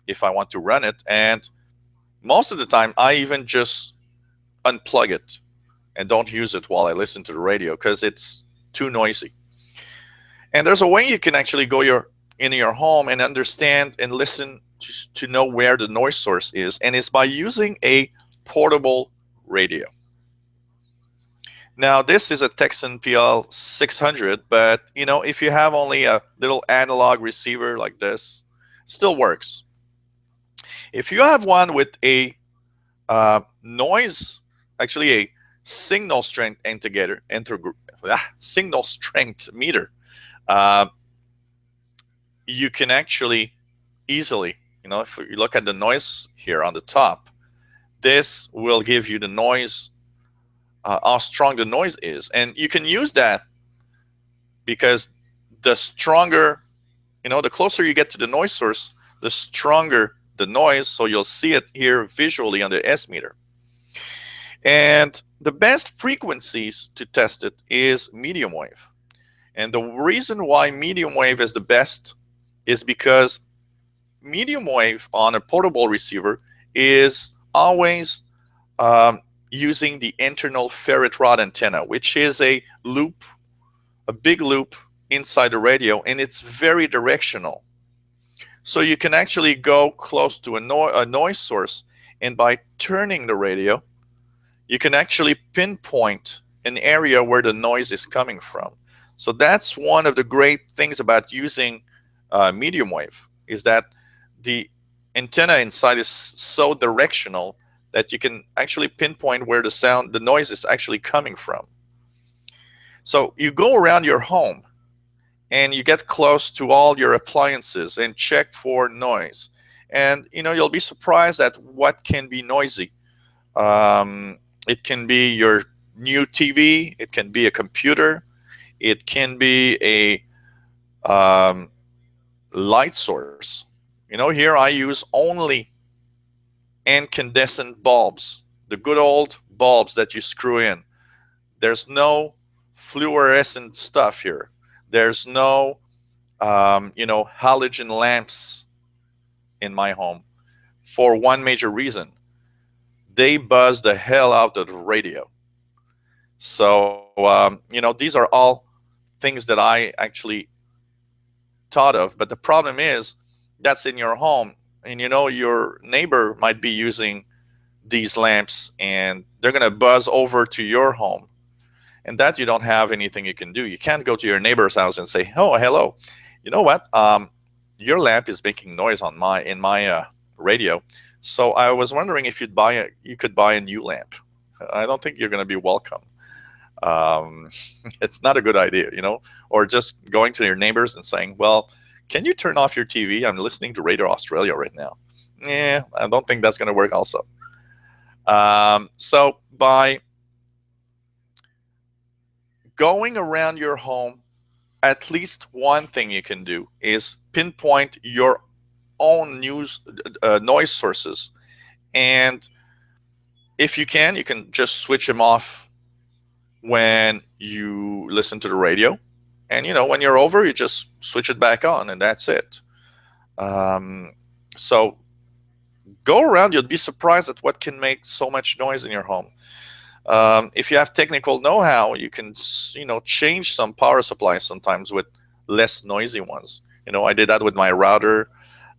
if I want to run it. And most of the time, I even just unplug it and don't use it while I listen to the radio because it's too noisy. And there's a way you can actually go in your home and understand and listen to know where the noise source is, and it's by using a portable radio. Now, this is a Texan PL600, but if you have only a little analog receiver like this, it still works. If you have one with a actually a signal strength signal strength meter, you can actually easily, if you look at the noise here on the top, this will give you the noise, how strong the noise is. And you can use that because the stronger, the closer you get to the noise source, the stronger the noise. So you'll see it here visually on the S meter. And the best frequencies to test it is medium wave. And the reason why medium wave is the best is because medium wave on a portable receiver is always using the internal ferrite rod antenna, which is a big loop inside the radio, and it's very directional. So you can actually go close to a noise source, and by turning the radio, you can actually pinpoint an area where the noise is coming from. So that's one of the great things about using medium wave, is that the antenna inside is so directional that you can actually pinpoint where the noise is actually coming from. So you go around your home and you get close to all your appliances and check for noise. And you'll be surprised at what can be noisy. Um, it can be your new TV, it can be a computer, it can be a light source. Here I use only incandescent bulbs, the good old bulbs that you screw in. There's no fluorescent stuff here. There's no, halogen lamps in my home, for one major reason. They buzz the hell out of the radio. So, these are all things that I actually thought of. But the problem is that's in your home. And your neighbor might be using these lamps and they're going to buzz over to your home. And that you don't have anything you can do. You can't go to your neighbor's house and say, "Oh, hello. You know what? Your lamp is making noise in my radio. So I was wondering if you could buy a new lamp." I don't think you're going to be welcome. Um, it's not a good idea, or just going to your neighbors and saying, "Well, can you turn off your TV? I'm listening to Radio Australia right now." I don't think that's going to work also. So by going around your home, at least one thing you can do is pinpoint your own noise sources. And if you can just switch them off when you listen to the radio. And, when you're over, you just switch it back on and that's it. So go around, you'll be surprised at what can make so much noise in your home. If you have technical know-how, you can, change some power supplies sometimes with less noisy ones. I did that with my router.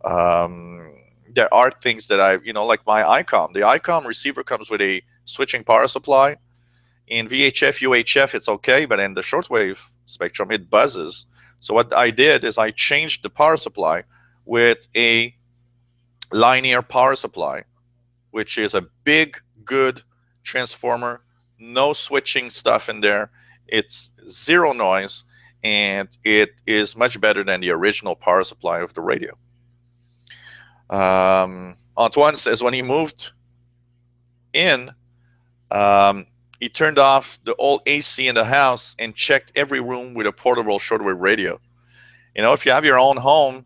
There are things that like my ICOM. The ICOM receiver comes with a switching power supply. In VHF, UHF, it's okay, but in the shortwave spectrum, it buzzes. So what I did is I changed the power supply with a linear power supply, which is a big, good transformer, no switching stuff in there. It's zero noise, and it is much better than the original power supply of the radio. Antoine says when he moved in, he turned off the old AC in the house and checked every room with a portable shortwave radio. If you have your own home,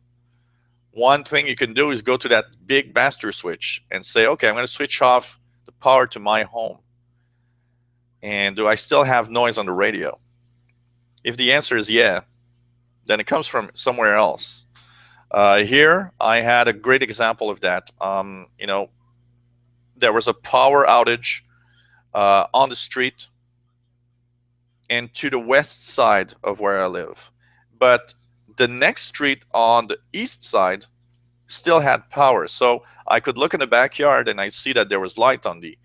one thing you can do is go to that big master switch and say, "Okay, I'm going to switch off the power to my home. And do I still have noise on the radio?" If the answer is yeah, then it comes from somewhere else. Here, I had a great example of that. There was a power outage on the street and to the west side of where I live. But the next street on the east side still had power. So I could look in the backyard and I see that there was light on the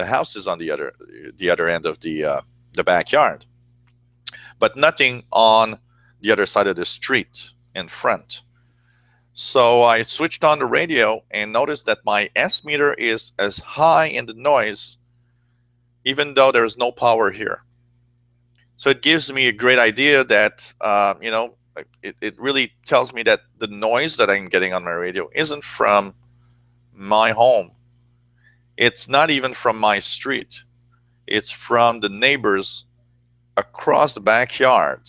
houses on the other end of the backyard, but nothing on the other side of the street in front. So I switched on the radio and noticed that my S meter is as high in the noise, even though there's no power here. So it gives me a great idea that, it really tells me that the noise that I'm getting on my radio isn't from my home. It's not even from my street. It's from the neighbors across the backyard,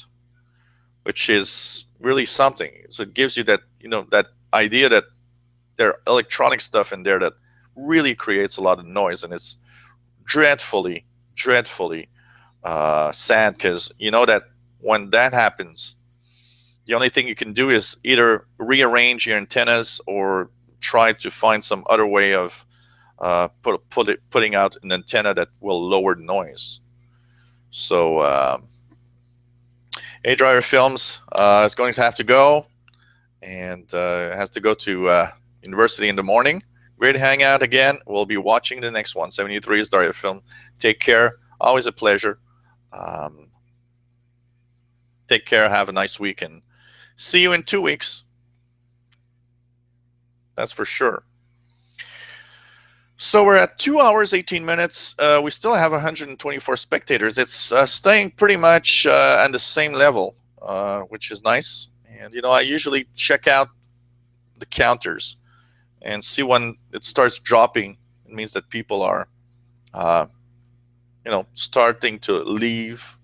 which is really something. So it gives you that, that idea that there are electronic stuff in there that really creates a lot of noise. And it's dreadfully, dreadfully sad, because that when that happens, the only thing you can do is either rearrange your antennas or try to find some other way of putting out an antenna that will lower the noise. So A Driver Films is going to have to go, and has to go to university in the morning. Great hangout again. We'll be watching the next one. 73 is Driver Film. Take care. Always a pleasure. Take care. Have a nice week, and see you in 2 weeks. That's for sure. So we're at 2 hours, 18 minutes. We still have 124 spectators. It's staying pretty much at the same level, which is nice. And, I usually check out the counters and see when it starts dropping. It means that people are, uh, starting to leave.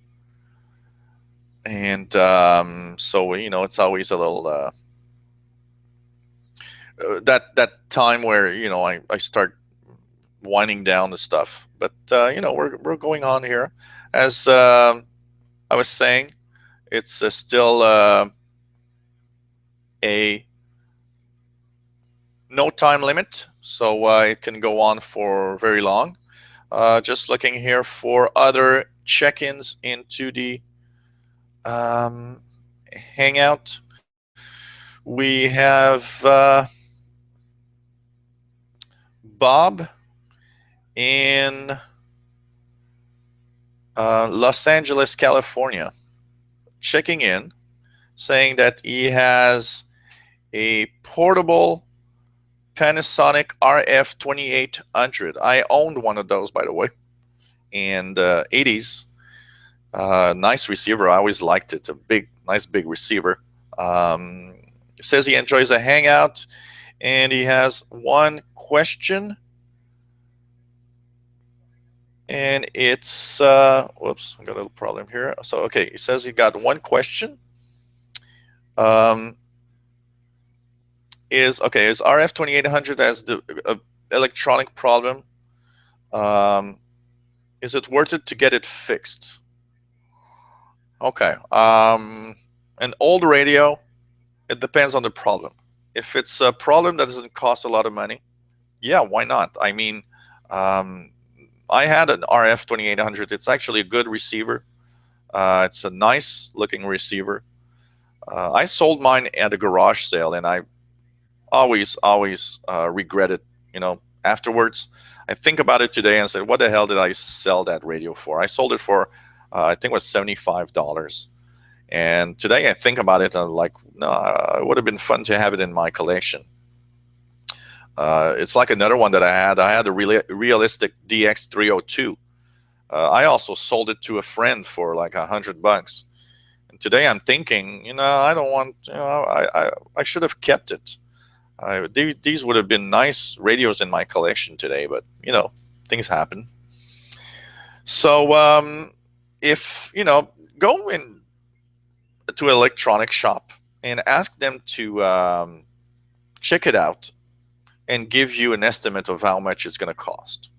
And so, it's always a little, that time where, I start winding down the stuff. But we're going on here. As I was saying, it's still a no time limit, so it can go on for very long. Just looking here for other check-ins into the hangout. We have Bob in Los Angeles, California, checking in, saying that he has a portable Panasonic RF 2800. I owned one of those, by the way, and 80s. Nice receiver. I always liked it. A nice big receiver. Says he enjoys a hangout, and he has one question. And it's, whoops, I got a little problem here. So, okay, he says he got one question. Is RF 2800 as the electronic problem? Is it worth it to get it fixed? Okay. An old radio, it depends on the problem. If it's a problem that doesn't cost a lot of money, yeah, why not? I mean, I had an RF 2800. It's actually a good receiver. It's a nice looking receiver. I sold mine at a garage sale, and I always regret it, afterwards. I think about it today and said, what the hell did I sell that radio for? I sold it for, I think it was $75. And today I think about it, and I'm like, no, it would have been fun to have it in my collection. It's like another one that I had. I had a realistic DX302. I also sold it to a friend for like $100. And today I'm thinking, I don't want, I should have kept it. These would have been nice radios in my collection today, but things happen. So if go in to an electronic shop and ask them to check it out and give you an estimate of how much it's going to cost.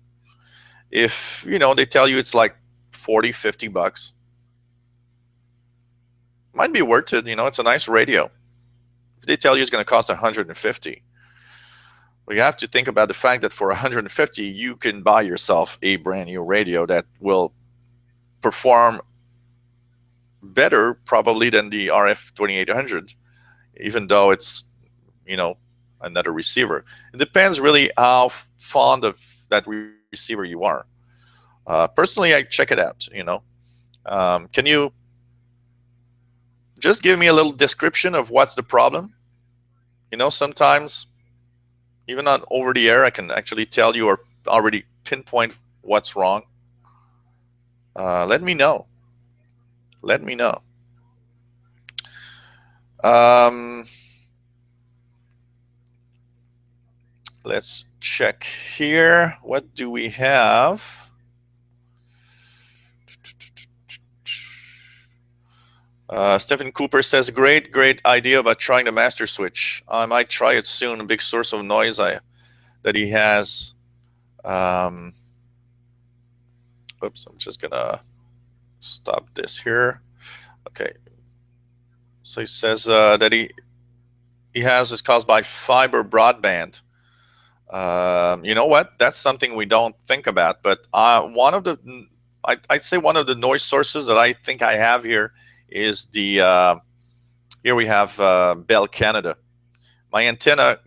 If they tell you it's like $40-50, might be worth it. It's a nice radio. If they tell you it's going to cost $150, well, you have to think about the fact that for $150 you can buy yourself a brand new radio that will perform better probably than the RF 2800, even though it's another receiver. It depends really how fond of that receiver you are. Personally, I check it out. Can you just give me a little description of what's the problem? Sometimes even not over the air, I can actually tell you or already pinpoint what's wrong. Let me know. Let me know. Let's check here. What do we have? Stephen Cooper says, great idea about trying the master switch. I might try it soon. A big source of noise that he has. Oops, I'm just gonna stop this here. Okay. So he says that he has is caused by fiber broadband. You know what? That's something we don't think about. But I'd say one of the noise sources that I think I have here is the here we have Bell Canada. My antenna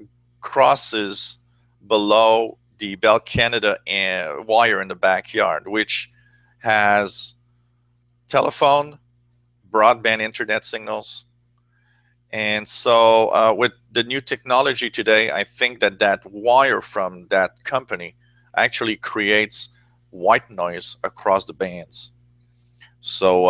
crosses below the Bell Canada wire in the backyard, which has telephone, broadband internet signals. And so with the new technology today, I think that wire from that company actually creates white noise across the bands. So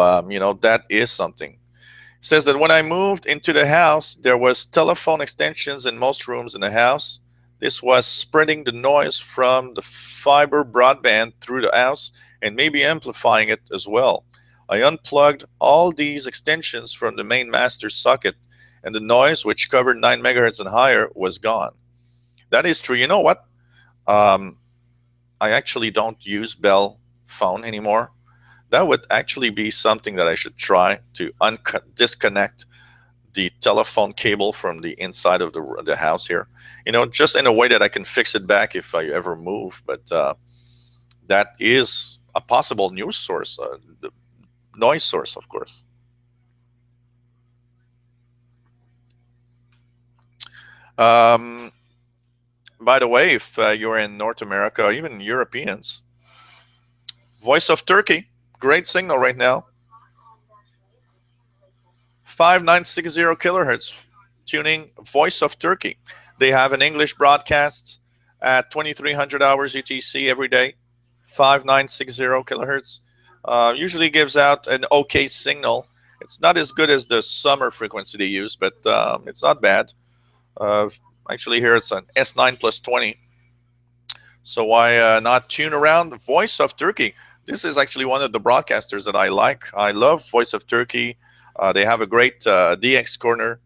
that is something. It says that when I moved into the house, there was telephone extensions in most rooms in the house. This was spreading the noise from the fiber broadband through the house and maybe amplifying it as well. I unplugged all these extensions from the main master socket, and the noise, which covered 9 megahertz and higher, was gone. That is true. You know what? I actually don't use Bell phone anymore. That would actually be something that I should try to disconnect the telephone cable from the inside of the house here. Just in a way that I can fix it back if I ever move. But that is a possible news source, the noise source, of course. By the way, if you're in North America or even Europeans, Voice of Turkey, great signal right now. 5960 kilohertz, tuning Voice of Turkey. They have an English broadcast at 2300 hours UTC every day. 5960 kilohertz. Usually gives out an okay signal. It's not as good as the summer frequency they use, but it's not bad. Actually, here it's an S9 plus 20. So why not tune around the Voice of Turkey? This is actually one of the broadcasters that I like. I love Voice of Turkey. They have a great DX Corner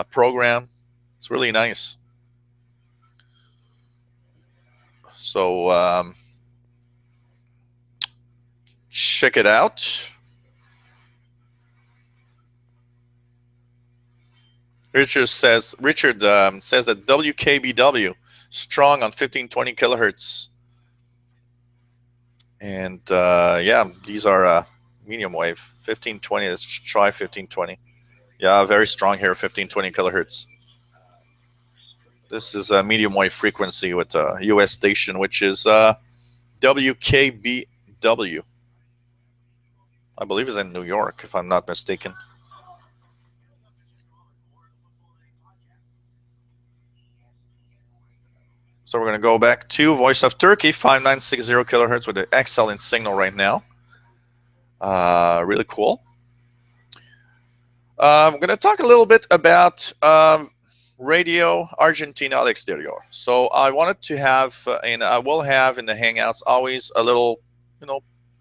program. It's really nice. So check it out. Richard says that WKBW strong on 1520 kilohertz. And yeah, these are medium wave 1520. Let's try 1520. Yeah, very strong here, 1520 kilohertz. This is a medium wave frequency with a US station, which is WKBW. I believe it's in New York, if I'm not mistaken. So we're going to go back to Voice of Turkey, 5960 kilohertz with an excellent signal right now. Really cool. I'm going to talk a little bit about Radio Argentina al Exterior. So I wanted to have, and I will have in the Hangouts, always a little,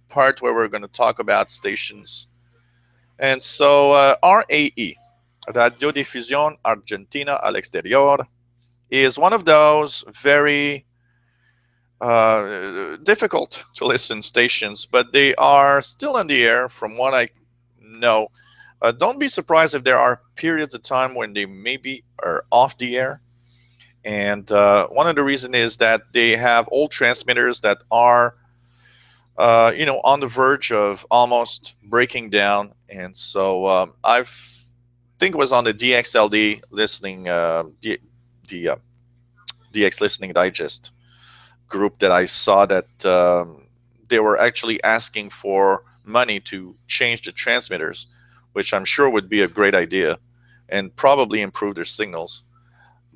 part where we're going to talk about stations. And so RAE, Radiodifusión Argentina al Exterior, is one of those very difficult to listen stations, but they are still in the air from what I know. Don't be surprised if there are periods of time when they maybe are off the air. And one of the reasons is that they have old transmitters that are, on the verge of almost breaking down. And so I think it was on the DXLD listening, DX Listening Digest group that I saw that they were actually asking for money to change the transmitters, which I'm sure would be a great idea and probably improve their signals.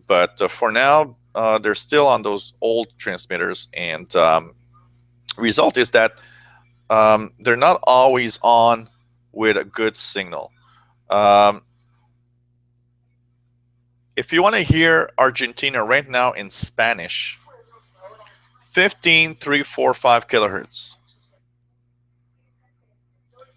But for now, they're still on those old transmitters, and result is that they're not always on with a good signal. If you want to hear Argentina right now in Spanish, 15345 kilohertz.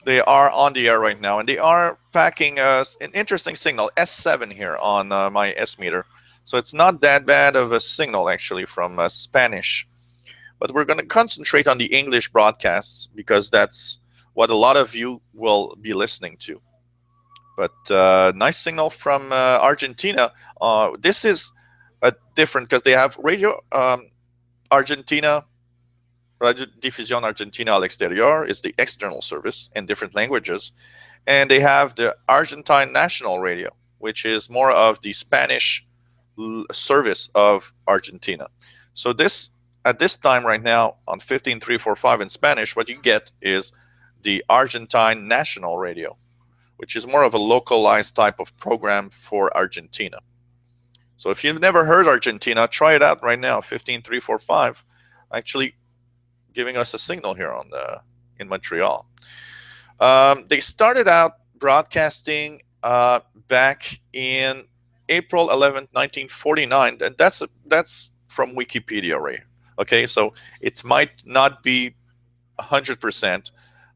They are on the air right now, and they are packing an interesting signal, S7 here on my S meter. So it's not that bad of a signal actually from Spanish. But we're going to concentrate on the English broadcasts because that's what a lot of you will be listening to. But nice signal from Argentina. This is different because they have Radio Argentina, Radiodifusión Argentina al Exterior is the external service in different languages. And they have the Argentine National Radio, which is more of the Spanish service of Argentina. So this, at this time right now on 15345 in Spanish, what you get is the Argentine National Radio, which is more of a localized type of program for Argentina. So if you've never heard Argentina, try it out right now, 15345. actually giving us a signal here on in Montreal. They started out broadcasting back in April 11th, 1949, and that's from Wikipedia, right? Okay, so it might not be 100%,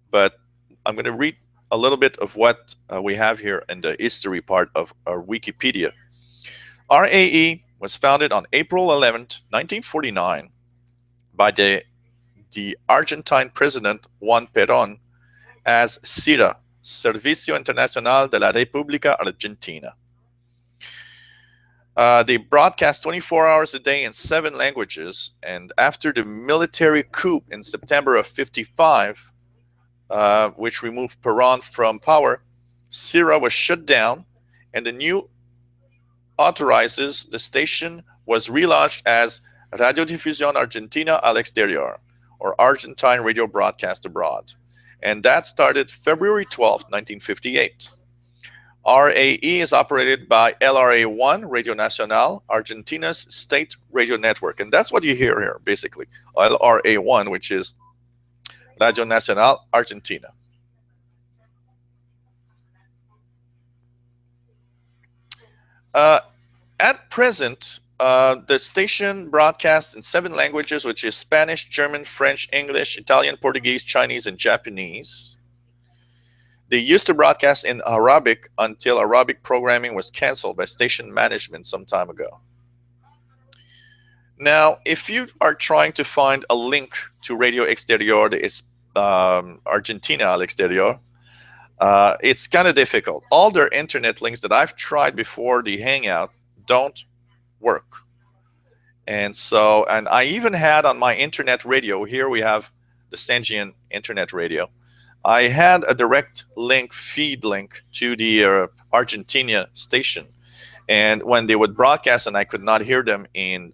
but I'm going to read a little bit of what we have here in the history part of our Wikipedia. RAE was founded on April 11th, 1949 by the Argentine president Juan Perón as SIRA, Servicio Internacional de la República Argentina. They broadcast 24 hours a day in 7 languages, and after the military coup in September of 55, which removed Perón from power, SIRA was shut down, and the new authorizes the station was relaunched as Radiodifusión Argentina al Exterior, or Argentine Radio Broadcast Abroad. And that started February 12th, 1958. RAE is operated by LRA1, Radio Nacional, Argentina's state radio network. And that's what you hear here, basically. LRA1, which is Radio Nacional, Argentina. At present, the station broadcasts in 7 languages, which is Spanish, German, French, English, Italian, Portuguese, Chinese, and Japanese. They used to broadcast in Arabic until Arabic programming was canceled by station management some time ago. Now, if you are trying to find a link to Radio Exterior, is Argentina al Exterior, it's kind of difficult. All their internet links that I've tried before the Hangout don't work. And so, and I even had on my internet radio, here we have the Sanjian internet radio, I had a direct link, feed link to the Argentina station. And when they would broadcast and I could not hear them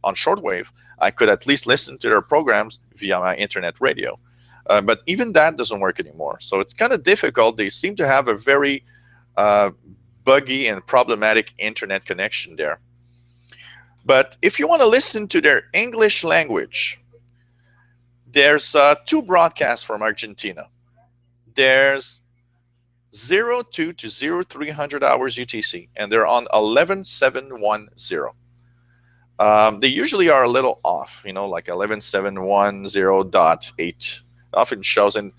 on shortwave, I could at least listen to their programs via my internet radio. But even that doesn't work anymore. So it's kind of difficult. They seem to have a very buggy and problematic internet connection there. But if you want to listen to their English language, there's 2 broadcasts from Argentina. There's 02 to 0300 hours UTC, and they're on 11710. They usually are a little off, like 11710.8 often shows, and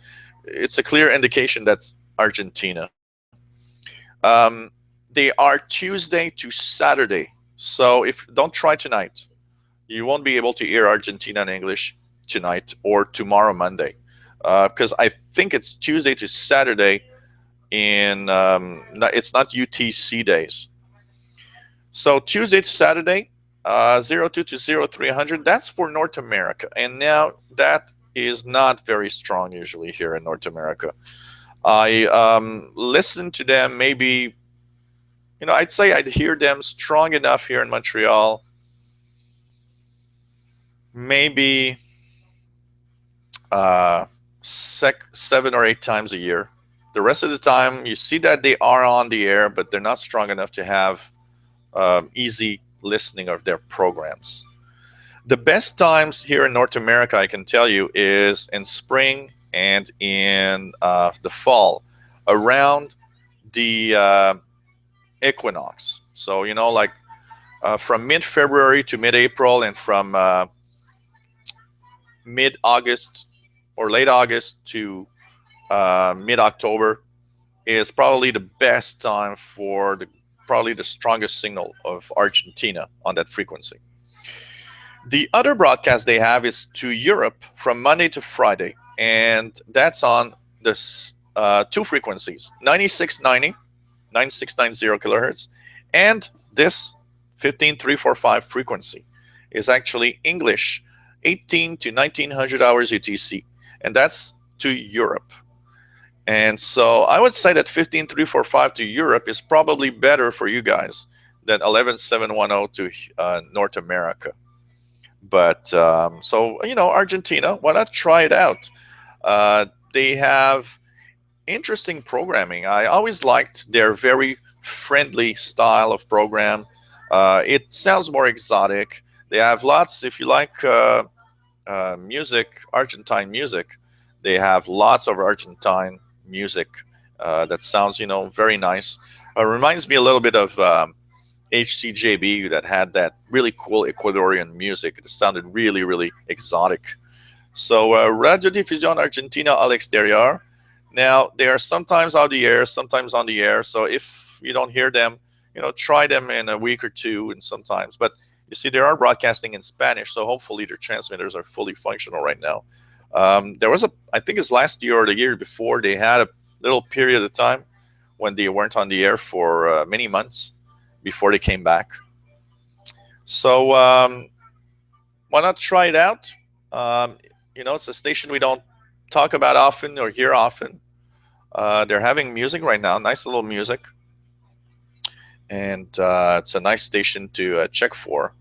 it's a clear indication that's Argentina. They are Tuesday to Saturday, so don't try tonight. You won't be able to hear Argentina in English tonight or tomorrow, Monday, because I think it's Tuesday to Saturday. It's not UTC days. So Tuesday to Saturday, 02 to 0300. That's for North America, and now that is not very strong usually here in North America. I listen to them maybe, I'd say I'd hear them strong enough here in Montreal maybe 7 or 8 times a year. The rest of the time, you see that they are on the air, but they're not strong enough to have easy listening of their programs. The best times here in North America, I can tell you, is in spring and in the fall, around the equinox. So, like from mid-February to mid-April, and from mid-August or late August to mid-October is probably the best time for probably the strongest signal of Argentina on that frequency. The other broadcast they have is to Europe from Monday to Friday, and that's on this 2 frequencies, 9690 kilohertz, and this 15345 frequency is actually English, 18 to 1900 hours UTC, and that's to Europe. And so I would say that 15345 to Europe is probably better for you guys than 11710 to North America. But so, Argentina, why not try it out? They have interesting programming. I always liked their very friendly style of program. It sounds more exotic. They have lots, if you like music, Argentine music. They have lots of Argentine music that sounds, very nice. Reminds me a little bit of HCJB that had that really cool Ecuadorian music. It sounded really, really exotic. So Radio Difusión Argentina al Exterior. Now, they are sometimes out the air, sometimes on the air. So if you don't hear them, try them in a week or two and sometimes. But you see, they are broadcasting in Spanish, so hopefully their transmitters are fully functional right now. There was I think it's last year or the year before, they had a little period of time when they weren't on the air for many months before they came back. So why not try it out? It's a station we don't talk about often or hear often. They're having music right now, nice little music. And it's a nice station to check for.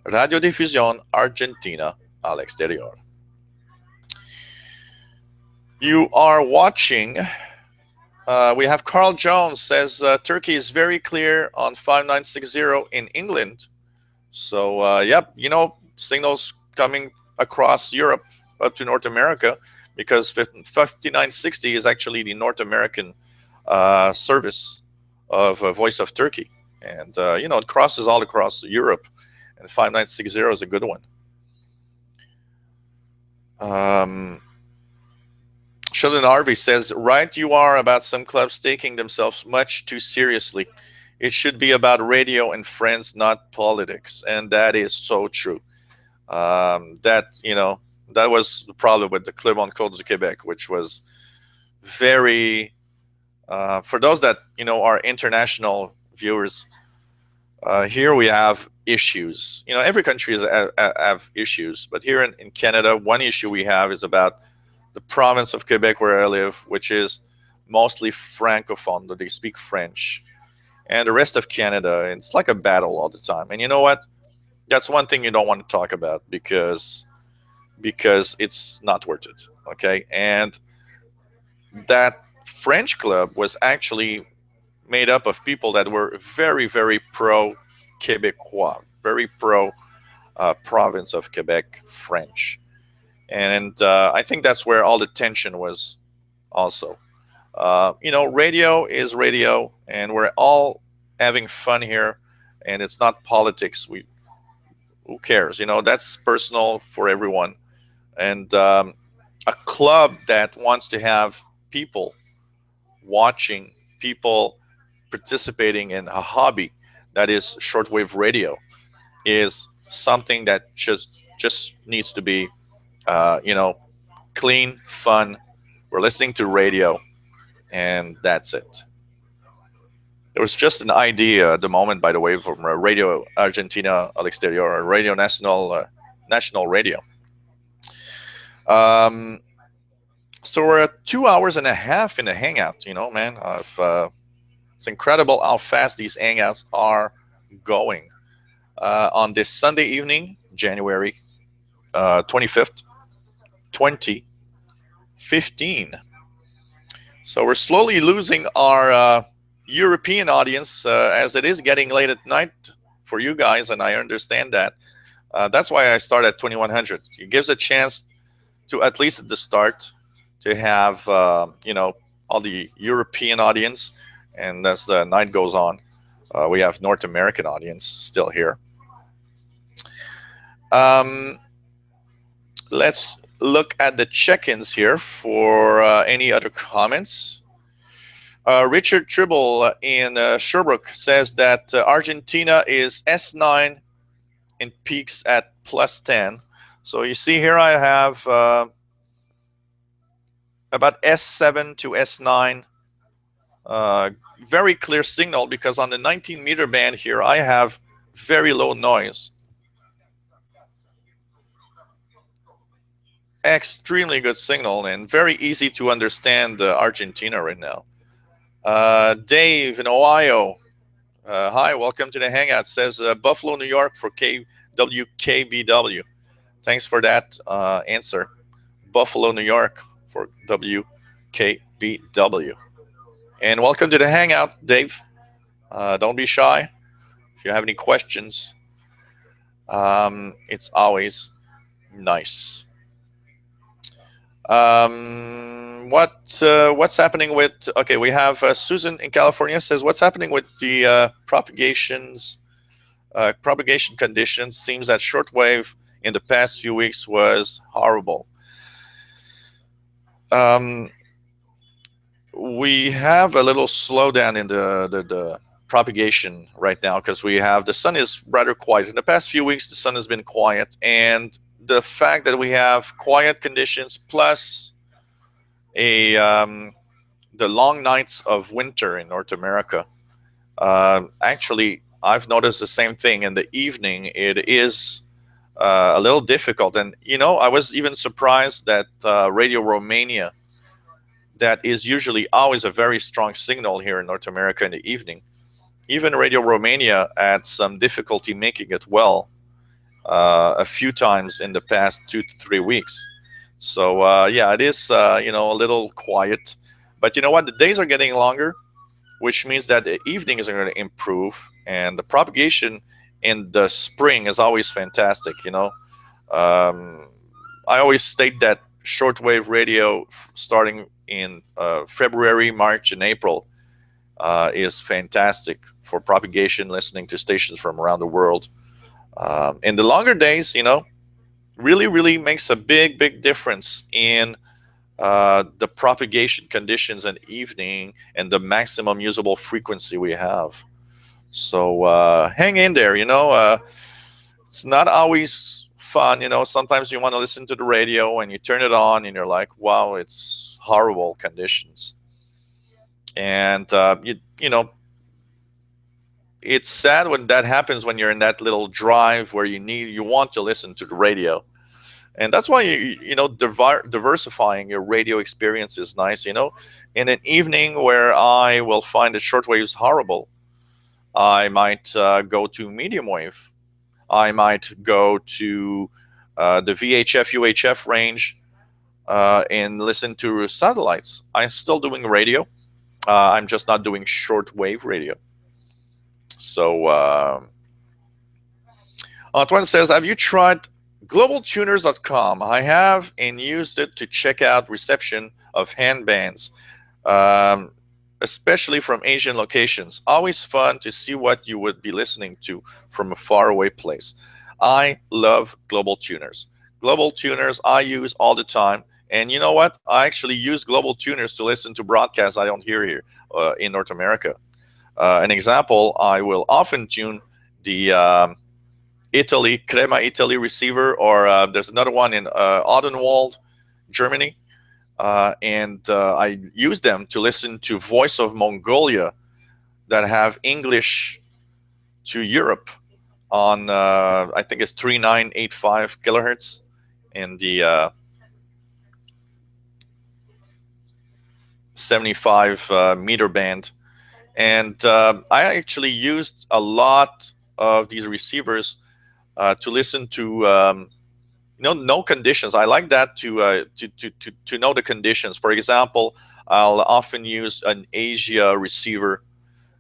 Radio Difusión Argentina al Exterior. You are watching. We have Carl Jones says Turkey is very clear on 5960 in England. So, yep, signals coming across Europe up to North America, because 5960 is actually the North American service of Voice of Turkey. And, it crosses all across Europe, and 5960 is a good one. Sheldon Harvey says, right you are about some clubs taking themselves much too seriously. It should be about radio and friends, not politics. And that is so true. That was the problem with the Club on Côte du Québec, which was very, for those that, are international viewers, here we have issues. Every country have issues, but here in Canada, one issue we have is about the province of Quebec where I live, which is mostly francophone, they speak French. And the rest of Canada, it's like a battle all the time. And you know what? That's one thing you don't want to talk about because it's not worth it. Okay. And that French club was actually made up of people that were very, very pro Quebecois, very pro province of Quebec French. And I think that's where all the tension was also. Radio is radio, and we're all having fun here, and it's not politics. Who cares? That's personal for everyone. And a club that wants to have people watching, people participating in a hobby that is shortwave radio is something that just needs to be, clean, fun. We're listening to radio, and that's it. There was just an idea at the moment, by the way, from Radio Argentina al Exterior, or Radio National Radio. So we're at 2 hours and a half in the hangout. Man, it's incredible how fast these hangouts are going. On this Sunday evening, January 25th, 2015. So we're slowly losing our European audience as it is getting late at night for you guys, and I understand that. That's why I start at 2100. It gives a chance to, at least at the start, to have all the European audience, and as the night goes on, we have North American audience still here. Let's look at the check-ins here for any other comments. Richard Tribble in Sherbrooke says that Argentina is S9 and peaks at +10. So you see here I have about S7 to S9. Very clear signal, because on the 19-meter band here I have very low noise. Extremely good signal and very easy to understand Argentina right now. Dave in Ohio, hi, welcome to the hangout, says Buffalo, New York for WKBW. Thanks for that answer. Buffalo, New York for WKBW. And welcome to the hangout, Dave. Don't be shy. If you have any questions, it's always nice. What's happening with? Okay, we have Susan in California says, "What's happening with the propagation conditions? Seems that shortwave in the past few weeks was horrible." Um, we have a little slowdown in the propagation right now because we have the sun is rather quiet. In the past few weeks, the sun has been quiet, and the fact that we have quiet conditions plus a the long nights of winter in North America. Actually, I've noticed the same thing in the evening. It is a little difficult, and I was even surprised that Radio Romania, that is usually always a very strong signal here in North America in the evening. Even Radio Romania had some difficulty making it well a few times in the past 2 to 3 weeks. So yeah, it is a little quiet, but you know what? The days are getting longer, which means that the evenings are going to improve, and the propagation in the spring is always fantastic. Um, I always state that shortwave radio starting in February, March, and April is fantastic for propagation, listening to stations from around the world. In the longer days, really, really makes a big, big difference in the propagation conditions in the evening and the maximum usable frequency we have. So hang in there. It's not always fun. Sometimes you want to listen to the radio and you turn it on and you're like, wow, it's horrible conditions. And it's sad when that happens, when you're in that little drive where you want to listen to the radio. And that's why diversifying your radio experience is nice. In an evening where I will find the shortwaves horrible, I might go to medium wave. I might go to the VHF UHF range and listen to satellites. I'm still doing radio. I'm just not doing shortwave radio. So Antoine says, have you tried globaltuners.com? I have, and used it to check out reception of handbands, especially from Asian locations. Always fun to see what you would be listening to from a faraway place. I love Global Tuners. Global Tuners I use all the time. And you know what? I actually use Global Tuners to listen to broadcasts I don't hear here in North America. An example, I will often tune the Italy, Crema Italy receiver, or there's another one in Odenwald, Germany. And I use them to listen to Voice of Mongolia that have English to Europe on, I think it's 3985 kilohertz in the 75 meter band. And I actually used a lot of these receivers to listen to no conditions. I like that to know the conditions. For example, I'll often use an Asia receiver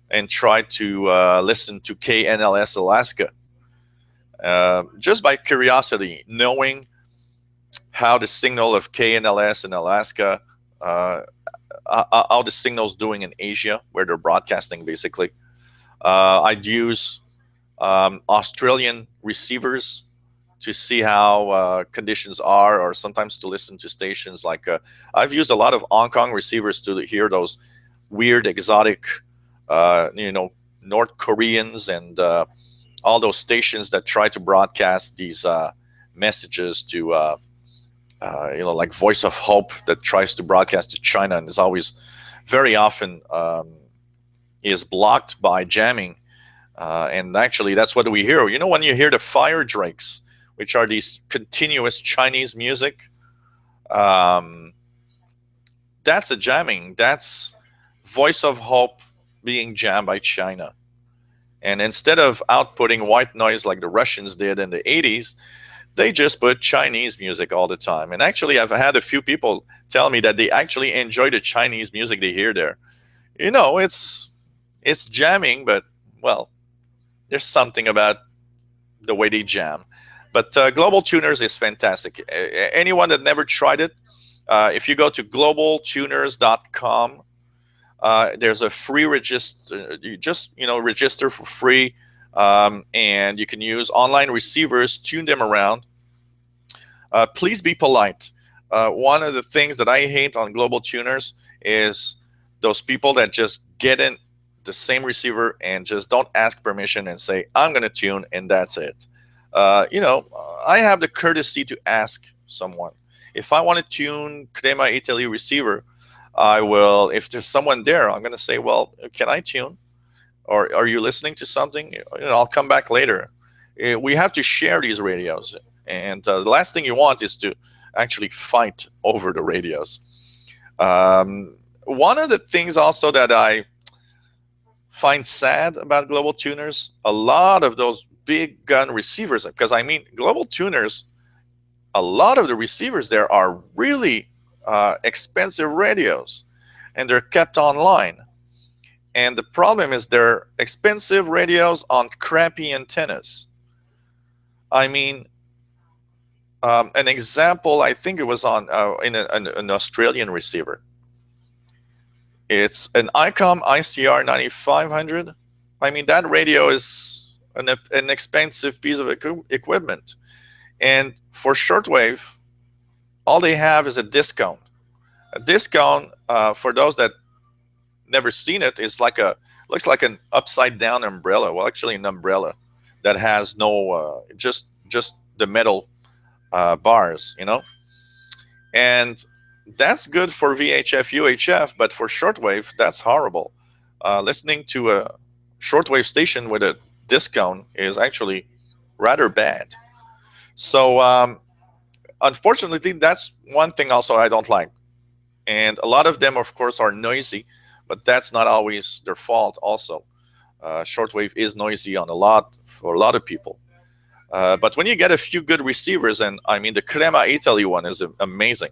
and try to listen to KNLS Alaska, just by curiosity, knowing how the signal of KNLS in Alaska, how the signal's doing in Asia, where they're broadcasting, basically. I'd use Australian receivers to see how conditions are, or sometimes to listen to stations like I've used a lot of Hong Kong receivers to hear those weird, exotic, North Koreans and all those stations that try to broadcast these messages to, like Voice of Hope that tries to broadcast to China and is always, very often, is blocked by jamming. And actually, that's what we hear. When you hear the fire drakes, which are these continuous Chinese music, that's a jamming. That's Voice of Hope being jammed by China. And instead of outputting white noise like the Russians did in the 80s, they just put Chinese music all the time. And actually, I've had a few people tell me that they actually enjoy the Chinese music they hear there. It's jamming, but, well, there's something about the way they jam. But Global Tuners is fantastic. Anyone that never tried it, If you go to globaltuners.com, there's a free register. You just register for free, and you can use online receivers, tune them around. Please be polite. One of the things that I hate on Global Tuners is those people that just get in the same receiver and just don't ask permission and say, I'm going to tune, and that's it. I have the courtesy to ask someone. If I want to tune Crema Italy receiver, I will, if there's someone there, I'm going to say, well, can I tune? Or are you listening to something? I'll come back later. We have to share these radios. And the last thing you want is to actually fight over the radios. One of the things also that I find sad about Global Tuners, a lot of those big gun receivers, because I mean, Global Tuners, a lot of the receivers there are really expensive radios, and they're kept online. And the problem is they're expensive radios on crappy antennas. I mean, an example, I think it was on in an Australian receiver. It's an ICOM ICR 9500. I mean, that radio is an expensive piece of equipment. And for shortwave, all they have is a discount. A discount, for those that never seen it, is looks like an upside down umbrella. Well, actually an umbrella that has no, just the metal bars, and that's good for VHF, UHF, but for shortwave, that's horrible. Listening to a shortwave station with a discount is actually rather bad. So unfortunately, that's one thing also I don't like. And a lot of them, of course, are noisy, but that's not always their fault also. Shortwave is noisy for a lot of people. But when you get a few good receivers, and I mean the Crema Italy one is amazing.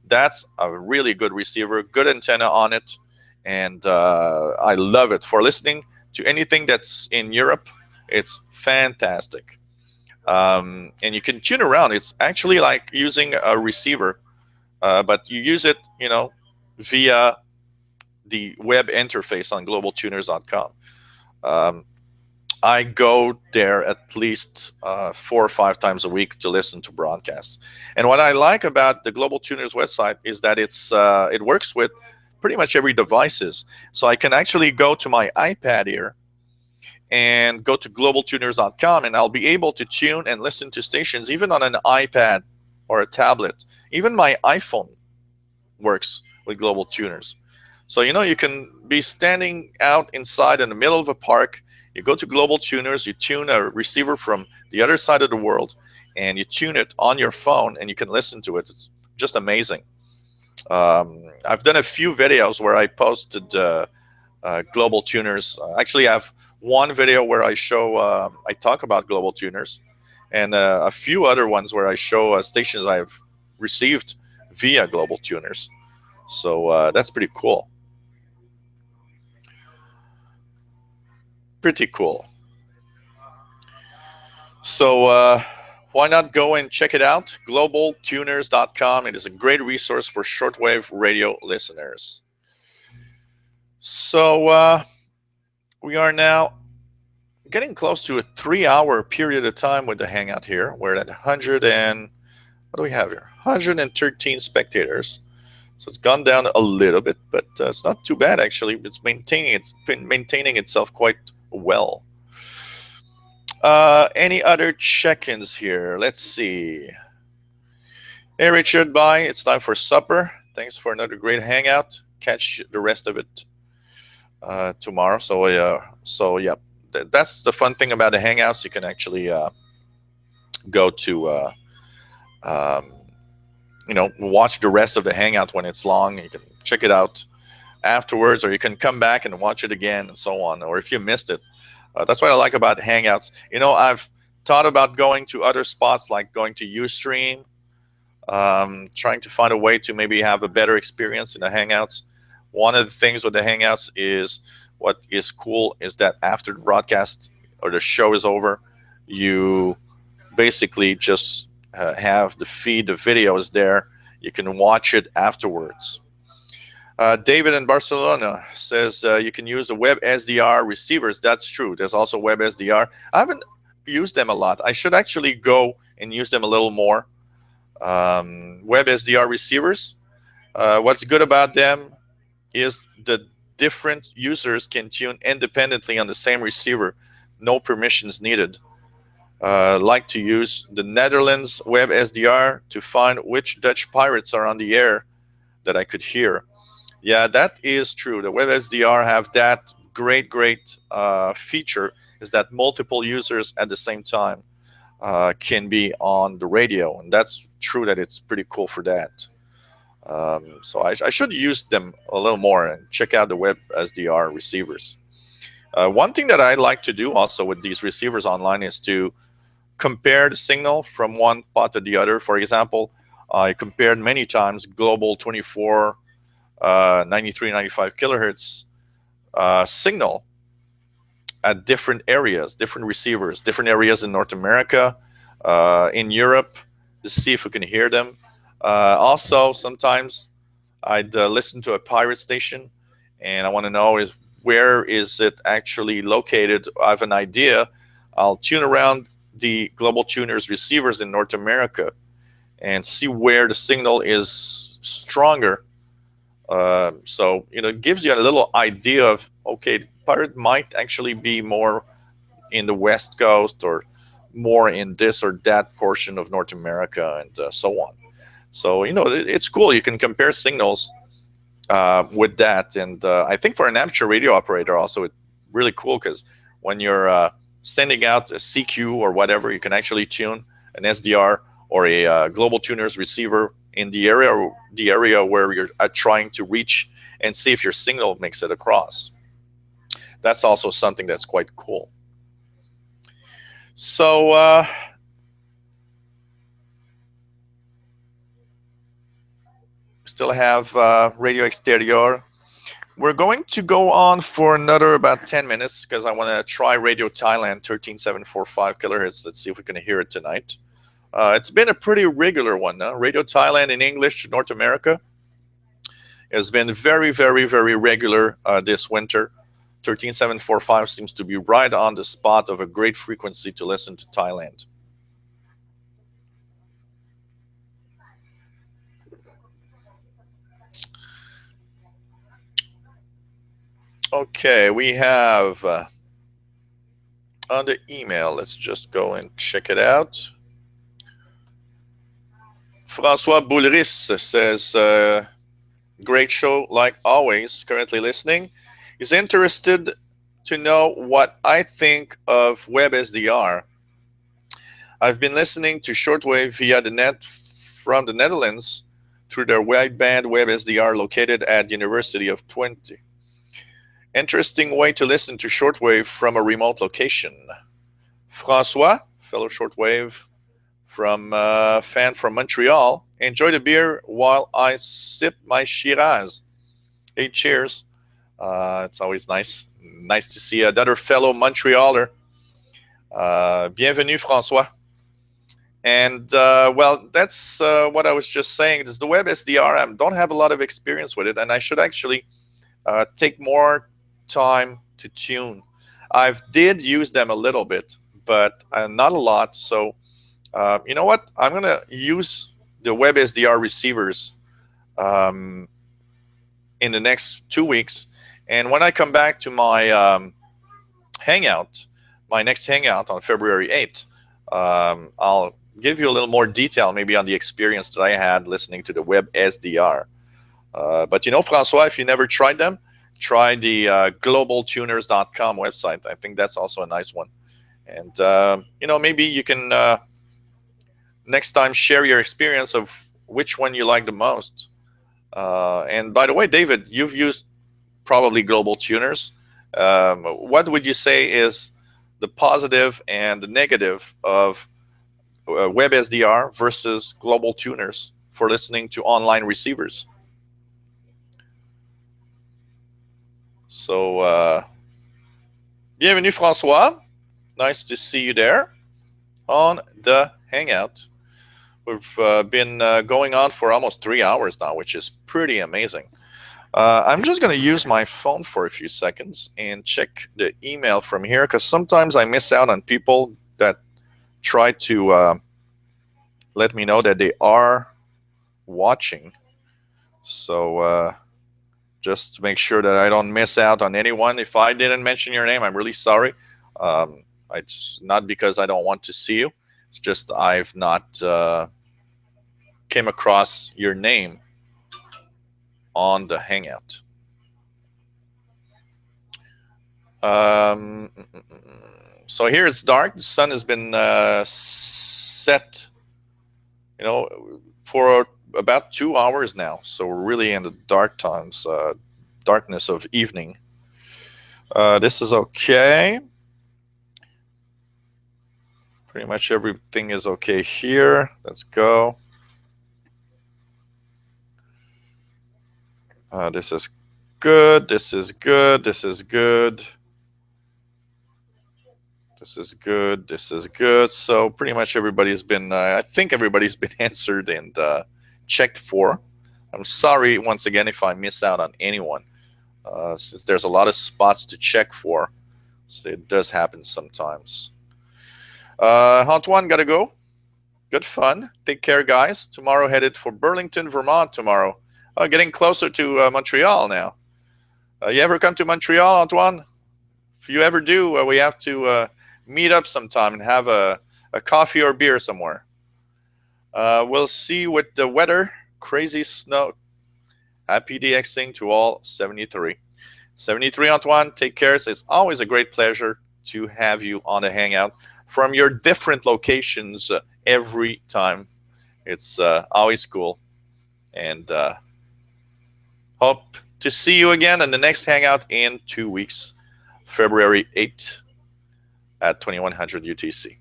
That's a really good receiver, good antenna on it, and I love it. For listening to anything that's in Europe, it's fantastic. And you can tune around. It's actually like using a receiver, but you use it, via the web interface on globaltuners.com. I go there at least 4 or 5 times a week to listen to broadcasts. And what I like about the Global Tuners website is that it works with pretty much every devices. So I can actually go to my iPad here and go to globaltuners.com, and I'll be able to tune and listen to stations even on an iPad or a tablet. Even my iPhone works with Global Tuners. So, you can be standing out inside in the middle of a park. You go to Global Tuners, you tune a receiver from the other side of the world, and you tune it on your phone, and you can listen to it. It's just amazing. I've done a few videos where I posted Global Tuners. Actually, I have one video where I talk about Global Tuners, and a few other ones where I show stations I've received via Global Tuners. So that's pretty cool. Pretty cool. So why not go and check it out? globaltuners.com. It is a great resource for shortwave radio listeners. So we are now getting close to a 3-hour period of time with the hangout here. We're at 100 and what do we have here? 113 spectators. So it's gone down a little bit, but it's not too bad actually. It's been maintaining itself quite well. Any other check-ins here? Let's see. Hey Richard, bye. It's time for supper. Thanks for another great hangout. Catch the rest of it tomorrow. So yeah, that's the fun thing about the hangouts. You can actually go to watch the rest of the hangout when it's long. You can check it out afterwards, or you can come back and watch it again, and so on. Or if you missed it, that's what I like about hangouts. I've thought about going to other spots, like going to Ustream, trying to find a way to maybe have a better experience in the hangouts. One of the things with the hangouts is, what is cool is that after the broadcast or the show is over, you basically just have the feed, the video is there. you can watch it afterwards. David in Barcelona says you can use the web SDR receivers. That's true. There's also web SDR. I haven't used them a lot. I should actually go and use them a little more. Web SDR receivers. What's good about them is the different users can tune independently on the same receiver. No permissions needed. Like to use the Netherlands web SDR to find which Dutch pirates are on the air that I could hear. Yeah, that is true. The web SDR have that great feature, is that multiple users at the same time can be on the radio, and that's true that it's pretty cool for that. So I should use them a little more and check out the web SDR receivers. One thing that I like to do also with these receivers online is to compare the signal from one pot to the other. For example, I compared many times global 24, 93, 95 kilohertz signal at different areas, different receivers, different areas in North America, in Europe, to see if we can hear them. Also, sometimes I'd listen to a pirate station, and I want to know is where is it actually located. I have an idea. I'll tune around the global tuners receivers in North America and see where the signal is stronger. So it gives you a little idea of, okay, pirate might actually be more in the West Coast or more in this or that portion of North America, and so on. So it's cool. You can compare signals with that, and I think for an amateur radio operator also it's really cool, because when you're sending out a CQ or whatever, you can actually tune an SDR or a global tuners receiver in the area where you're trying to reach, and see if your signal makes it across. That's also something that's quite cool. So still have Radio Exterior. We're going to go on for another about 10 minutes because I want to try Radio Thailand 13745 kilohertz. Let's see if we can hear it tonight. It's been a pretty regular one. Radio Thailand in English to North America has been very regular this winter. 13745 seems to be right on the spot of a great frequency to listen to Thailand. Okay, we have on the email, let's just go and check it out. Francois Boulris says, great show like always, currently listening. He's interested to know what I think of WebSDR. I've been listening to Shortwave via the net from the Netherlands through their wideband WebSDR located at the University of Twente. Interesting way to listen to Shortwave from a remote location. Francois, fellow Shortwave fan from Montreal, enjoy the beer while I sip my Shiraz. Hey, cheers. It's always nice to see another fellow Montrealer. Bienvenue, Francois. And well, that's what I was just saying. This is the web SDR. I don't have a lot of experience with it, and I should actually take more time to tune. I did use them a little bit, but not a lot. So you know what? I'm going to use the web SDR receivers in the next 2 weeks. And when I come back to my hangout, my next hangout on February 8th, I'll give you a little more detail maybe on the experience that I had listening to the web SDR. But Francois, if you never tried them, try the globaltuners.com website. I think that's also a nice one. And, maybe you can next time share your experience of which one you like the most. And by the way, David, you've used probably Global Tuners. What would you say is the positive and the negative of web SDR versus Global Tuners for listening to online receivers? So, bienvenue, Francois. Nice to see you there on the Hangout. We've been going on for almost 3 hours now, which is pretty amazing. I'm just going to use my phone for a few seconds and check the email from here, because sometimes I miss out on people that try to let me know that they are watching. So just to make sure that I don't miss out on anyone. If I didn't mention your name, I'm really sorry. It's not because I don't want to see you. It's just I've not came across your name on the Hangout. So here it's dark. The sun has been set, for about 2 hours now. So we're really in the dark times, darkness of evening. This is okay. Pretty much everything is okay here. Let's go. This is good. This is good. This is good. This is good. This is good. So pretty much everybody's been, I think everybody's been answered and checked for. I'm sorry once again if I miss out on anyone, since there's a lot of spots to check for. So it does happen sometimes. Antoine, gotta go. Good fun. Take care, guys. Tomorrow headed for Burlington, Vermont tomorrow. Getting closer to Montreal now. You ever come to Montreal, Antoine? If you ever do, we have to meet up sometime and have a coffee or beer somewhere. We'll see with the weather. Crazy snow. Happy DXing to all 73. 73, Antoine, take care. It's always a great pleasure to have you on the Hangout from your different locations every time. It's always cool. And hope to see you again in the next Hangout in 2 weeks, February 8th at 2100 UTC.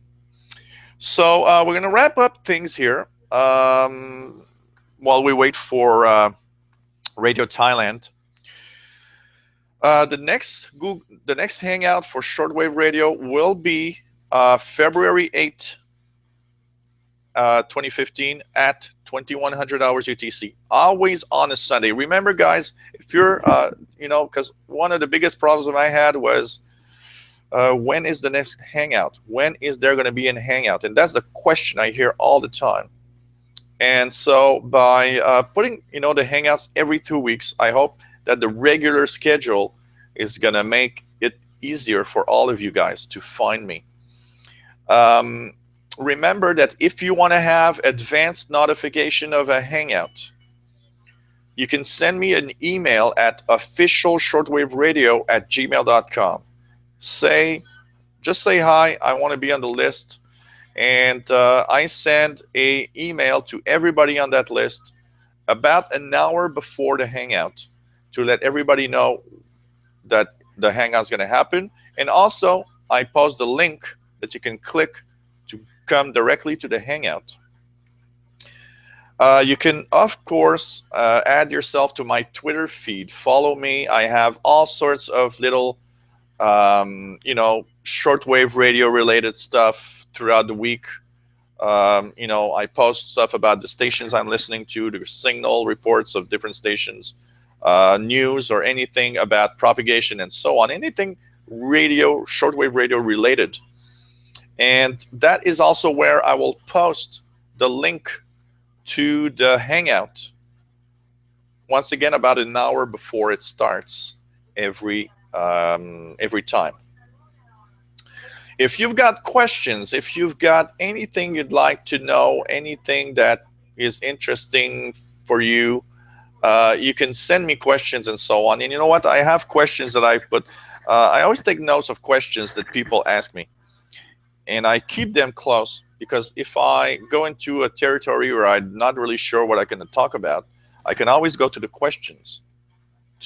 So we're going to wrap up things here while we wait for Radio Thailand. The next Hangout for Shortwave Radio will be February 8th, 2015 at 2100 hours UTC, always on a Sunday. Remember, guys, if you're, because one of the biggest problems I had was when is the next Hangout? When is there going to be a Hangout? And that's the question I hear all the time. And so by putting, the Hangouts every 2 weeks, I hope that the regular schedule is going to make it easier for all of you guys to find me. Remember that if you want to have advanced notification of a Hangout, you can send me an email at officialshortwaveradio@gmail.com. Just say hi, I want to be on the list. And I send an email to everybody on that list about an hour before the Hangout to let everybody know that the Hangout is going to happen. And also, I post the link that you can click to come directly to the Hangout. You can, of course, add yourself to my Twitter feed. Follow me. I have all sorts of little, shortwave radio related stuff throughout the week. I post stuff about the stations I'm listening to, the signal reports of different stations, news or anything about propagation and so on. Anything radio, shortwave radio related. And that is also where I will post the link to the Hangout, once again, about an hour before it starts every time. If you've got questions, if you've got anything you'd like to know, anything that is interesting for you, you can send me questions and so on. And you know what? I have questions that I've put. I always take notes of questions that people ask me. And I keep them close, because if I go into a territory where I'm not really sure what I'm going to talk about, I can always go to the questions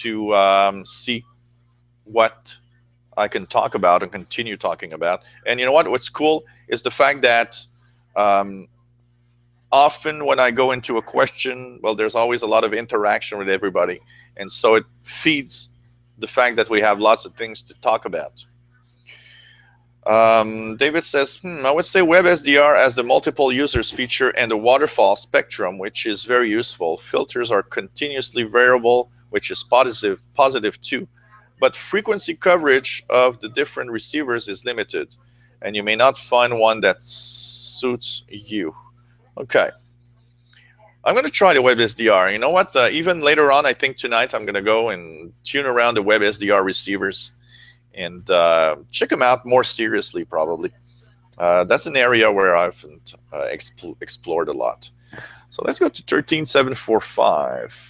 to see what I can talk about and continue talking about. And you know what? What's cool is the fact that often when I go into a question, well, there's always a lot of interaction with everybody. And so it feeds the fact that we have lots of things to talk about. David says, I would say WebSDR has the multiple users feature and the waterfall spectrum, which is very useful. Filters are continuously variable, which is positive too. But frequency coverage of the different receivers is limited, and you may not find one that suits you. Okay. I'm going to try the WebSDR. You know what? Even later on, I think tonight I'm going to go and tune around the WebSDR receivers and check them out more seriously, probably. That's an area where I haven't explored a lot. So let's go to 13745.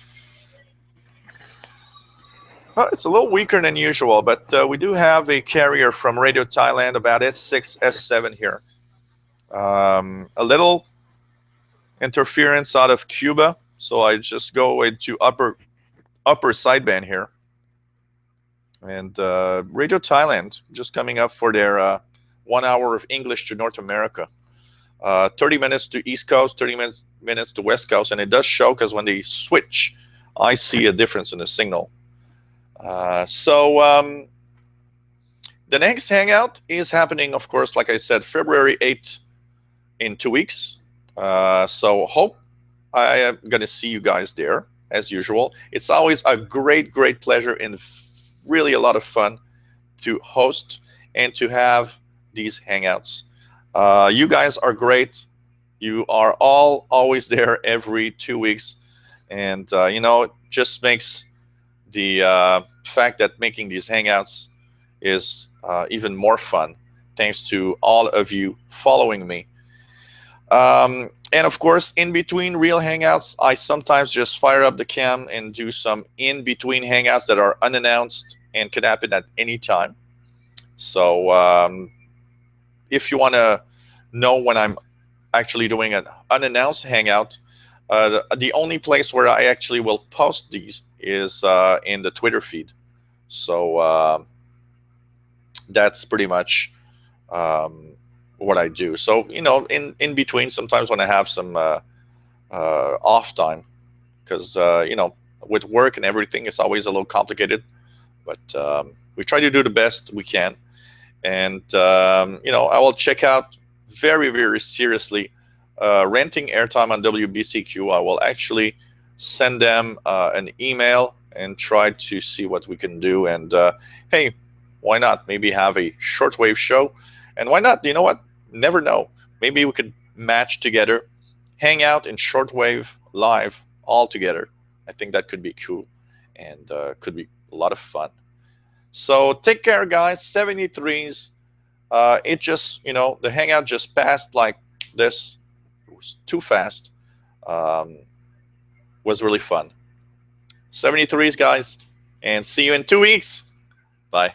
Well, it's a little weaker than usual, but we do have a carrier from Radio Thailand, about S6, S7 here. A little interference out of Cuba, so I just go into upper sideband here. And Radio Thailand just coming up for their 1 hour of English to North America. 30 minutes to East Coast, 30 minutes to West Coast, and it does show because when they switch, I see a difference in the signal. So the next hangout is happening, of course, like I said, February 8th in 2 weeks. So hope I am going to see you guys there, as usual. It's always a great pleasure and really a lot of fun to host and to have these hangouts. You guys are great. You are all always there every 2 weeks. And, you know, it just makes the fact that making these hangouts is even more fun, thanks to all of you following me. And of course, in between real hangouts, I sometimes just fire up the cam and do some in between hangouts that are unannounced and can happen at any time. So if you want to know when I'm actually doing an unannounced hangout, the only place where I actually will post these is in the Twitter feed. So that's pretty much what I do. So, you know, in between, sometimes when I have some off time, because, you know, with work and everything, it's always a little complicated. But we try to do the best we can. And, you know, I will check out very seriously renting airtime on WBCQ. I will actually send them an email and try to see what we can do. And, hey, why not maybe have a shortwave show? And why not, you know what? Never know. Maybe we could match together, hang out in shortwave live all together. I think that could be cool and could be a lot of fun. So take care, guys. 73s. It just, you know, the hangout just passed like this. It was too fast. Was really fun. 73s, guys. And see you in 2 weeks. Bye.